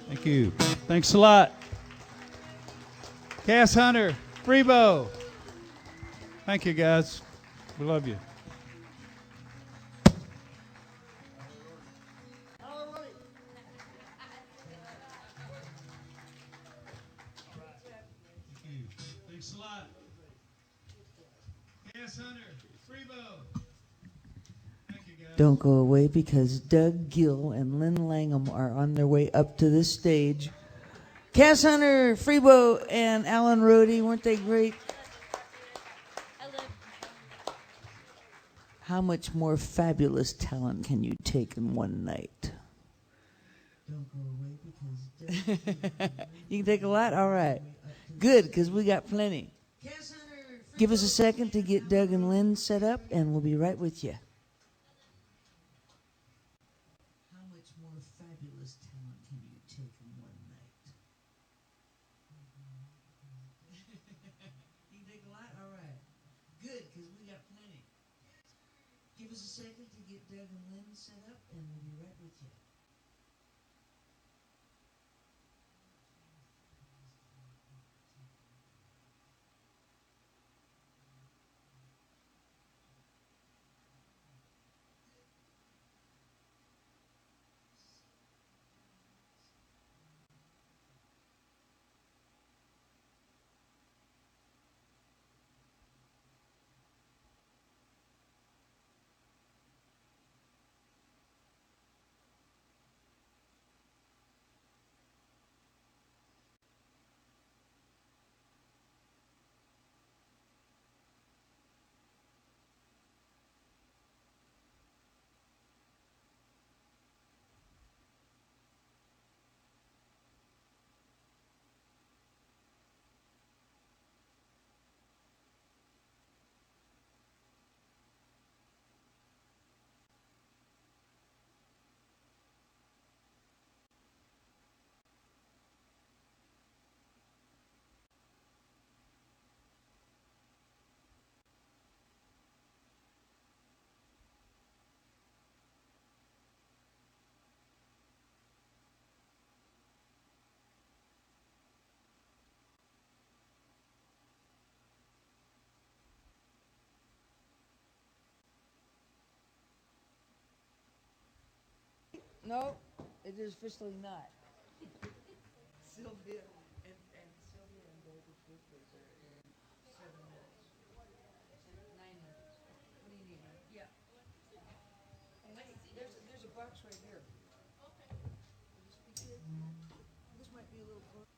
Thank you. Thanks a lot. Cass Hunter, Freebo. Thank you, guys. We love you. Thanks a lot. Cass Hunter, Freebo. Thank you, guys. Don't go away, because Doug Gill and Lynn Langham are on their way up to this stage. Cass Hunter, Freebo, and Alan Rohde, weren't they great? How much more fabulous talent can you take in one night? Don't go away, because you can take a lot? All right. Good, because we got plenty. Give us a second to get Doug and Lynn set up, and we'll be right with you. How much more fabulous talent can you take in one night? You can take a lot? All right. Good, because we got plenty. Give us a second to get Doug and Lynn set up, and we'll be right with you. No, it is officially not. Sylvia and Sylvia and David Fruiters are in 7 minutes. 9 minutes. What do you need? Yeah. And wait, there's a box right here. Okay. This might be a little close.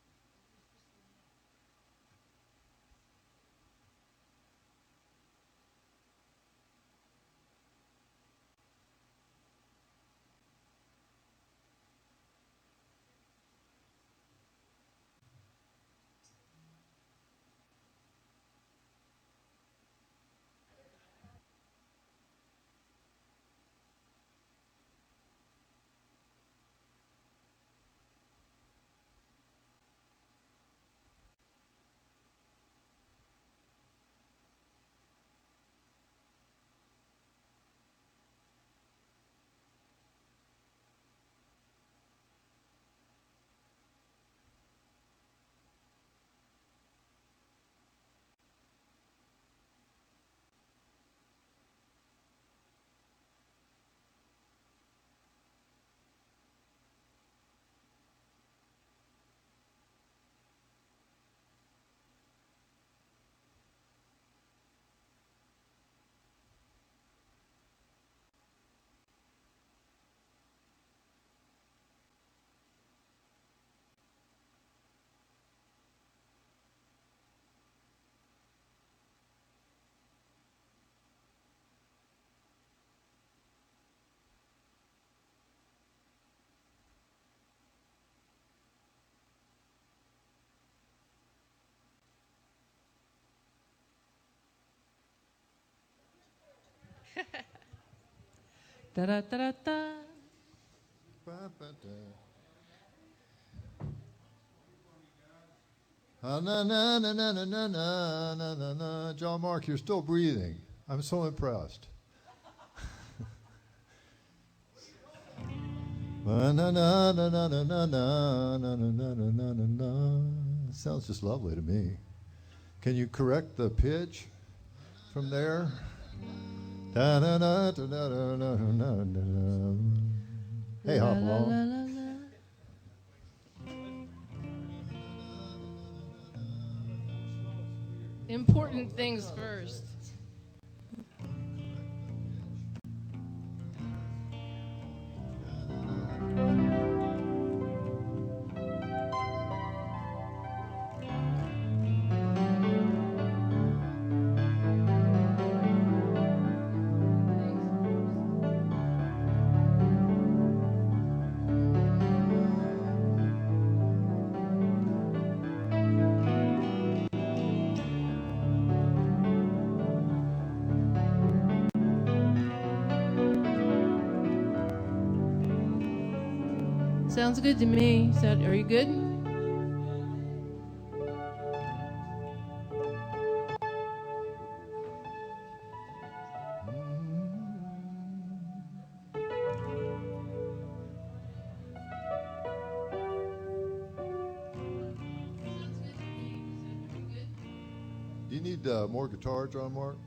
Da da da da da. Na na na na na na na na na. John Mark, you're still breathing. I'm so impressed. Na na na na na na na na na na na na na. Sounds just lovely to me. Can you correct the pitch from there? Da da da da da da da da da. Hey, hop along. Important things first. Sounds good to me. Are you good? Do you need more guitar, John Mark?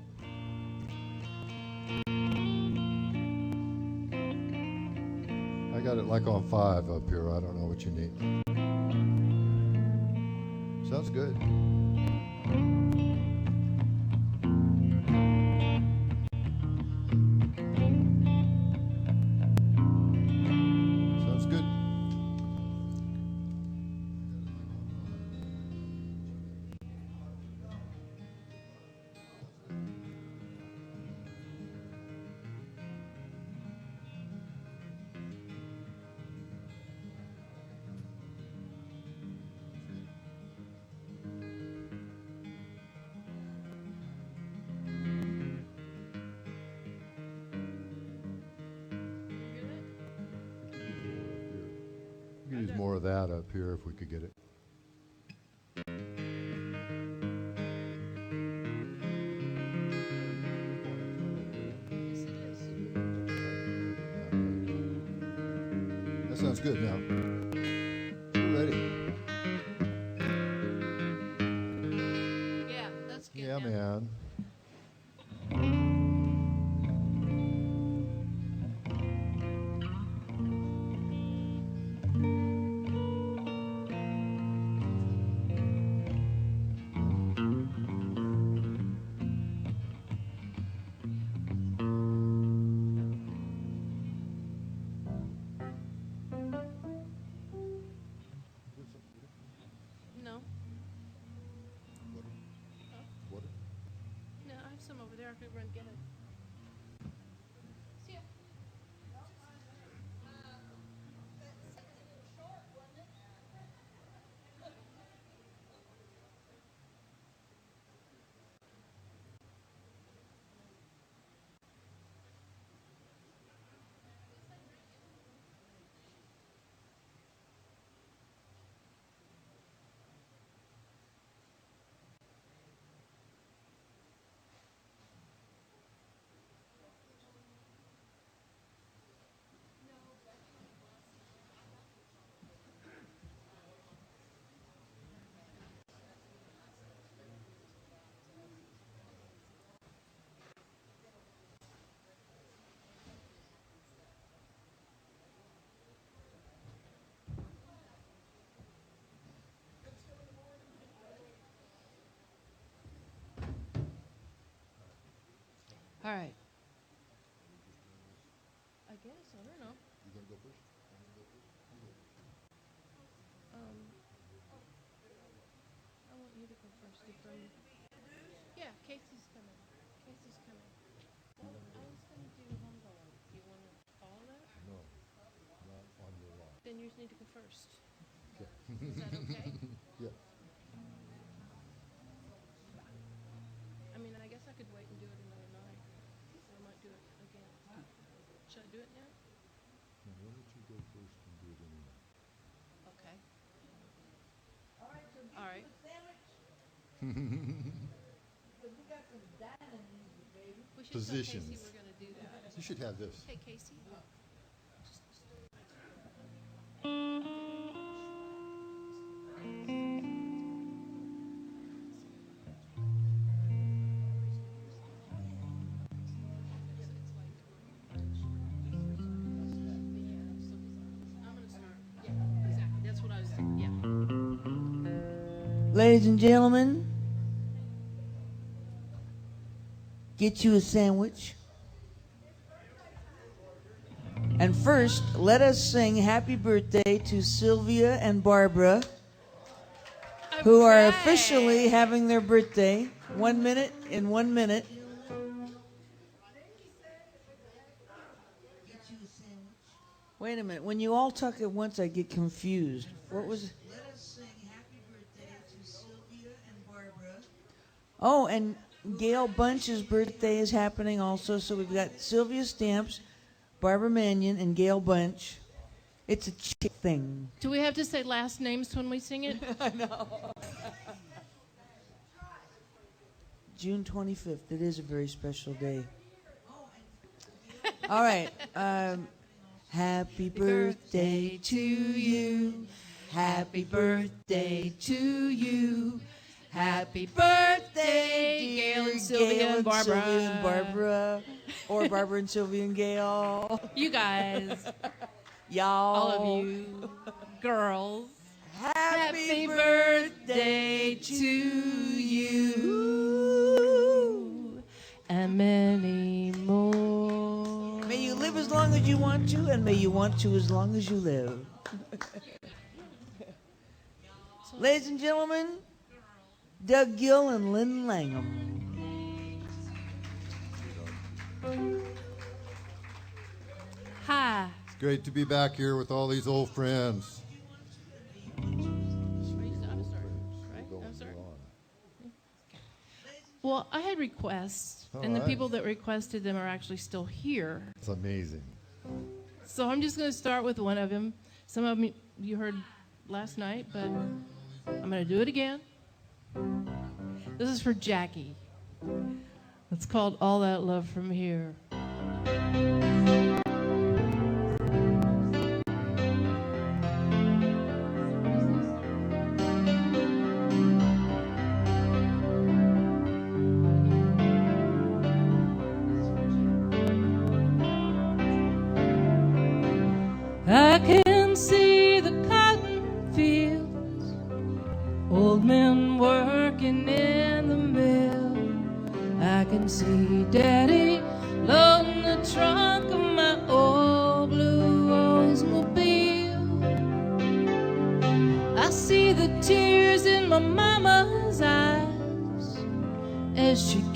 I got it like on 5 up here. I don't know what you need. Sounds good. Sounds good. We could use more of that up here if we could get it. That sounds good now. We're ready. Yeah, that's good. Yeah, now. man. run get it. See ya. All right. I guess. I don't know. You gonna go first? I want you to go first. Yeah, Casey's coming. Casey's coming. Well, I was gonna do homegoing. Do you want to follow that? No, not on your line. Then you just need to go first. Okay. Is that okay? Yeah. I mean, I guess I could wait and do it another night. Or I might do it again. Should I do it now? Now, why don't you go first and do it anyway? Okay. All right. We should tell Casey Positions. we're going to do that. You should have this. Hey, Casey. Ladies and gentlemen, get you a sandwich. And first, let us sing happy birthday to Sylvia and Barbara, who are officially having their birthday. 1 minute, in 1 minute. Wait a minute. When you all talk at once, I get confused. What was it? Let us sing happy birthday to Sylvia and Barbara. Oh, and Gail Bunch's birthday is happening also. So we've got Sylvia Stamps, Barbara Mannion, and Gail Bunch. It's a chick thing. Do we have to say last names when we sing it? I know. June 25th. It is a very special day. All right. Happy birthday to you. Happy birthday to you. Happy birthday, Gail and Sylvia and Barbara. Sylvia and Barbara. Or Barbara and Sylvia and Gail. You guys. Y'all. All of you. Girls. Happy birthday to you. And many more. May you live as long as you want to, and may you want to as long as you live. Ladies and gentlemen, Doug Gill and Lynn Langham. Hi. It's great to be back here with all these old friends. Well, I had requests, and the people that requested them are actually still here. It's amazing. So I'm just going to start with one of them. Some of them you heard last night, but I'm going to do it again. This is for Jackie. It's called All That Love From Here. I can see the cotton fields, old men working in the mill. I can see Daddy love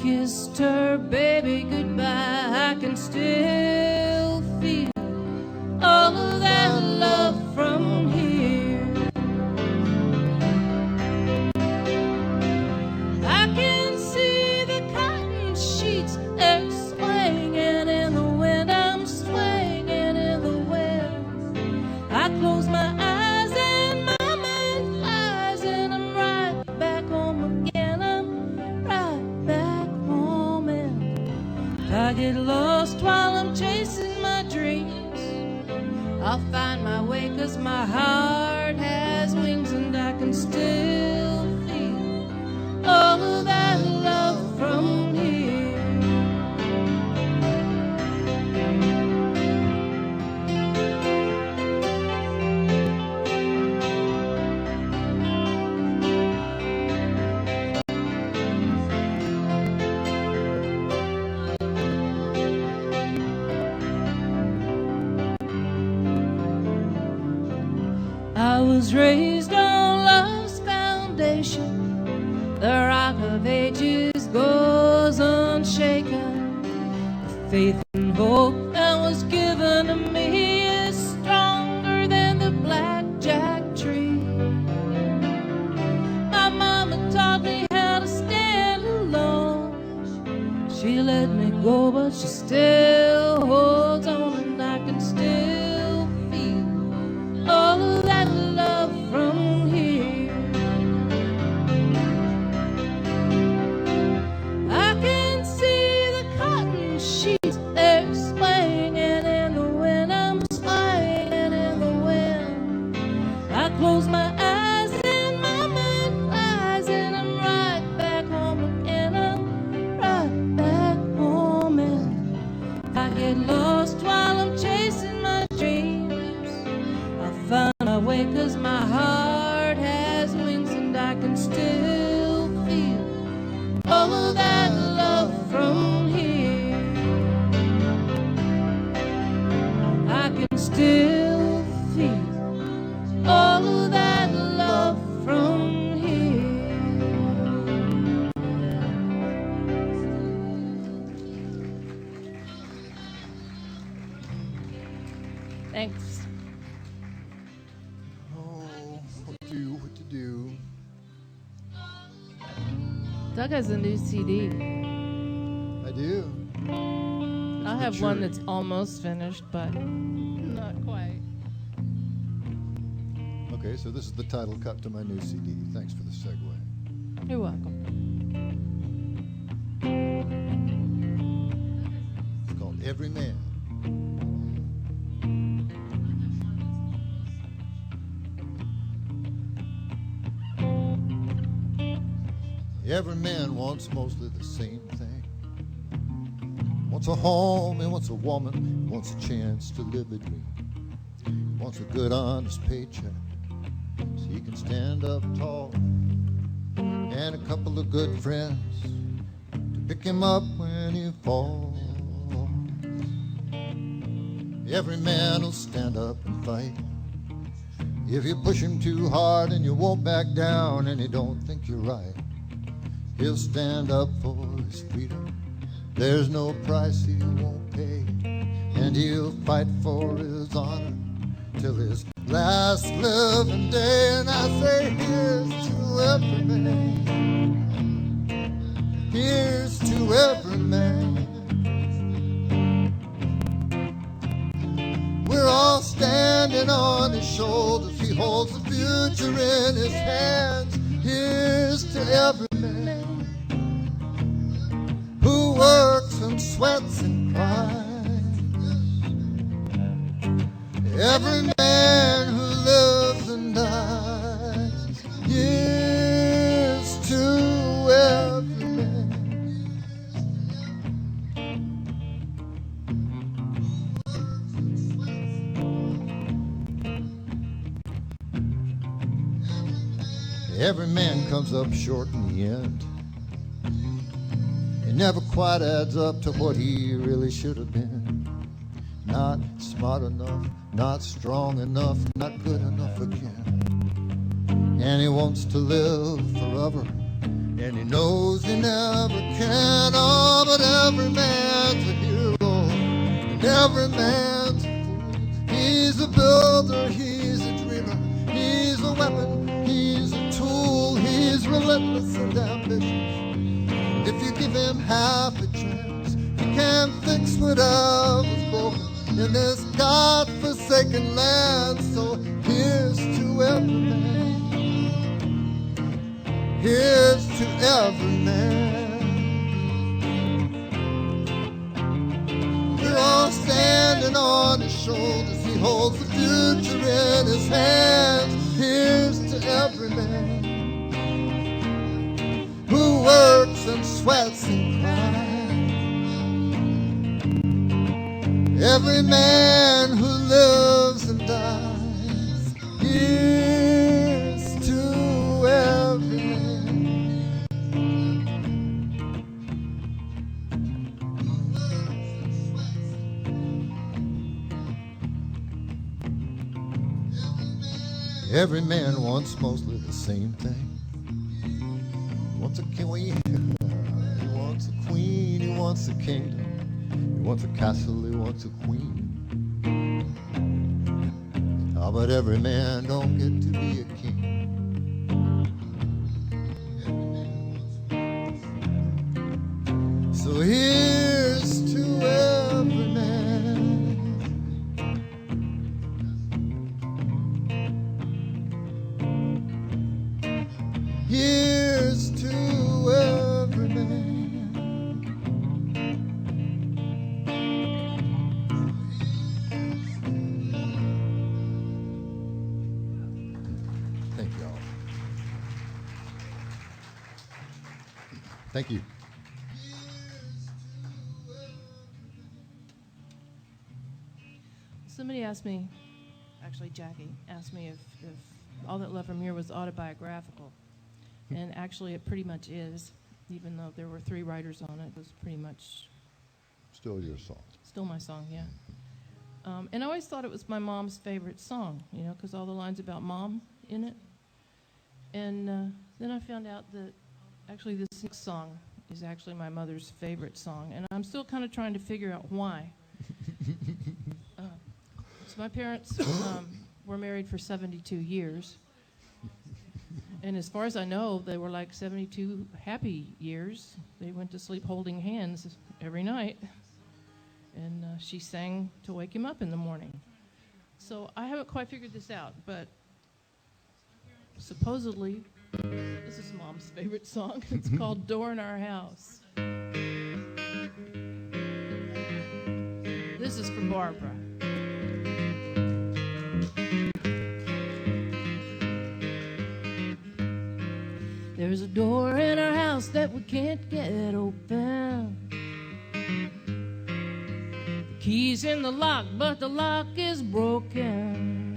kissed her baby goodbye, I can still feel all of that love from here. I can see the cotton sheets, they're swinging in the wind. I'm swinging in the wind. I close my eyes and my mind flies, and I'm right back home again. I'm right back home, and if I get lost while I'm chasing my dreams, I'll find my way, 'cause my heart has wings, and I can still feel all of that love from here. I was raised on love's foundation. The rock of ages goes unshaken. The faith and hope that was given to me is stronger than the blackjack tree. My mama taught me how to stand alone. She let me go, but she still holds on, and I can still feel all of that love from here. I can see the cotton sheets, they're swinging in the wind. I'm swinging in the wind. I close my eyes and my mind flies, and I'm right back home again. I'm right back home, and if I get lost while I'm chasing my dreams, I'll find my way, 'cause my heart has wings, and I can still feel all of that love from here. I can still feel all of that love from here. Thanks. Oh, what to do? Doug has a new CD. I do. I have one that's almost finished, but not quite. Okay, so this is the title cut to my new CD. Thanks for the segue. You're welcome. It's called Every Man. Every man wants mostly the same thing. Wants a home, he wants a woman, he wants a chance to live a dream. He wants a good, honest paycheck so he can stand up tall, and a couple of good friends to pick him up when he falls. Every man will stand up and fight if you push him too hard, and you won't back down, and you don't think you're right. He'll stand up for his freedom. There's no price he won't pay, and he'll fight for his honor till his last living day. And I say, here's to every man. Here's to every man. We're all standing on his shoulders. He holds the future in his hands. Here's to every man who works and sweats and cries. Every man who lives and dies. Here's to every man. Every man comes up short in the end. It never quite adds up to what he really should have been. Not smart enough, not strong enough, not good enough again. And he wants to live forever and he knows he never can. Oh, but every man's a hero, and every man's a fool. He's a builder, he's a dreamer, he's a weapon, he's a tool. He's relentless and ambitious. If you give him half a chance, he can fix whatever's broken in this God-forsaken land. So here's to every man, here's to every man. We're all standing on his shoulders, he holds the future in his hands. Here's to every man who works and sweats and cries, every man who lives and dies. Here's to every man. Every man wants mostly the same thing. He wants a queen, he wants a queen, he wants a kingdom, he wants a castle, he wants a queen. Ah, but every man don't get to be a king. So here's to every man. Here's to every man. Thank you all. Thank you. Somebody asked me, actually Jackie, asked me if All That Love From Here was autobiographical. And actually it pretty much is, even though there were 3 writers on it. It was pretty much Still your song. still my song, yeah. And I always thought it was my mom's favorite song, you know, because all the lines about mom in it. And then I found out that actually this next song is actually my mother's favorite song. And I'm still kind of trying to figure out why. So my parents were married for 72 years. And as far as I know, they were like 72 happy years. They went to sleep holding hands every night. And she sang to wake him up in the morning. So I haven't quite figured this out, but supposedly, this is Mom's favorite song. It's called Door in Our House. This is for Barbara. There's a door in our house that we can't get open. The key's in the lock, but the lock is broken.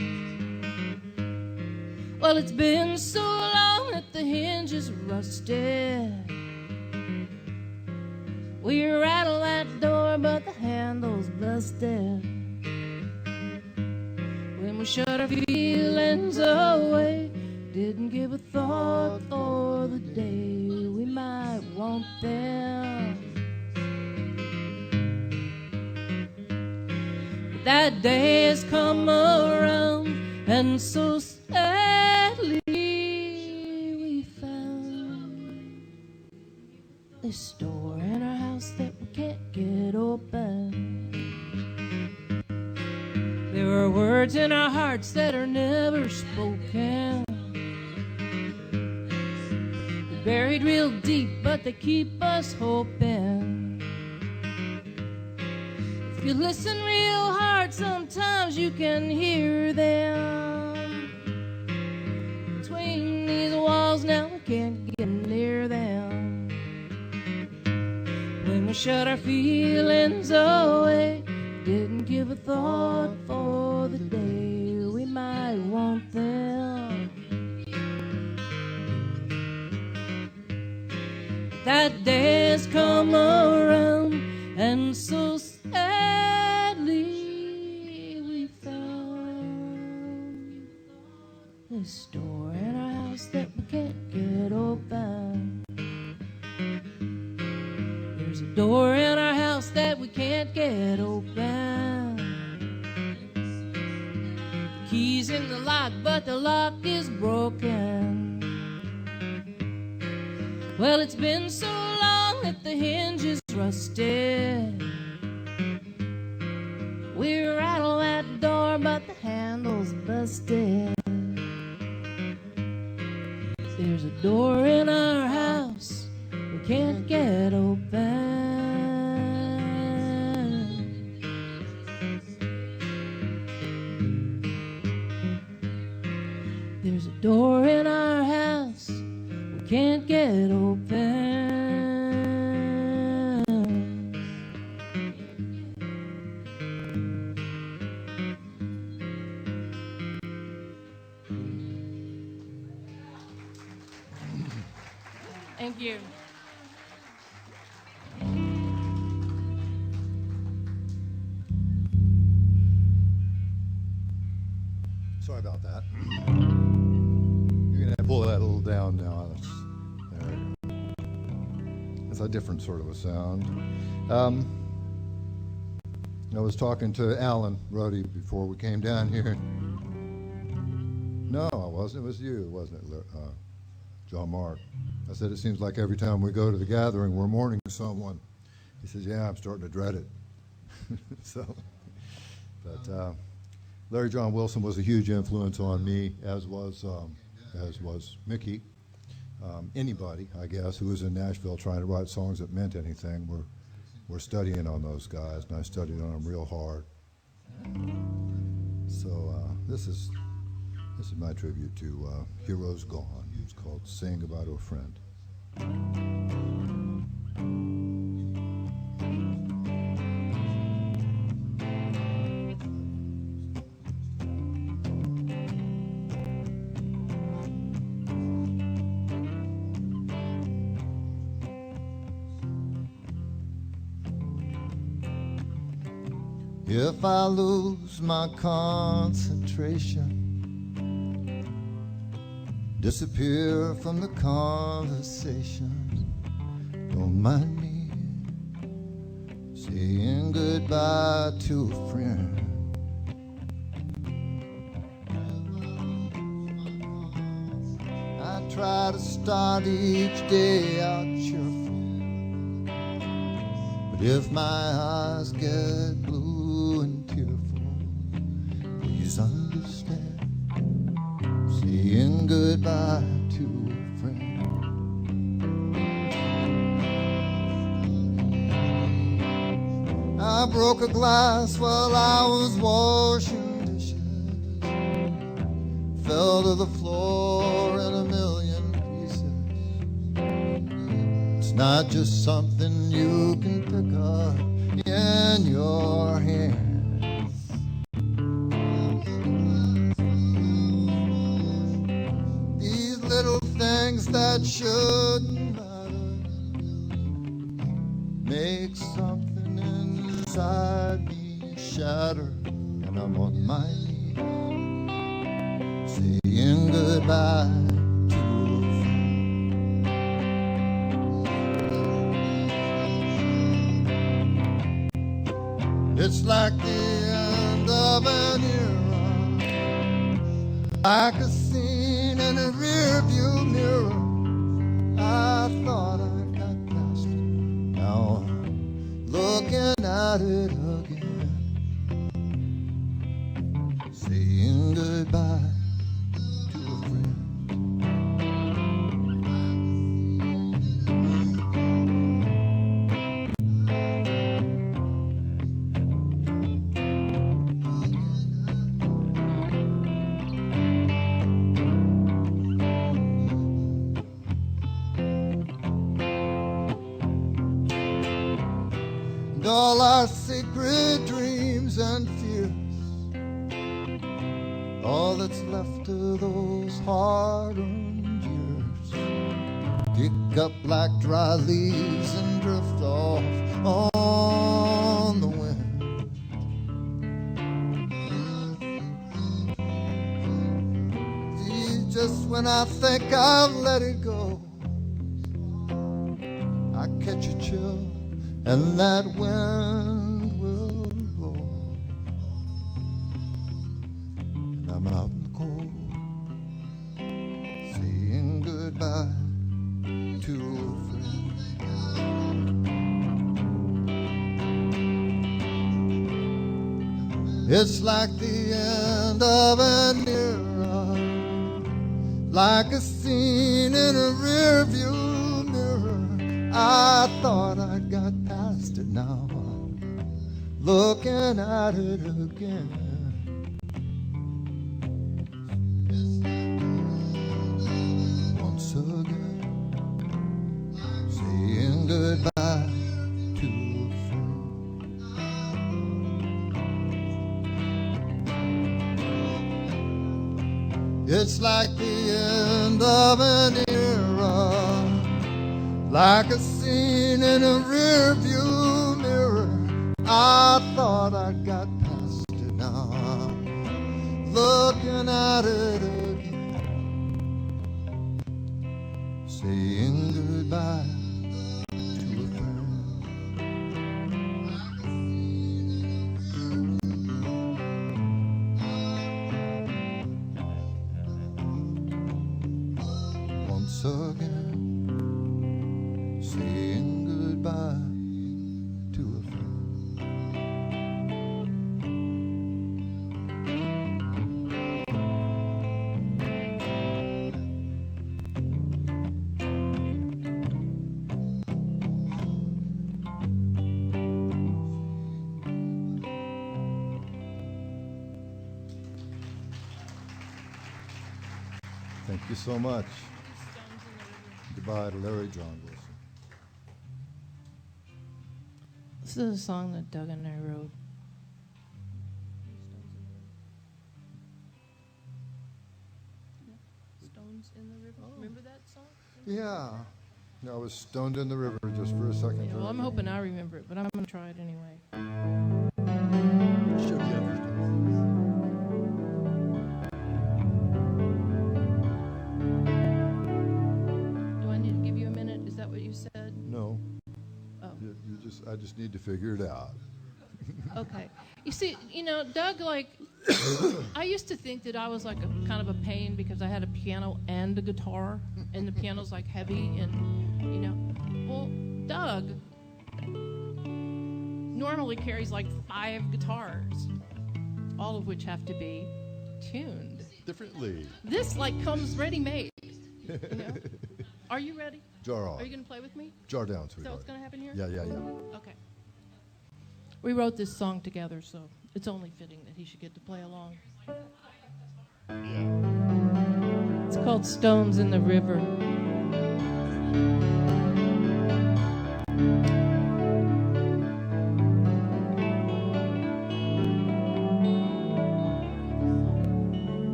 Well, it's been so long that the hinge is rusted. We rattle that door, but the handle's busted. When we shut our feelings away, didn't give a thought for the day we might want them. But that day has come around, and so sadly we found this door in our house that we can't get open. There are words in our hearts that are never spoken, buried real deep, but they keep us hoping. If you listen real hard, sometimes you can hear them. Between these walls now we can't get near them. When we shut our feelings away, didn't give a thought for the day we might want them. That day has come around, and so sadly we found this door in our house that we can't get open. door in our house that we can't get open. The key's in the lock, but the lock is broken. Well, it's been so long that the hinge is rusted. We rattle that door, but the handle's busted. There's a door in our house we can't get open. There's a door in our house we can't get open. Thank you. Sorry about that. You're gonna pull that a little down now. There we go. It's a different sort of a sound. I was talking to Alan Ruddy before we came down here. No, I wasn't. It was you, wasn't it, John Mark? I said, it seems like every time we go to the gathering, we're mourning someone. He says, yeah, I'm starting to dread it. But Larry John Wilson was a huge influence on me, as was Mickey. Anybody, I guess, who was in Nashville trying to write songs that meant anything, we're studying on those guys, and I studied on them real hard. So this is my tribute to Heroes Gone. It's called Saying Goodbye to a Friend. If I lose my concentration, disappear from the conversation, don't mind me saying goodbye to a friend. I try to start each day out cheerful, but if my eyes get blue and tearful, please understand, saying goodbye to a friend. I broke a glass while I was washing dishes, fell to the floor in a million pieces. It's not just something you can pick up in your hand. Things that shouldn't matter make something inside me shatter, and I'm on my knees saying goodbye to a friend. It's like the end of an era, like a scene in a rearview mirror. I thought I got past it, now I'm looking at it again, saying goodbye to a friend. All our secret dreams and fears, all that's left of those hard-earned years, pick up like dry leaves and drift off on the wind. See, just when I think I've let it go, I catch a chill and that wind will blow, and I'm out in the cold, saying goodbye to a friend. It's like the end of an era, like a scene in a rearview mirror. I thought I got past it now, looking at it again. Once again, saying goodbye to a friend. It's like the end of an era, like a scene in a rearview mirror. I thought I got past it now, looking at it again, saying goodbye to a friend. Once again, saying goodbye to a friend. Thank you so much. Goodbye to Larry John Wilson. This is a song that Doug and I wrote. Stones in the River. Remember that song? Yeah. I was stoned in the river just for a second. Yeah, well, I'm hoping I remember it, but I'm going to try it anyway. Should be understood. Do I need to give you a minute? Is that what you said? No. Oh. I just need to figure it out. Okay. You see, Doug, I used to think that I was like a kind of a pain because I had a piano and a guitar, and the piano's like heavy, and well, Doug normally carries like 5 guitars, all of which have to be tuned Differently. This comes ready-made. Are you ready? Jar on. Are you going to play with me? Jar down, Is that sweetheart. what's going to happen here? Yeah. Okay. We wrote this song together, so it's only fitting that he should get to play along. It's called Stones in the River.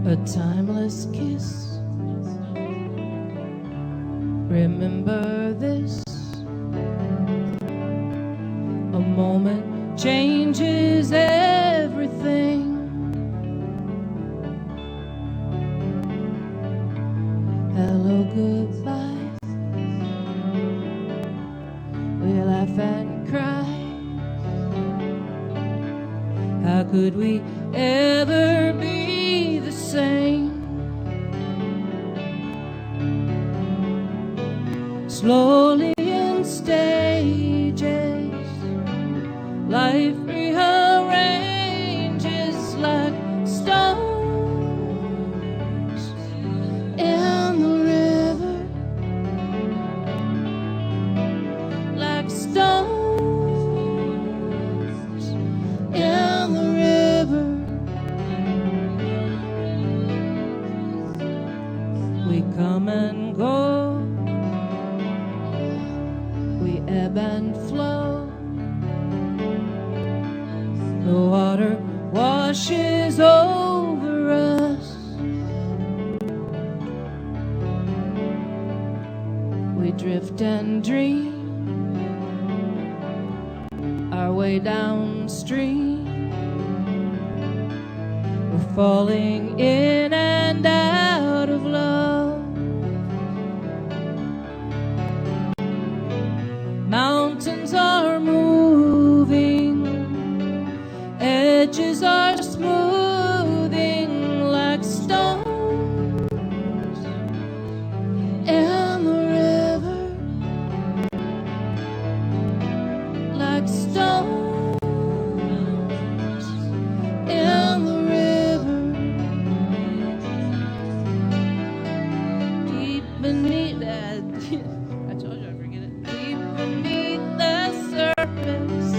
A timeless kiss. Remember this. A moment changes everything. Hello, goodbye. We laugh and cry. How could we ever be the same? Slowly in stages, life rearranges like stones in the river, like stones in the river. We come and go, we ebb and flow. The water washes over us. We drift and dream our way downstream. We're falling in and out of love. like stones in the river, deep beneath that. I told you I'd forget it. Deep beneath the surface,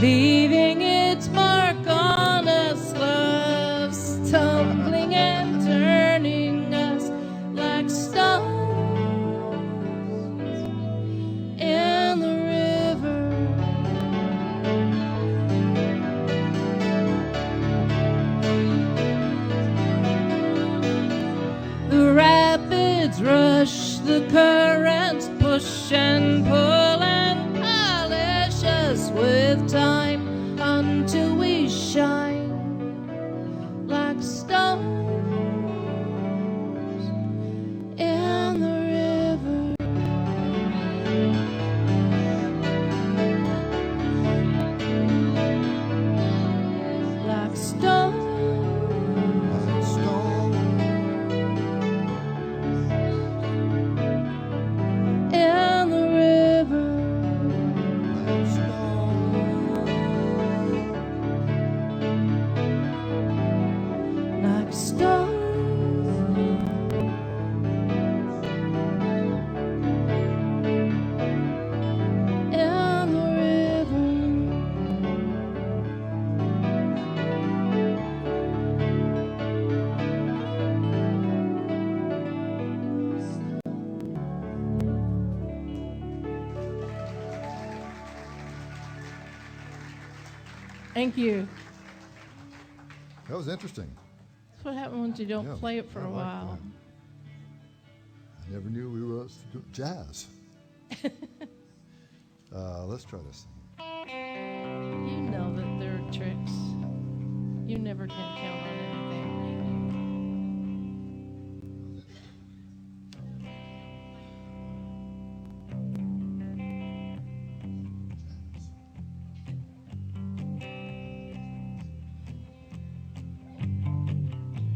leaving its mark on us. Love's tumbling and turning us like stones in the river. The rapids rush, the currents push and pull and polish us with time until we shine like stones in the river. Like stones in the river. Like stones in the river. Thank you. That was interesting. That's what happens when you don't Yeah, play it for I a like while. I never knew we were jazz. Let's try this. You know that there are tricks. You never can count on anything.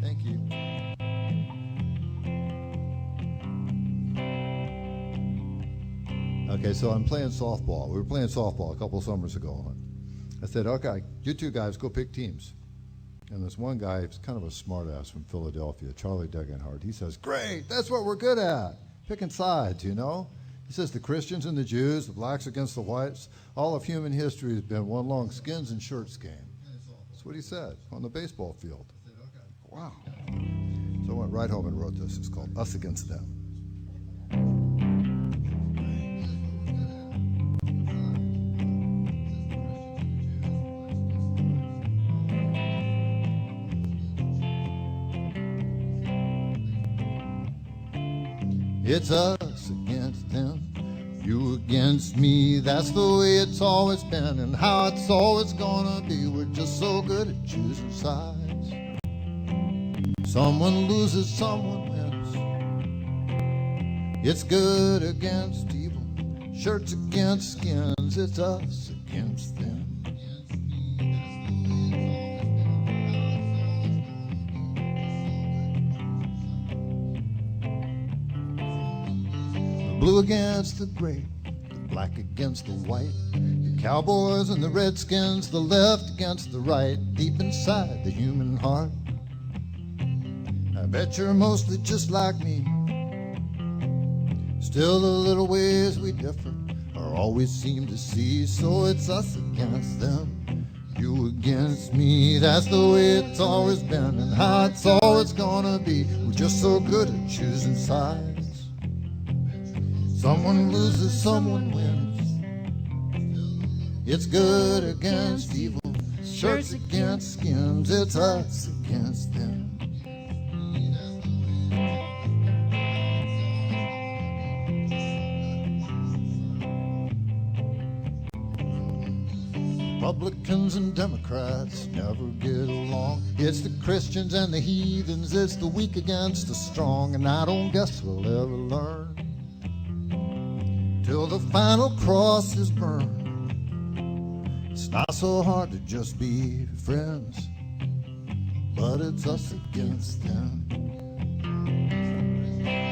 Thank you. Okay, so I'm playing softball. We were playing softball a couple of summers ago. I said, okay, you two guys go pick teams. And this one guy, he's kind of a smartass from Philadelphia, Charlie Degenhardt. He says, great, that's what we're good at, picking sides, you know. He says the Christians and the Jews, the blacks against the whites, all of human history has been one long skins and shirts game. That's what he said on the baseball field. Wow. So I went right home and wrote this. It's called Us Against Them. It's us against them, you against me. That's the way it's always been and how it's always gonna be. We're just so good at choosing sides. Someone loses, someone wins. It's good against evil, shirts against skins. It's us against them. Blue against the gray, the black against the white, the cowboys and the redskins, the left against the right, deep inside the human heart. I bet you're mostly just like me. Still the little ways we differ are all we seem to see. So it's us against them, you against me. That's the way it's always been and how it's always gonna be. We're just so good at choosing sides. Someone loses, someone wins. It's good against evil, shirts against skins. It's us against them. Republicans and Democrats never get along. It's the Christians and the heathens. It's the weak against the strong. And I don't guess we'll ever learn till the final cross is burned. It's not so hard to just be friends, but it's us against them.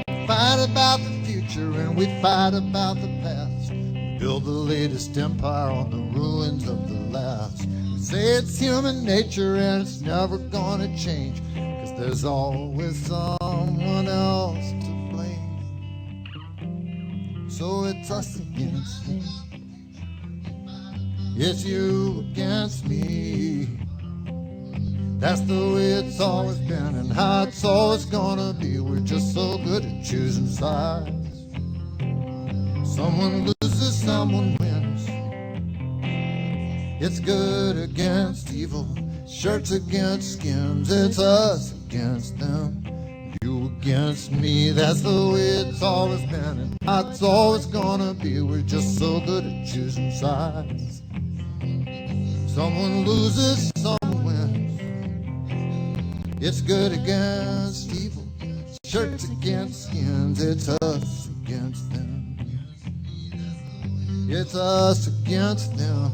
We fight about the future and we fight about the past. build the latest empire on the ruins of the last. We say it's human nature and it's never gonna change, 'cause there's always someone else to blame. So it's us against them. It's you against me. That's the way it's always been and how it's always gonna be. We're just so good at choosing sides. Someone loses, someone wins. It's good against evil, shirts against skins. It's us against them, you against me. That's the way it's always been and how it's always gonna be. We're just so good at choosing sides. Someone loses, someone wins. It's good against evil, shirts against skins. It's us against them. It's us against them.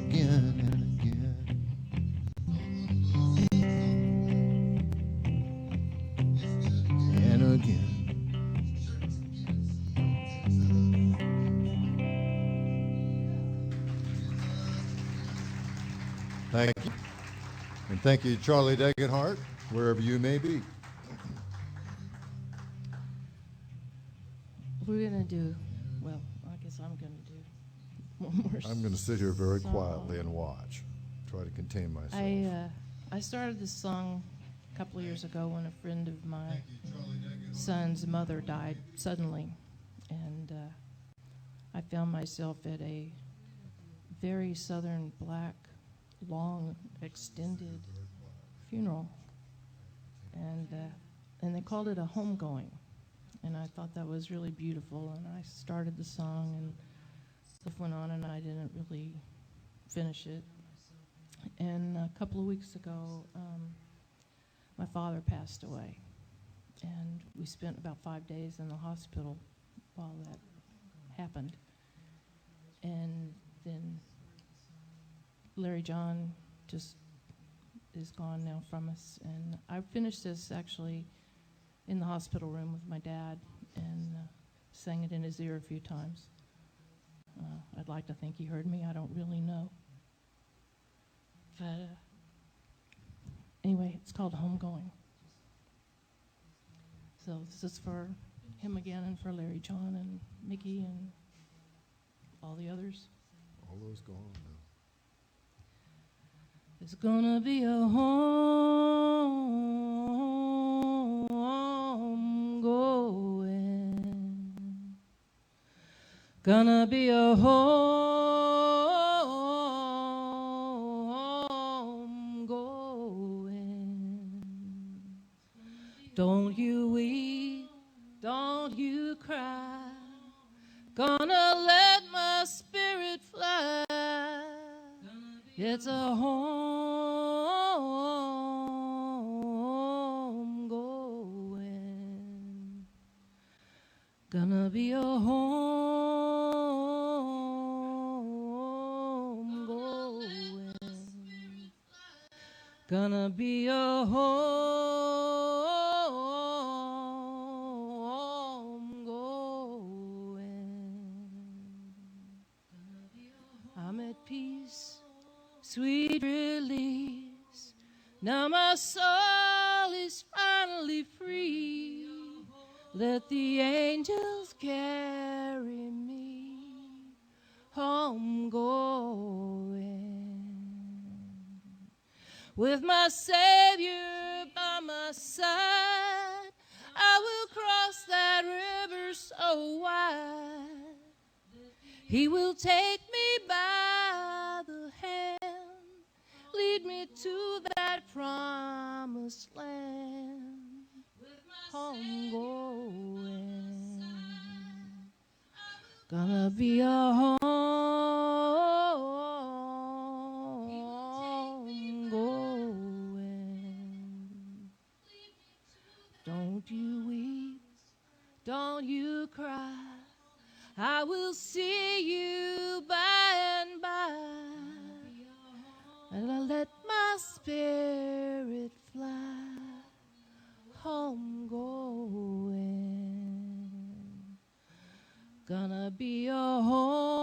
Again and again. And again. Thank you. And thank you, Charlie Degenhart, wherever you may be. We're going to do, well, I guess I'm going to do one more I'm going to sit here very song. quietly and watch. Try to contain myself. I started this song a couple of years ago when a friend of my son's mother died suddenly. And I found myself at a very southern black, long, extended funeral. And they called it a homegoing. And I thought that was really beautiful. And I started the song and stuff went on and I didn't really finish it. And a couple of weeks ago, my father passed away. And we spent about 5 days in the hospital while that happened. And then Larry John just is gone now from us. And I finished this actually in the hospital room with my dad and sang it in his ear a few times. I'd like to think he heard me. I don't really know. But anyway, it's called Homegoing. So this is for him again and for Larry John and Mickey and all the others. All those gone now. It's gonna be a homegoing. Gonna be a homegoing. Don't you weep, don't you cry. Gonna let my spirit fly. It's a homegoing. Gonna be a homegoing. Gonna be a homegoing. I'm at peace, sweet release. Now my soul is finally free. Let the angels carry me home going. With my Savior by my side, I will cross that river so wide. He will take me by the hand, lead me to that promised land. Home going, gonna be a home going. Don't you weep, don't you cry. I will see you by and by, and I'll let my spirit fly. Home going, gonna be a home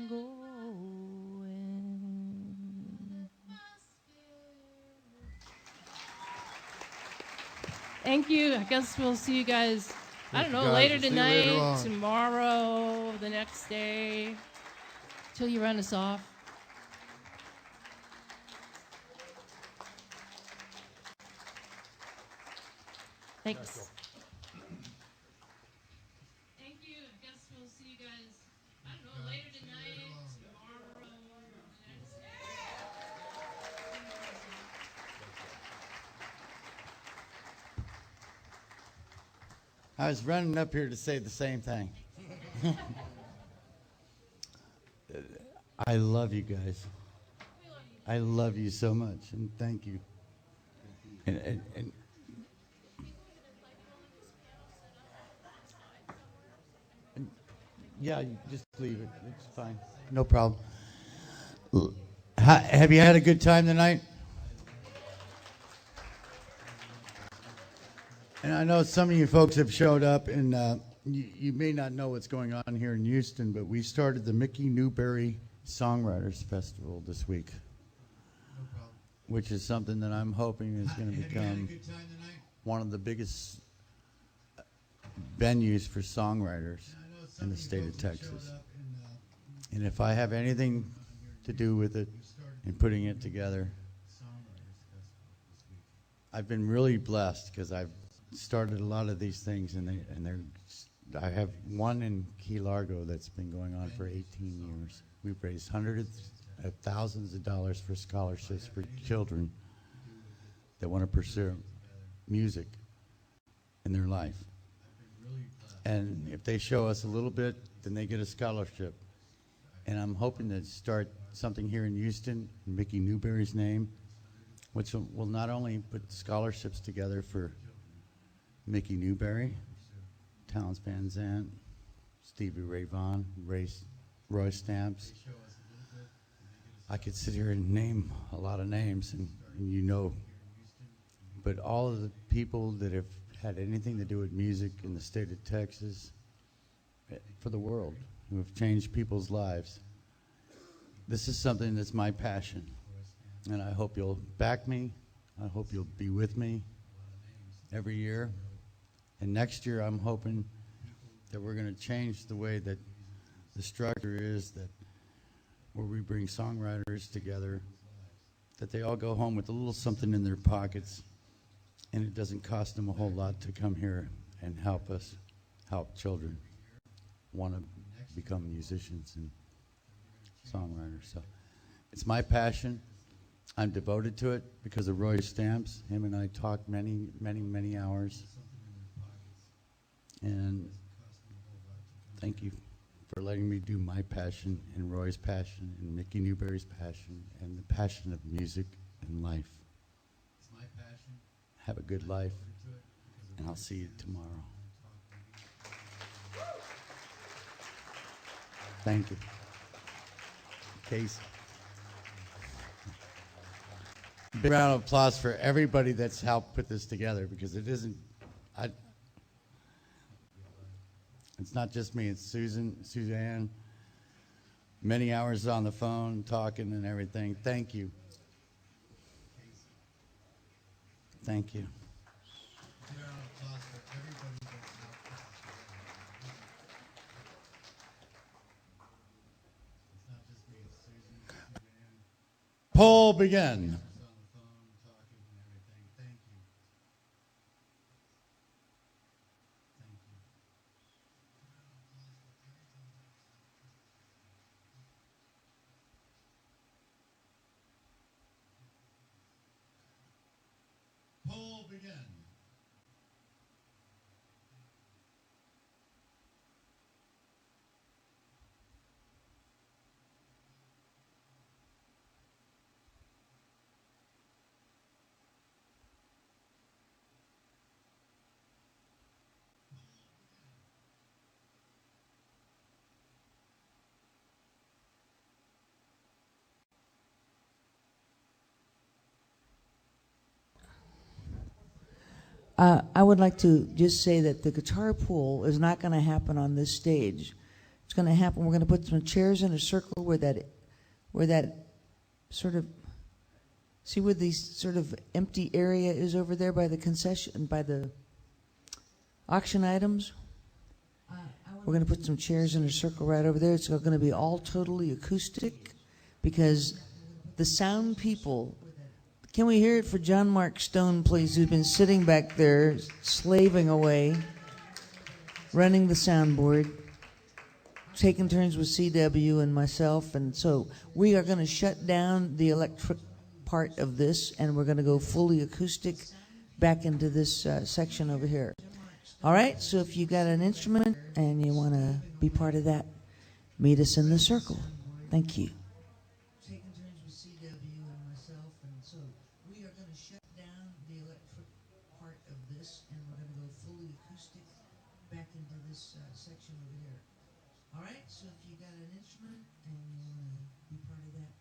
going. Thank you. I guess we'll see you guys, I don't know, guys. later We'll see you later tonight, on. tomorrow, the next day, till you run us off. Thanks. Thank you. I guess we'll see you guys, I don't know, later tonight, tomorrow, the next day. I was running up here to say the same thing. I love you guys. I love you so much, and thank you. And yeah, you just leave it. It's fine. No problem. Have you had a good time tonight? And I know some of you folks have showed up, and you may not know what's going on here in Houston, but we started the Mickey Newberry Songwriters Festival this week, which is something that I'm hoping is going to become one of the biggest venues for songwriters in the state of Texas. And if I have anything to do with it in putting it together, I've been really blessed because I've started a lot of these things, and I have one in Key Largo that's been going on for 18 years. We've raised hundreds of thousands of dollars for scholarships for children that want to pursue music in their life. And if they show us a little bit, then they get a scholarship. And I'm hoping to start something here in Houston in Mickey Newberry's name, which will not only put scholarships together for Mickey Newberry, Towns Van Zandt, Stevie Ray Vaughan, Roy Stamps. I could sit here and name a lot of names, and you know, but all of the people that have had anything to do with music in the state of Texas, for the world, who have changed people's lives. This is something that's my passion, and I hope you'll back me. I hope you'll be with me every year. And next year, I'm hoping that we're going to change the way that the structure is, that where we bring songwriters together, that they all go home with a little something in their pockets, and it doesn't cost them a whole lot to come here and help us help children want to become musicians and songwriters. So it's my passion. I'm devoted to it because of Roy Stamps. Him and I talked many, many, many hours. And thank you for letting me do my passion and Roy's passion and Mickey Newberry's passion and the passion of music and life. It's my passion. Have a good life, and I'll see you tomorrow. Thank you. Casey. Big round of applause for everybody that's helped put this together, because it isn't, it's not just me, it's Suzanne, many hours on the phone talking and everything. Thank you. Thank you. Poll begin. Poll begin. I would like to just say that the guitar pull is not going to happen on this stage. It's going to happen. We're going to put some chairs in a circle where that sort of, see where the sort of empty area is over there by the concession, by the auction items. We're going to put some chairs in a circle right over there. It's going to be all totally acoustic because the sound people. Can we hear it for John Mark Stone, please, who's been sitting back there slaving away, running the soundboard, taking turns with CW and myself. And so we are going to shut down the electric part of this, and we're going to go fully acoustic back into this section over here. All right, so if you got an instrument and you want to be part of that, meet us in the circle. Thank you. Taking turns with CW and myself, and so we are going to shut down the electric part of this, and we're going to go fully acoustic back into this section over here. All right, so if you got an instrument and you want to be part of that,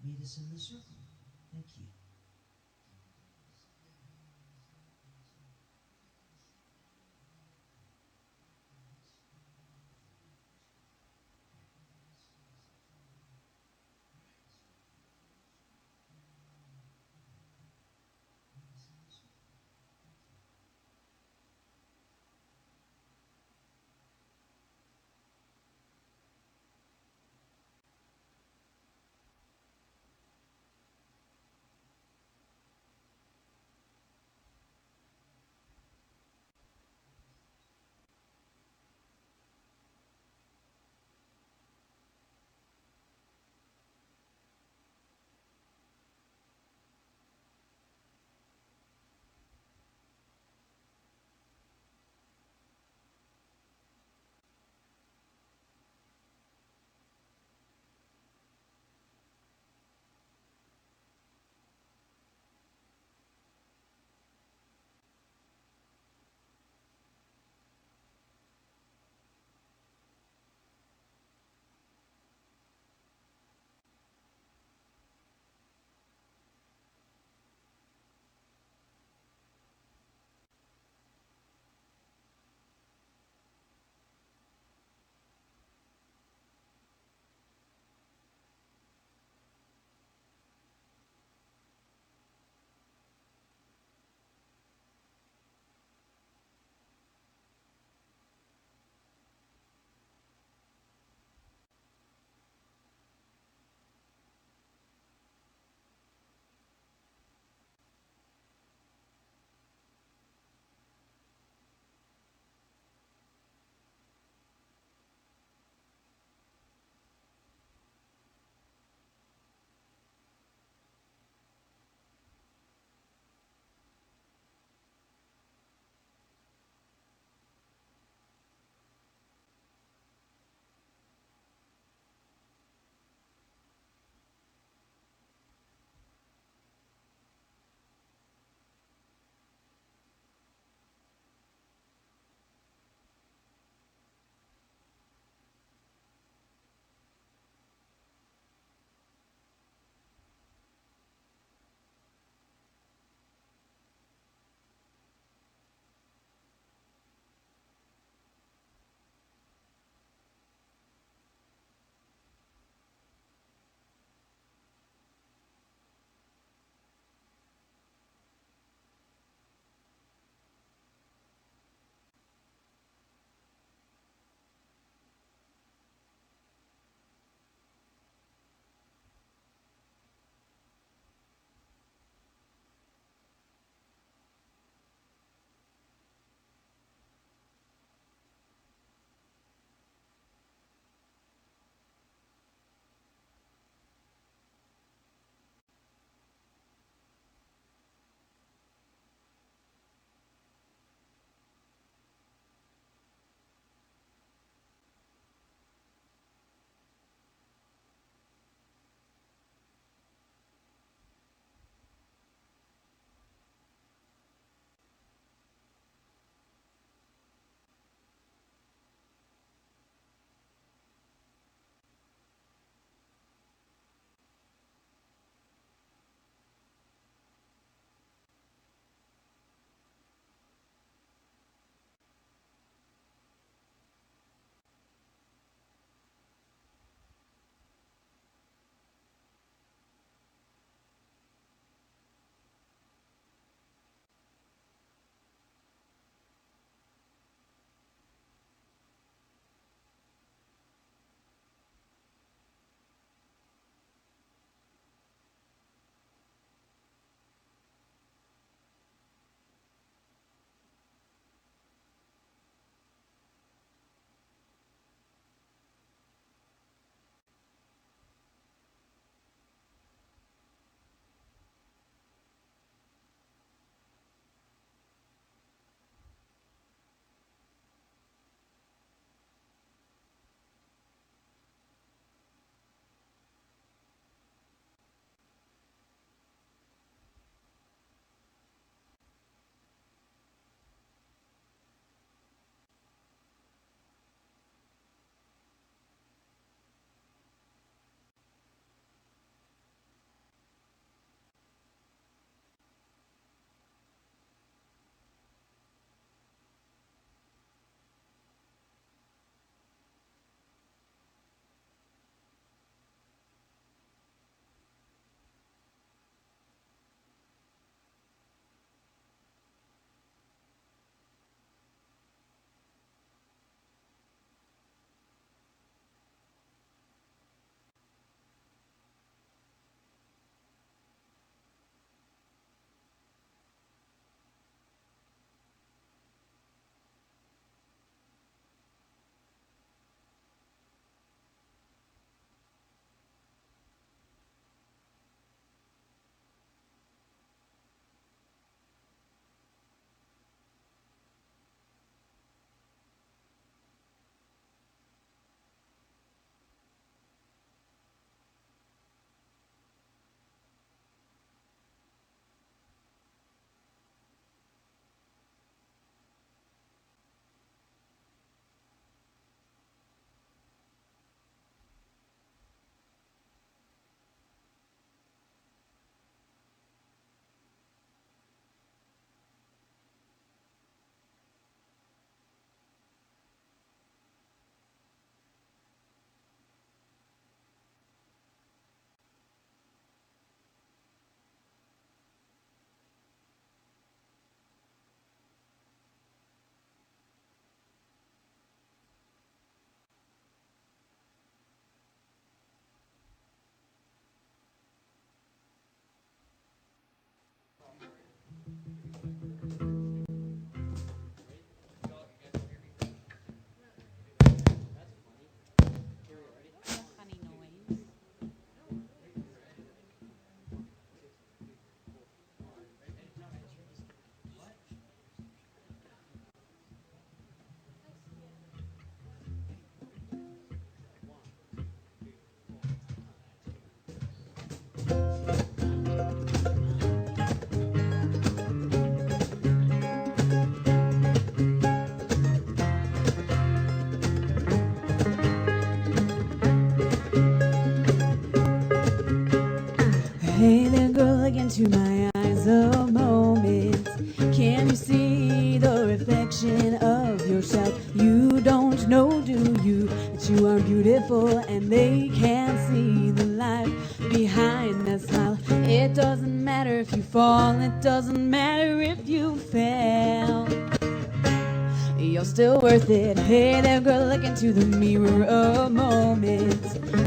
meet us in the circle. Thank you. that you are beautiful and they can't see the light behind that smile. It doesn't matter if you fall, it doesn't matter if you fail. You're still worth it. Hey there, girl, look into the mirror a moment.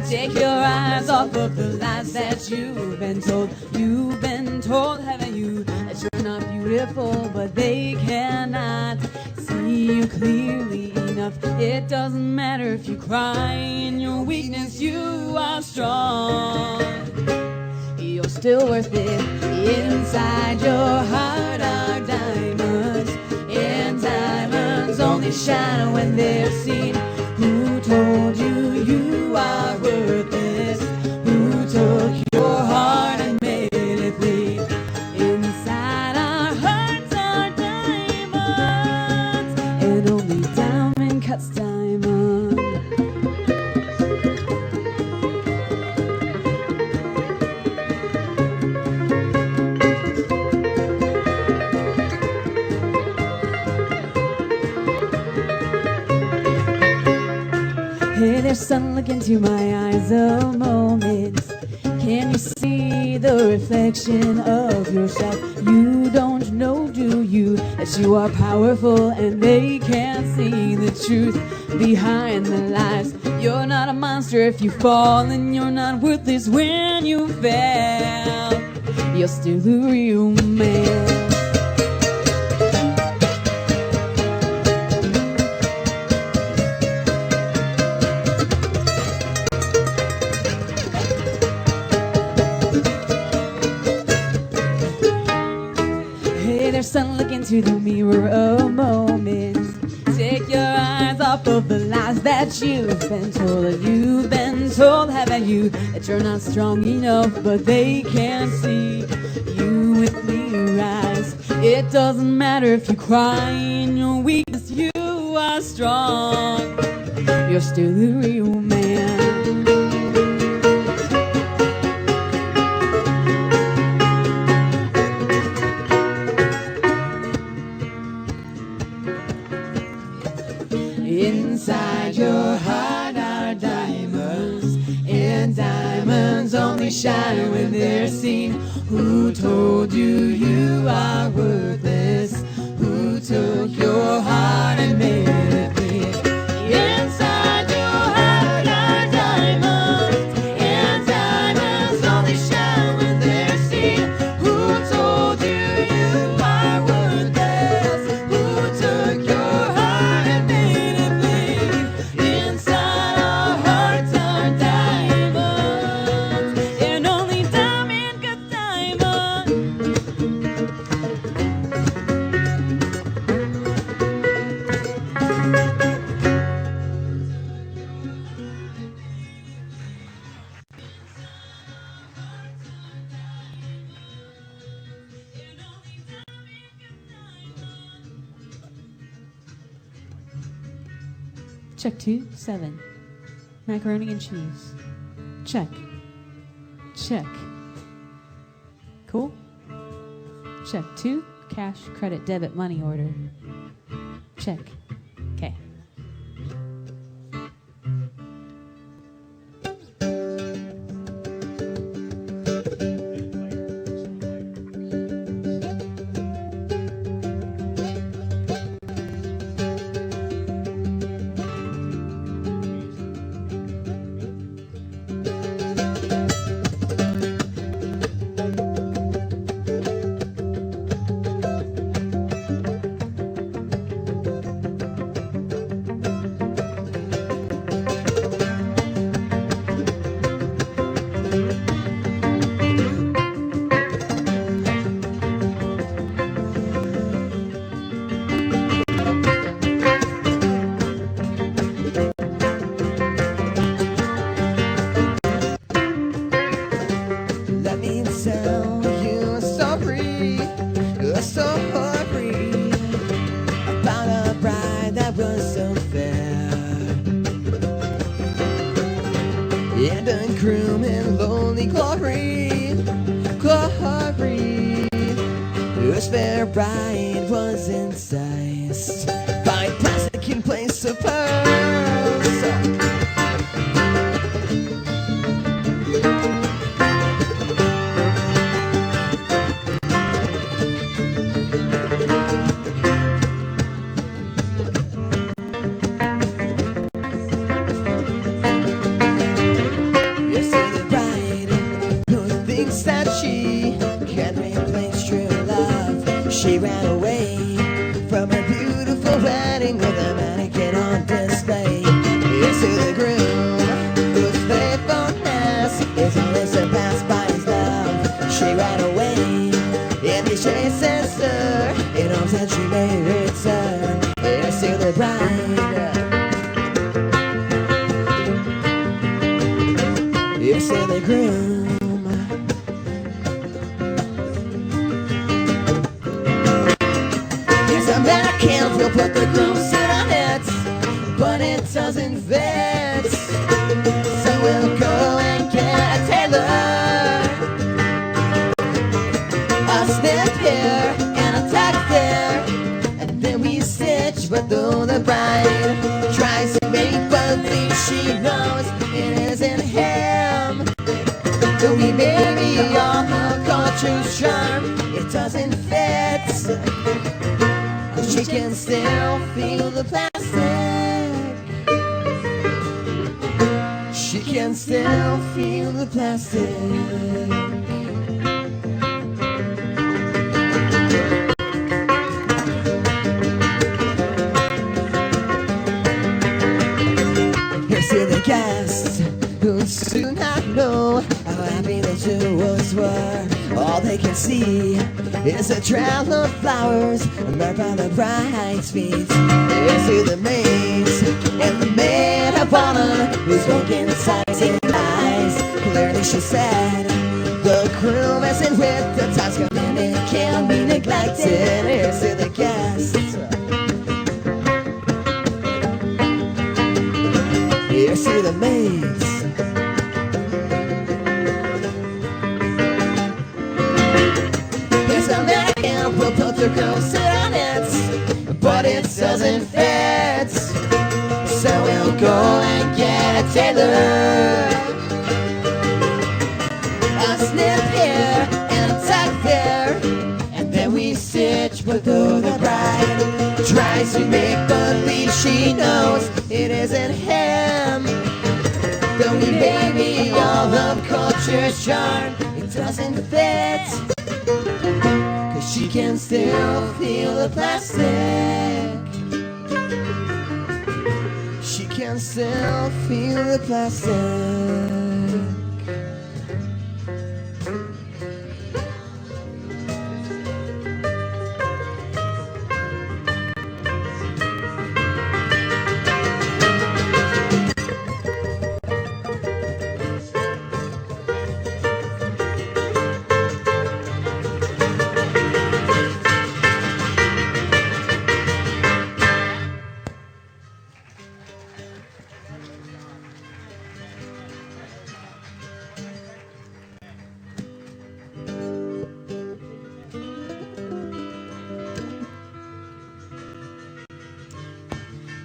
Take your eyes off of the lies that you've been told. You've been told, haven't you, that you're not beautiful, but they cannot see you clearly enough. It doesn't matter if you cry in your weakness, you are strong. You're still worth it. Inside your heart are diamonds, and diamonds only shine when they're seen. Who told you you are worthless? Who took your heart and made it bleed? Inside our hearts are diamonds, and only diamond cuts diamond. Hey there, son, look into my eyes a moment. Can you see the reflection of yourself? You don't know, do you, that you are powerful and they can't see the truth behind the lies. You're not a monster if you fall, and you're not worthless when you fail. You're still a real man. Son, look into the mirror a moment. Take your eyes off of the lies that you've been told. You've been told, haven't you, that you're not strong enough, but they can't see you with clear eyes. It doesn't matter if you cry in your weakness, you are strong. You're still a real man. Inside your heart are diamonds, and diamonds only shine when they're seen. Who told you you are worthless? Who took your heart and made it bleed? Inside your heart are diamonds, and diamonds only shine when they're seen. Who told you you are worthless? Who took your heart and made it bleed? Inside our hearts are diamonds, and only diamond cuts diamond. Check 2, 7. Macaroni and cheese. Check. Check. Cool? Check 2. Cash, credit, debit, money order. Check. Okay. Let me tell you a story about a bride that was so fair, and a groom in lonely glory, whose fair bride was enticed by plastic in place of pearls. wedding with a mannequin on display. Here's to the groom, whose faithfulness is only surpassed by his love. She ran away in these chases, sir, in hopes that she may return. Here's to the bride. Here's to the groom. Yes, Americans will put the groom suit on it, but it doesn't fit. So we'll go and get a tailor, a snip here and a tack there, and then we stitch. But though the bride tries to make believe she knows it isn't him, though we may be all her culture's charm, it doesn't fit. She can still feel the plastic. She can still feel the plastic. Here's to the guests who do not know how happy the jewels were. All they can see is a trail of flowers marked by the bride's feet. Here's to the maids and the maid of honor whose broken sighting eyes. Clearly she said, the groom isn't with the times coming, it can't be neglected. Here's to the guests. Here's to the maids. Here's American, we'll put the girl suit on it, but it doesn't fit. So we'll go and get a tailor, a snip here and a tack there, and then we stitch. But though the bride tries to make believe she knows it isn't him, though we may be all of culture's charm, it doesn't fit. 'Cause she can still feel the plastic. She can still feel the plastic.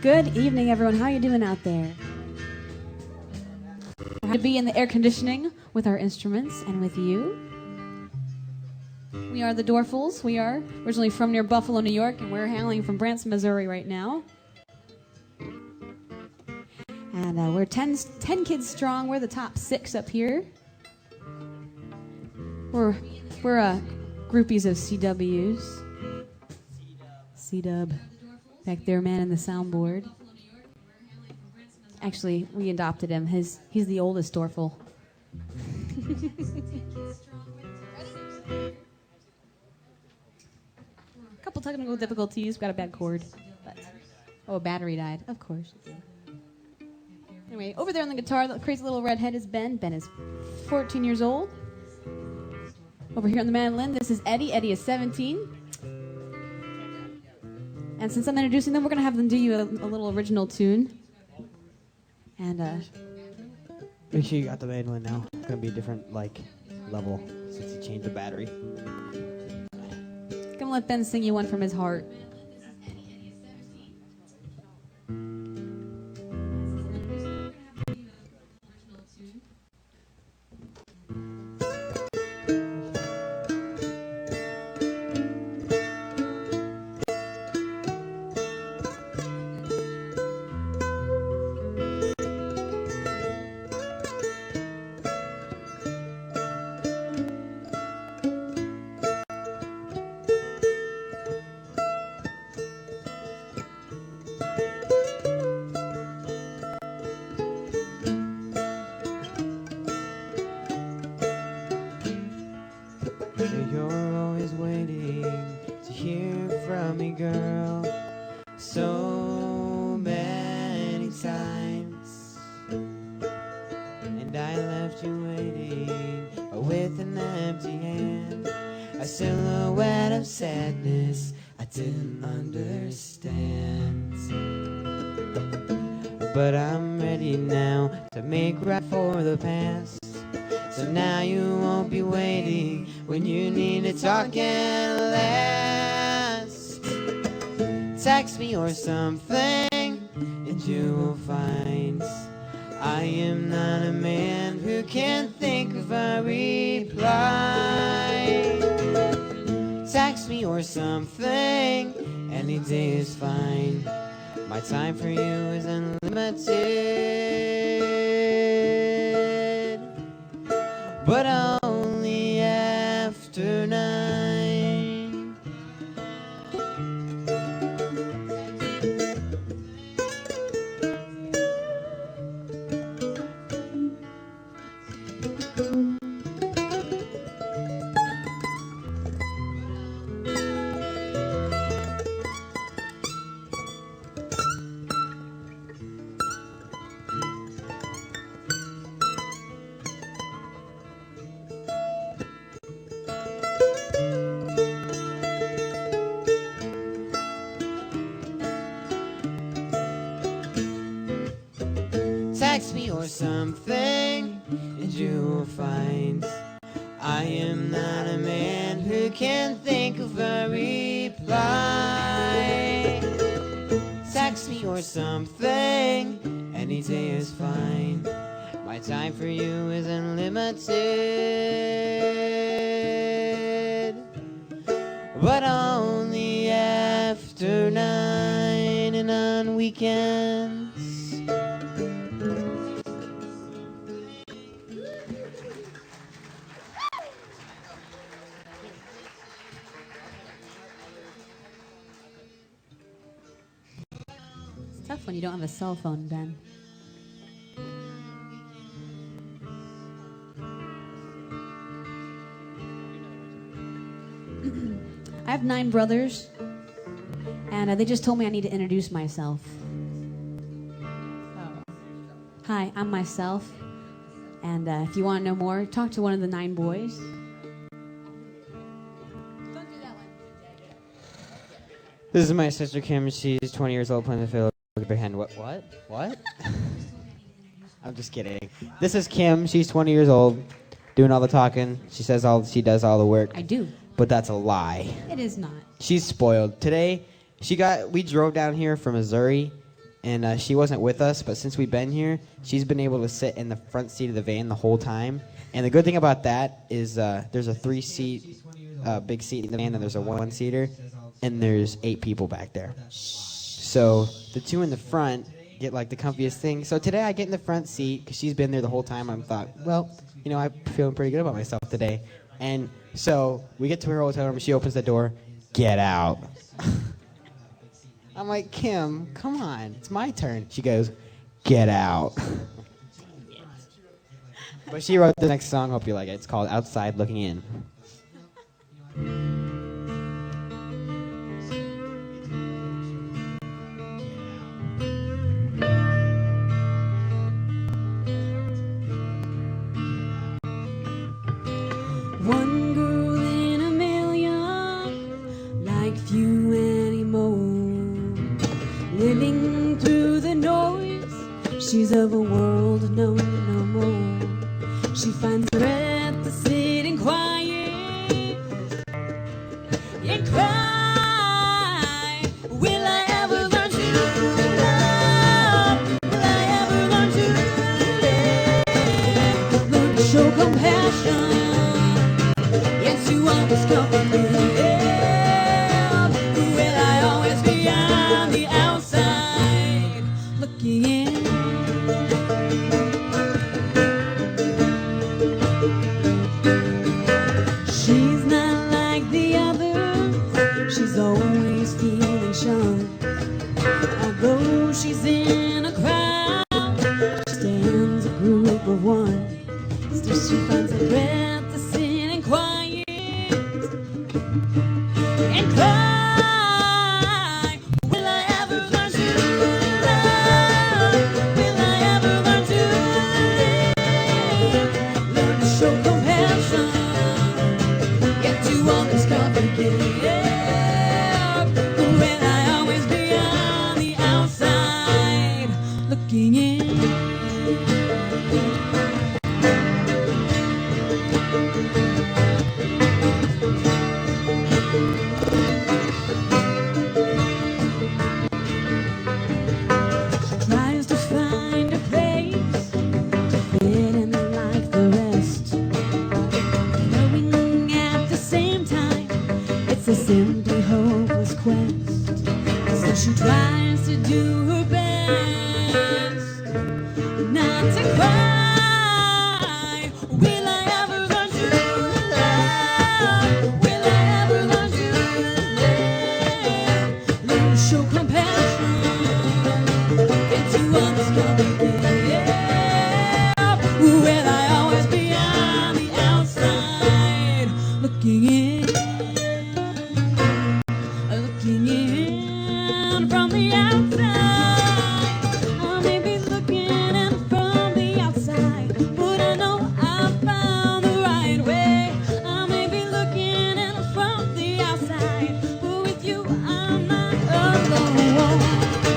Good evening, everyone. How are you doing out there? We're happy to be in the air conditioning with our instruments and with you. We are the Dorfels. We are originally from near Buffalo, New York, and we're hailing from Branson, Missouri right now. And we're 10 kids strong. We're the top 6 up here. We're groupies of CWs. C-Dub. Back there, man in the soundboard. Actually, we adopted him. He's the oldest Dorfel. A couple technical difficulties. Got a bad cord. But, a battery died. Of course. Anyway, over there on the guitar, the crazy little redhead is Ben. Ben is 14 years old. Over here on the mandolin, this is Eddie. Eddie is 17. And since I'm introducing them, we're going to have them do you a little original tune. And, make sure you got the mandolin now. It's going to be a different, level since you changed the battery. I'm going to let Ben sing you one from his heart. You're always waiting to hear from me, girl. So many times, and I left you waiting with an empty hand, a silhouette of sadness I didn't understand. But I'm ready now to make right for the past. So now you won't be waiting when you need to talk and last. Text me or something and you will find I am not a man who can't think of a reply. Text me or something, any day is fine. My time for you is unlimited, but only after 9. Text me or something, and you will find I am not a man who can think of a reply. Text me or something, any day is fine. My time for you is unlimited, but only after 9 and on weekends. It's tough when you don't have a cell phone, Ben. I have 9 brothers, and they just told me I need to introduce myself. Hi, I'm myself, and if you want to know more, talk to one of the 9 boys. This is my sister Kim. She's 20 years old, playing the fiddle. Look at her hand. What? I'm just kidding. This is Kim. She's 20 years old, doing all the talking. She does all the work. I do. But that's a lie. It is not. She's spoiled. Today, we drove down here from Missouri, and she wasn't with us, but since we've been here, she's been able to sit in the front seat of the van the whole time. And the good thing about that is there's a 3-seat big seat in the van, and there's a 1-seater, and there's 8 people back there. So the 2 in the front get like the comfiest thing. So today I get in the front seat because she's been there the whole time. I thought, well, I'm feeling pretty good about myself today. And so we get to her hotel room. She opens the door. Get out. I'm like, Kim, come on. It's my turn. She goes, get out. But she wrote the next song. Hope you like it. It's called Outside Looking In. One girl in a million, like few anymore. Living through the noise, she's of a world known no more. She finds her at the sitting quiet and cry. Will I ever learn to love? Will I ever learn to live? Learn to show compassion. Yes, you always comprehend. Will I always be on the outside looking in? She's not like the others. She's always feeling shy. Although though she's in a crowd, she stands a group of one. Still she finds her breath to sit and quiet and cry. Will I ever learn to love? Will I ever learn to live? Learn to show compassion, yet to always complicate. Will I always be on the outside looking in? Tries to find a place hidden like the rest, knowing at the same time it's a simply hopeless quest. So she tries to do her best not to cry. Will I ever learn to love? Will I ever learn to live? Learn to show compassion into uncomplicated. Will I always be on the outside looking in? Looking in from the outside. I may be looking in from the outside, but I know I found the right way. I may be looking in from the outside, but with you I'm not alone.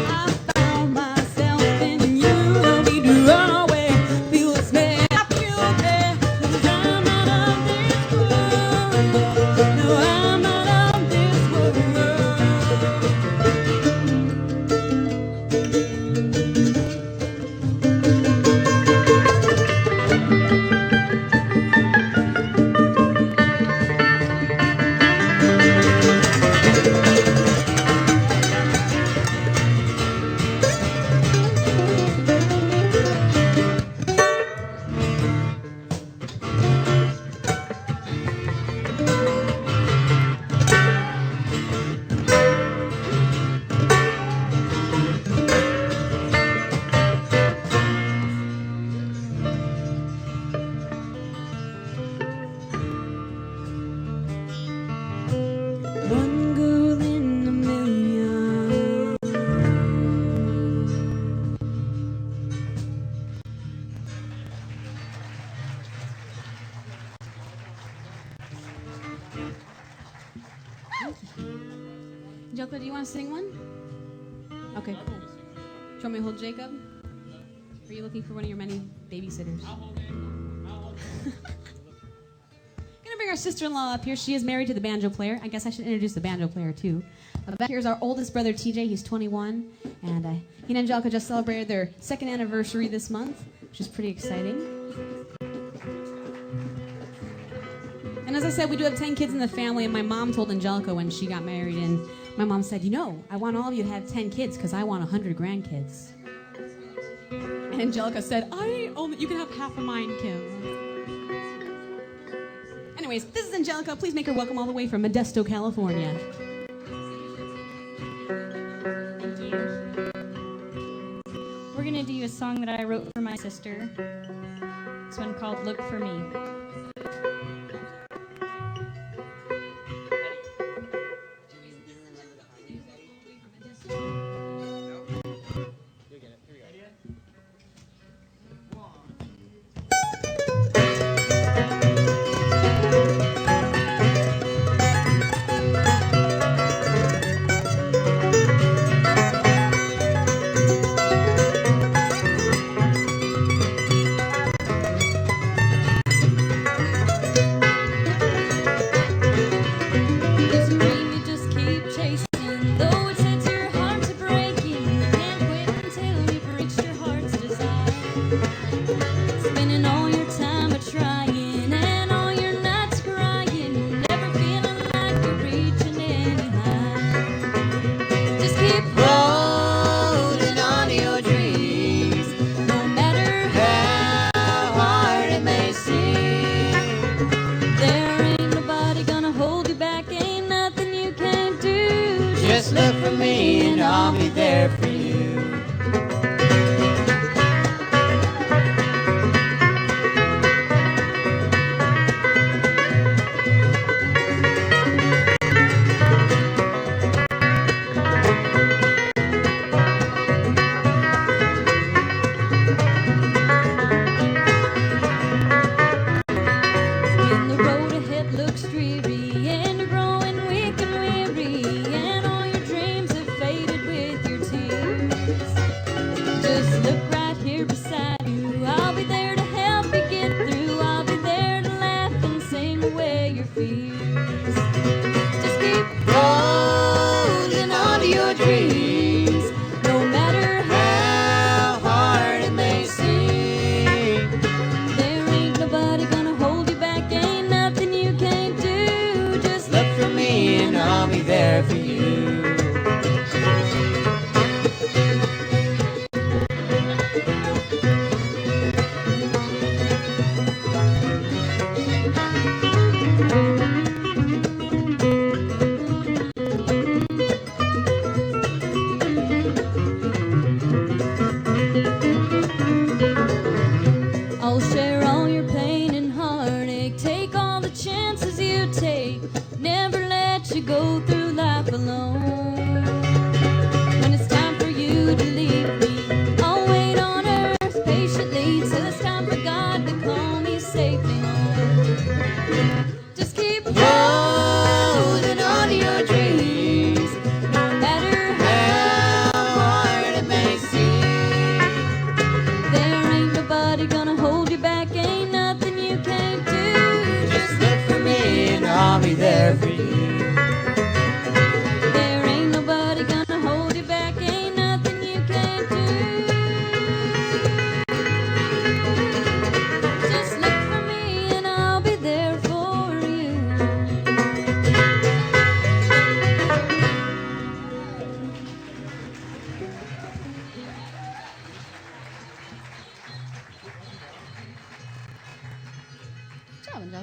I found myself in you, don't need to run away. Feel the smell, I feel there, 'cause I'm not of this world. No, I'm not of this world. One girl in a million. Joko, do you want to sing one? Okay, cool. Do you want me to hold Jacob? Or are you looking for one of your many babysitters? Gonna bring our sister-in-law up here. She is married to the banjo player. I guess I should introduce the banjo player too. Back here's our oldest brother, TJ. He's 21, and he and Angelica just celebrated their second anniversary this month, which is pretty exciting. And as I said, we do have 10 kids in the family, and my mom told Angelica when she got married, and my mom said, you know, I want all of you to have 10 kids because I want 100 grandkids. And Angelica said, you can have half of mine, Kim. Anyways, this is Angelica. Please make her welcome all the way from Modesto, California. Thank you. We're going to do a song that I wrote for my sister. This one called Look For Me.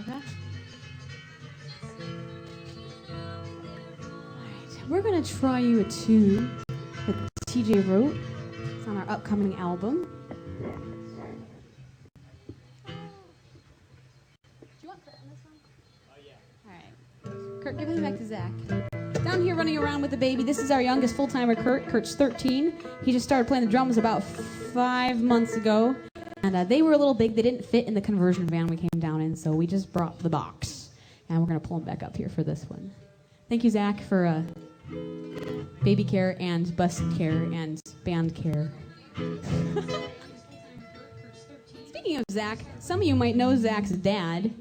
Okay. Alright, we're gonna try you a tune that TJ wrote. It's on our upcoming album. Kurt, give him back to Zach. Down here running around with the baby, this is our youngest full-timer, Kurt. Kurt's 13. He just started playing the drums about 5 months ago. And they were a little big. They didn't fit in the conversion van we came down in, so we just brought the box. And we're going to pull him back up here for this one. Thank you, Zach, for baby care and bus care and band care. Speaking of Zach, some of you might know Zach's dad.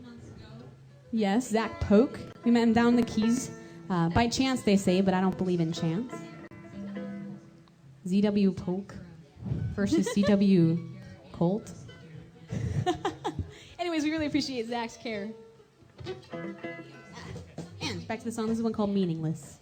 Yes, Zach Polk. We met him down in the Keys. By chance, they say, but I don't believe in chance. ZW Polk versus CW Colt. Anyways, we really appreciate Zach's care. And back to the song. This is one called Meaningless.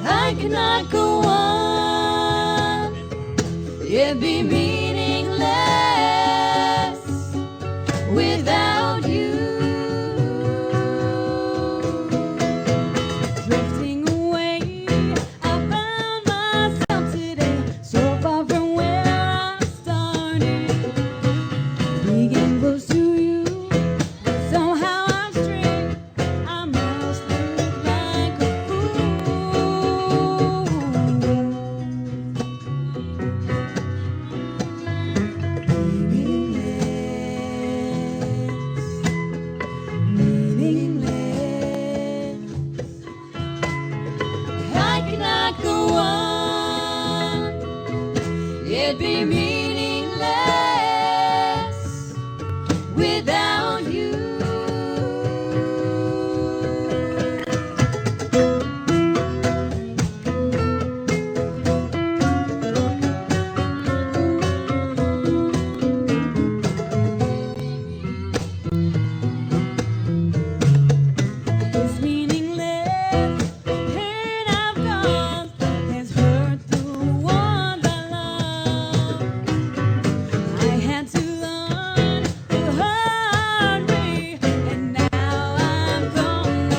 I cannot go on, it'd be meaningless without you. Drifting away, I found myself today, so far from where I started. Being close to you, somehow I'm strayed. I must look like a I cannot go on, it'd be meaningless without you. It's meaningless, pain I've caused has hurt the ones I love. I had to learn the hard way, and now I'm gonna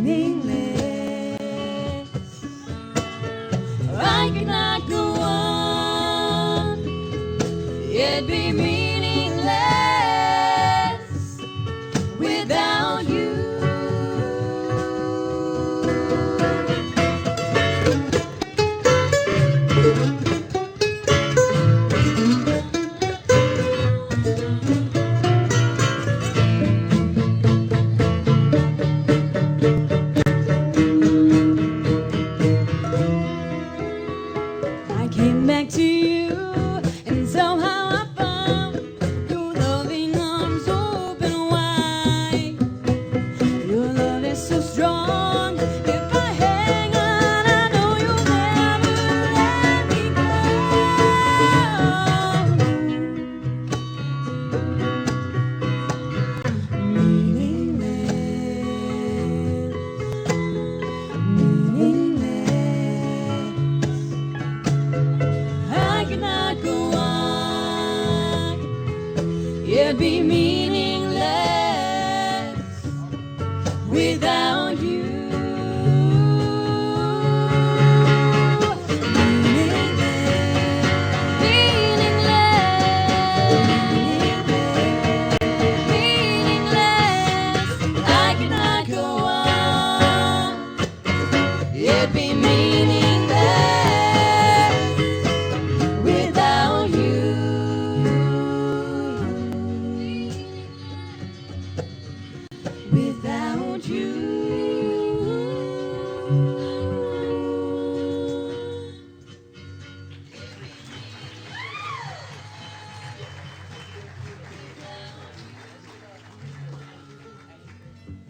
meaningless. I cannot go on, it'd be meaningless without you. I came back to you, and somehow I found your loving arms open wide. Your love is so strong. If I hang on, I know you'll never let me go. I cannot go on, it'd be meaningless without you. Meaningless, I cannot go on, it'd be meaningless without you.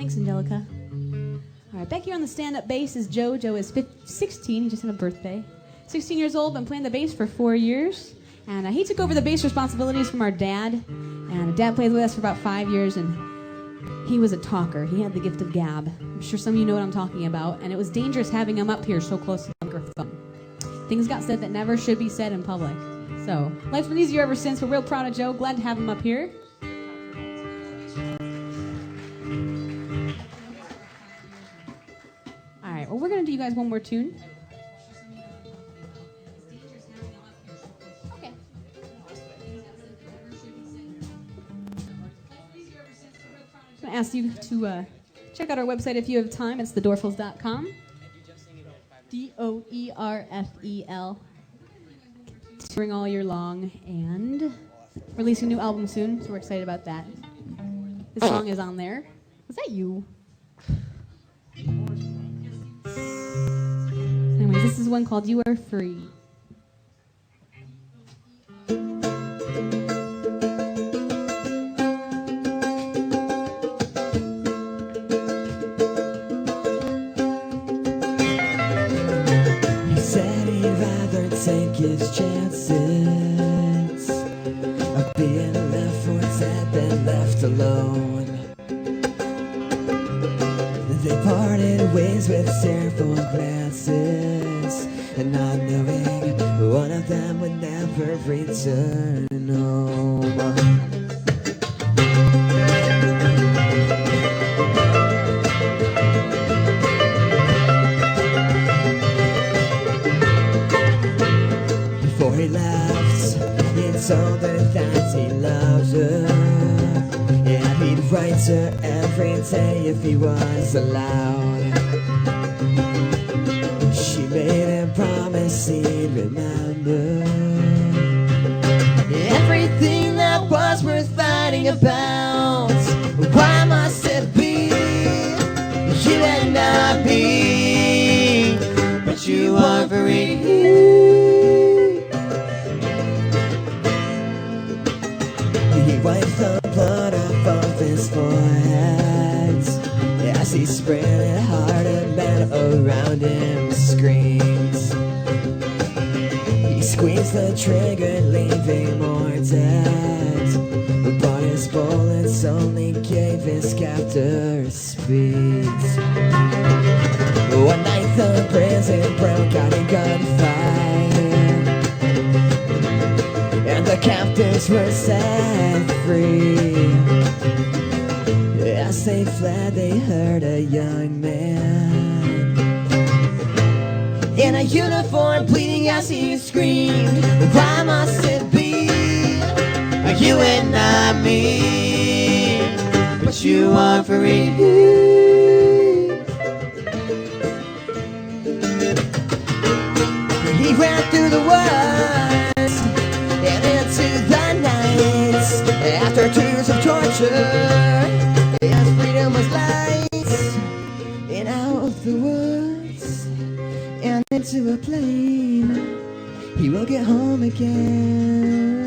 Thanks, Angelica. All right, back here on the stand-up bass is Joe. Joe is 16. He just had a birthday. 16 years old, been playing the bass for 4 years. And he took over the bass responsibilities from our dad. And Dad played with us for about 5 years, and he was a talker. He had the gift of gab. I'm sure some of you know what I'm talking about. And it was dangerous having him up here so close to the microphone. Things got said that never should be said in public. So, life's been easier ever since. We're real proud of Joe. Glad to have him up here. All right, well, we're going to do you guys one more tune. Okay. I'm going to ask you to check out our website if you have time. It's thedorfels.com. DOERFEL. Touring all year long and releasing a new album soon, so we're excited about that. This song is on there. Was that you? Anyways, this is one called You Are Free. He said he'd rather take his chances of being left for dead than left alone. They parted ways with tearful glances, and not knowing one of them would never return home. Before he left, he told her that he loved her, and he'd write her every day if he was allowed. She made him promise he'd remember everything that was worth fighting about. Why must it be you and not me? But you are free. He wiped the blood off of his forehead as he spread it hard and men around him screamed. He squeezed the trigger, leaving more dead, but his bullets only gave his captor speed. One night the prison broke out in gunfire, and the captives were set free. As they fled, they heard a young man in a uniform bleeding as he screamed, why must it be you and not me? But you are free. He ran through the woods and into the night. After tours of torture, his freedom was light. And out of the woods and into a plane, he will get home again.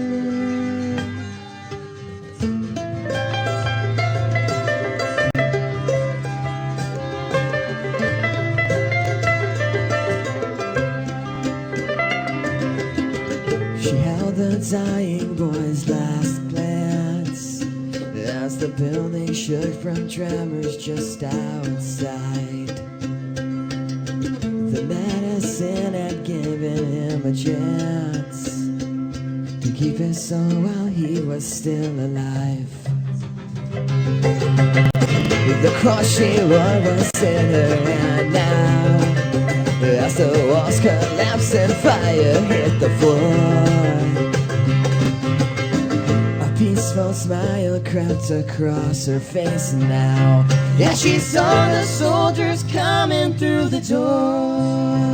She held the dying boy's last glance as the building shook from tremors just outside. The medicine had given him a chance to keep his soul while he was still alive. The cross she wore was in her hand now, as the walls collapsed and fire hit the floor. A peaceful smile crept across her face now as she saw the soldiers coming through the door.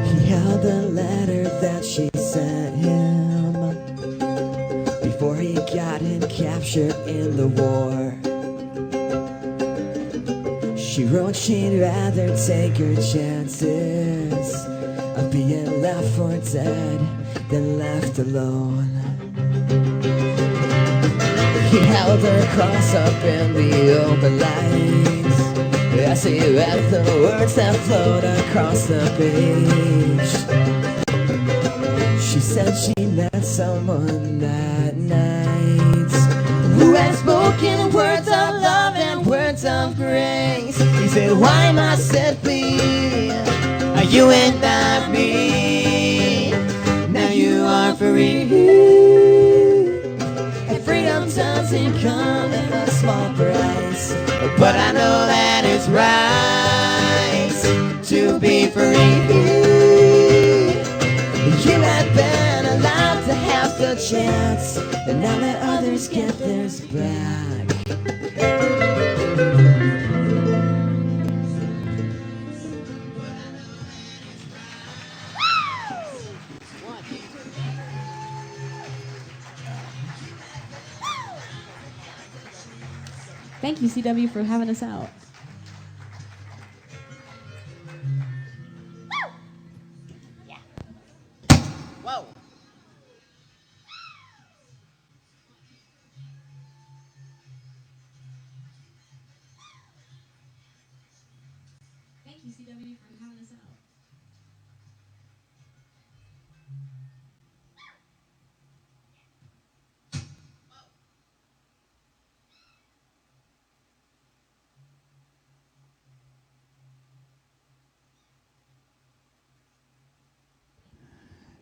He held the letter that she sent She wrote she'd rather take her chances of being left for dead than left alone. He held her cross up in the open light as he read the words that flowed across the page. She said she met someone that night who had spoken words of love and words of grace. He said, why must it be you and not me? Now you are free, and freedom doesn't come at a small price, but I know that it's right to be free. You had been allowed to have the chance, and now let others get theirs back. Thank you, CW, for having us out. Whoa. Thank you, CW, for having us out.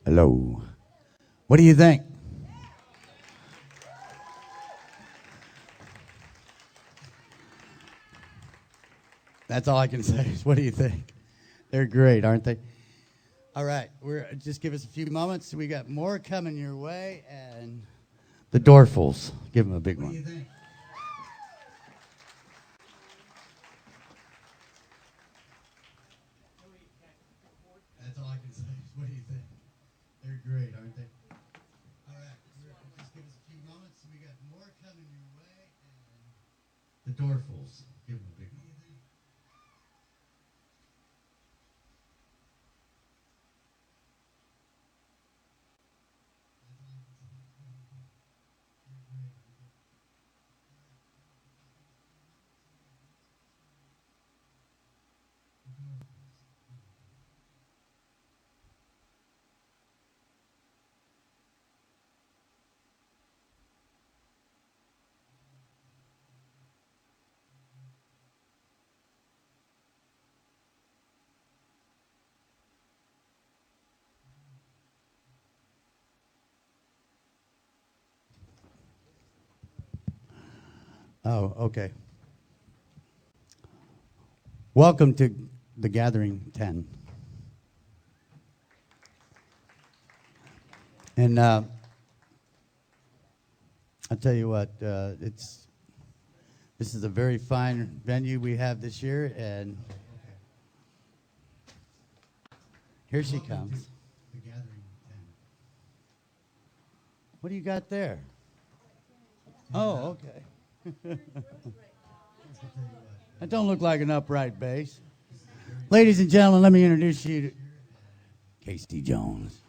Hello. What do you think? That's all I can say is, what do you think? They're great, aren't they? All right, just give us a few moments. We got more coming your way, and the Dorfels. Give them a big one. What do you think? That's all I can say is, what do you think? They're great, aren't they? All right, just give us a few moments. We got more coming your way, and the Dorfels. Give them a big one. Oh, okay. Welcome to the Gathering 10. And I'll tell you what, this is a very fine venue we have this year, and here she comes. The Gathering 10. What do you got there? Oh, okay. That don't look like an upright bass. Ladies and gentlemen, let me introduce you to Casey Jones.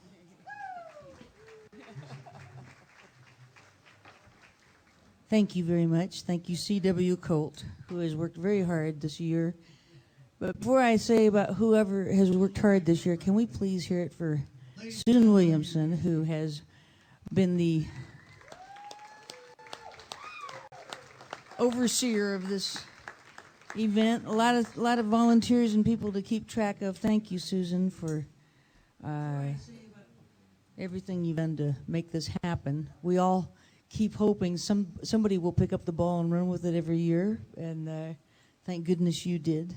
Thank you very much. Thank you, C.W. Colt, who has worked very hard this year. But before I say about whoever has worked hard this year, can we please hear it for Susan Williamson, who has been the overseer of this event. A lot of volunteers and people to keep track of. Thank you, Susan, for everything you've done to make this happen. We all keep hoping somebody will pick up the ball and run with it every year, and thank goodness you did.